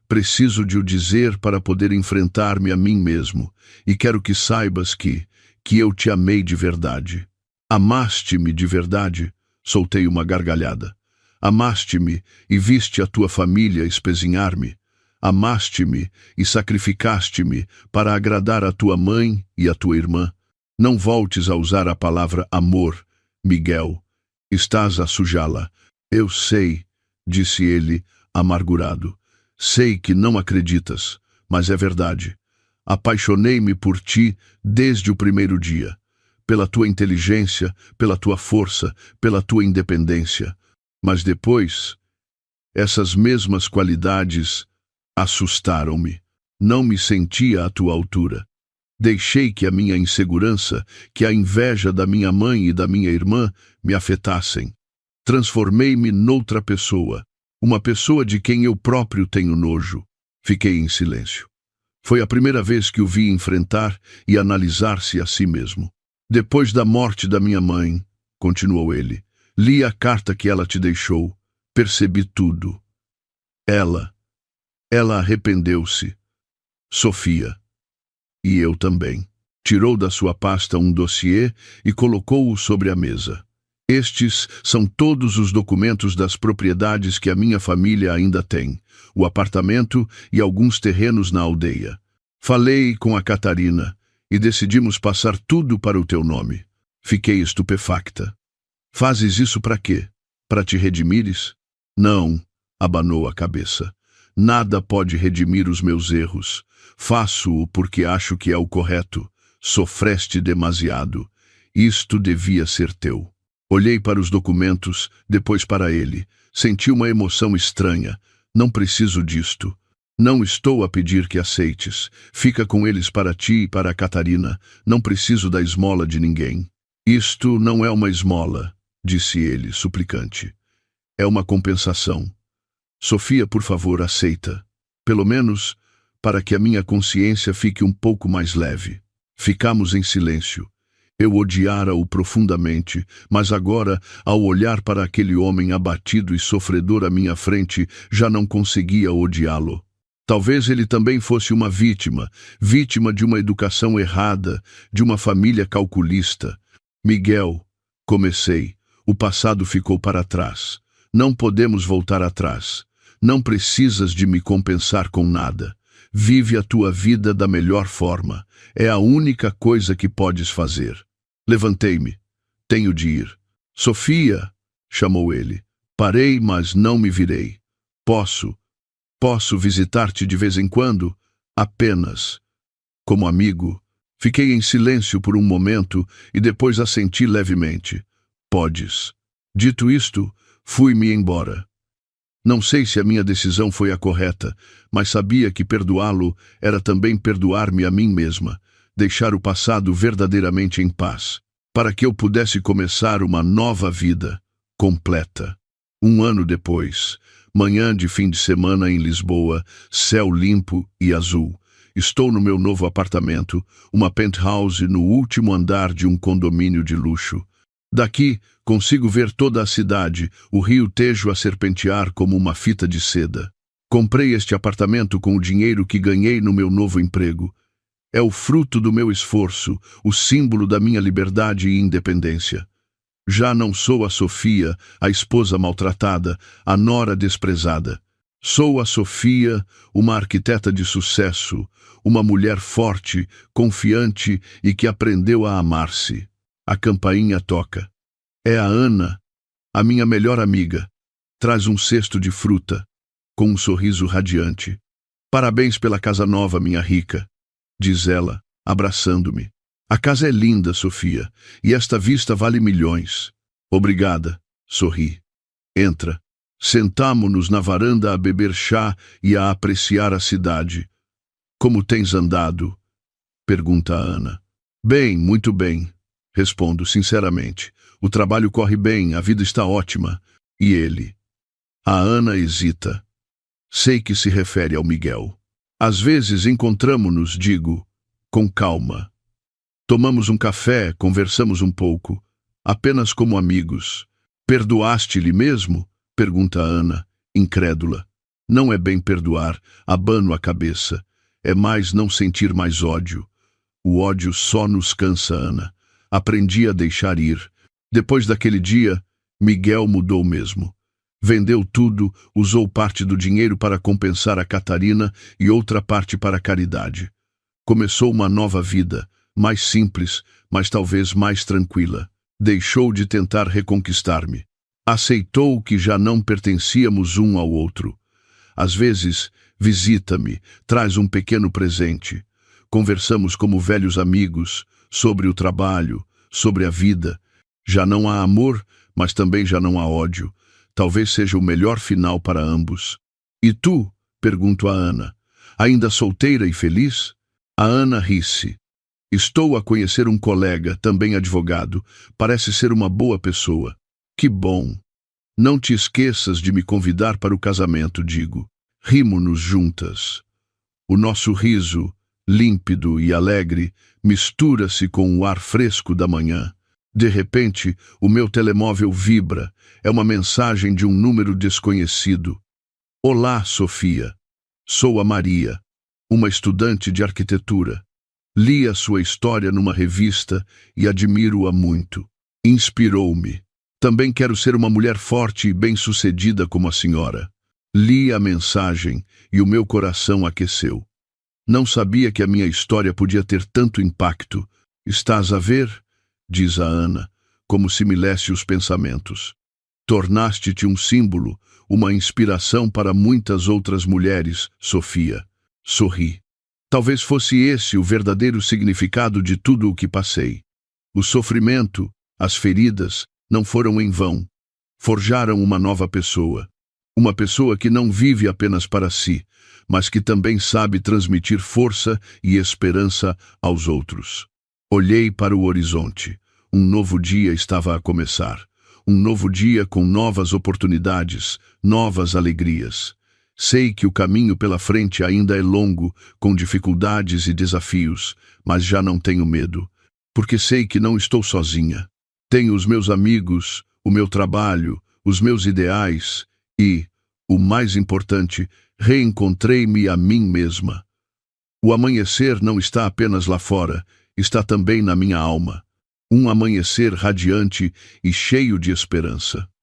Preciso de o dizer para poder enfrentar-me a mim mesmo, e quero que saibas que eu te amei de verdade. Amaste-me de verdade? Soltei uma gargalhada. Amaste-me e viste a tua família espezinhar-me. Amaste-me e sacrificaste-me para agradar a tua mãe e a tua irmã. Não voltes a usar a palavra amor, Miguel. Estás a sujá-la. Eu sei, disse ele, amargurado. Sei que não acreditas, mas é verdade. Apaixonei-me por ti desde o primeiro dia. Pela tua inteligência, pela tua força, pela tua independência. Mas depois, essas mesmas qualidades assustaram-me. Não me sentia à tua altura. Deixei que a minha insegurança, que a inveja da minha mãe e da minha irmã me afetassem. Transformei-me noutra pessoa, uma pessoa de quem eu próprio tenho nojo. Fiquei em silêncio. Foi a primeira vez que o vi enfrentar e analisar-se a si mesmo. Depois da morte da minha mãe, continuou ele, li a carta que ela te deixou, percebi tudo. Ela arrependeu-se. Sofia. E eu também. Tirou da sua pasta um dossiê e colocou-o sobre a mesa. Estes são todos os documentos das propriedades que a minha família ainda tem, o apartamento e alguns terrenos na aldeia. Falei com a Catarina e decidimos passar tudo para o teu nome. Fiquei estupefacta. Fazes isso para quê? Para te redimires? Não, abanou a cabeça. Nada pode redimir os meus erros. Faço-o porque acho que é o correto. Sofreste demasiado. Isto devia ser teu. Olhei para os documentos, depois para ele. Senti uma emoção estranha. Não preciso disto. Não estou a pedir que aceites. Fica com eles para ti e para a Catarina. Não preciso da esmola de ninguém. Isto não é uma esmola, disse ele, suplicante. É uma compensação. Sofia, por favor, aceita. Pelo menos para que a minha consciência fique um pouco mais leve. Ficamos em silêncio. Eu odiara-o profundamente, mas agora, ao olhar para aquele homem abatido e sofredor à minha frente, já não conseguia odiá-lo. Talvez ele também fosse uma vítima de uma educação errada, de uma família calculista. Miguel, comecei, o passado ficou para trás. Não podemos voltar atrás. Não precisas de me compensar com nada. Vive a tua vida da melhor forma. É a única coisa que podes fazer. Levantei-me. Tenho de ir. Sofia, chamou ele. Parei, mas não me virei. Posso visitar-te de vez em quando? Apenas. Como amigo. Fiquei em silêncio por um momento e depois assenti levemente. Podes. Dito isto, fui-me embora. Não sei se a minha decisão foi a correta, mas sabia que perdoá-lo era também perdoar-me a mim mesma, deixar o passado verdadeiramente em paz, para que eu pudesse começar uma nova vida, completa. 1 ano depois, manhã de fim de semana em Lisboa, céu limpo e azul. Estou no meu novo apartamento, uma penthouse no último andar de um condomínio de luxo. Daqui, consigo ver toda a cidade, o rio Tejo a serpentear como uma fita de seda. Comprei este apartamento com o dinheiro que ganhei no meu novo emprego. É o fruto do meu esforço, o símbolo da minha liberdade e independência. Já não sou a Sofia, a esposa maltratada, a nora desprezada. Sou a Sofia, uma arquiteta de sucesso, uma mulher forte, confiante e que aprendeu a amar-se. A campainha toca. É a Ana, a minha melhor amiga. Traz um cesto de fruta, com um sorriso radiante. Parabéns pela casa nova, minha rica, diz ela, abraçando-me. A casa é linda, Sofia, e esta vista vale milhões. Obrigada, sorri. Entra. Sentamo-nos na varanda a beber chá e a apreciar a cidade. Como tens andado? Pergunta a Ana. Bem, muito bem. Respondo sinceramente. O trabalho corre bem, a vida está ótima. E ele? A Ana hesita. Sei que se refere ao Miguel. Às vezes encontramo-nos, digo, com calma. Tomamos um café, conversamos um pouco, apenas como amigos. Perdoaste-lhe mesmo? Pergunta Ana, incrédula. Não é bem perdoar, abano a cabeça. É mais não sentir mais ódio. O ódio só nos cansa, Ana. Aprendi a deixar ir. Depois daquele dia, Miguel mudou mesmo. Vendeu tudo, usou parte do dinheiro para compensar a Catarina e outra parte para a caridade. Começou uma nova vida, mais simples, mas talvez mais tranquila. Deixou de tentar reconquistar-me. Aceitou que já não pertencíamos um ao outro. Às vezes, visita-me, traz um pequeno presente. Conversamos como velhos amigos, sobre o trabalho, sobre a vida. Já não há amor, mas também já não há ódio. Talvez seja o melhor final para ambos. E tu? Pergunto a Ana. Ainda solteira e feliz? A Ana ri-se. Estou a conhecer um colega, também advogado. Parece ser uma boa pessoa. Que bom. Não te esqueças de me convidar para o casamento, digo. Rimo-nos juntas. O nosso riso, límpido e alegre, mistura-se com o ar fresco da manhã. De repente, o meu telemóvel vibra. É uma mensagem de um número desconhecido. Olá, Sofia. Sou a Maria, uma estudante de arquitetura. Li a sua história numa revista e admiro-a muito. Inspirou-me. Também quero ser uma mulher forte e bem-sucedida como a senhora. Li a mensagem e o meu coração aqueceu. Não sabia que a minha história podia ter tanto impacto. Estás a ver? Diz a Ana, como se me lesse os pensamentos. Tornaste-te um símbolo, uma inspiração para muitas outras mulheres, Sofia. Sorri. Talvez fosse esse o verdadeiro significado de tudo o que passei. O sofrimento, as feridas, não foram em vão. Forjaram uma nova pessoa. Uma pessoa que não vive apenas para si, mas que também sabe transmitir força e esperança aos outros. Olhei para o horizonte. Um novo dia estava a começar. Um novo dia com novas oportunidades, novas alegrias. Sei que o caminho pela frente ainda é longo, com dificuldades e desafios, mas já não tenho medo, porque sei que não estou sozinha. Tenho os meus amigos, o meu trabalho, os meus ideais e, o mais importante, reencontrei-me a mim mesma. O amanhecer não está apenas lá fora, está também na minha alma. Um amanhecer radiante e cheio de esperança.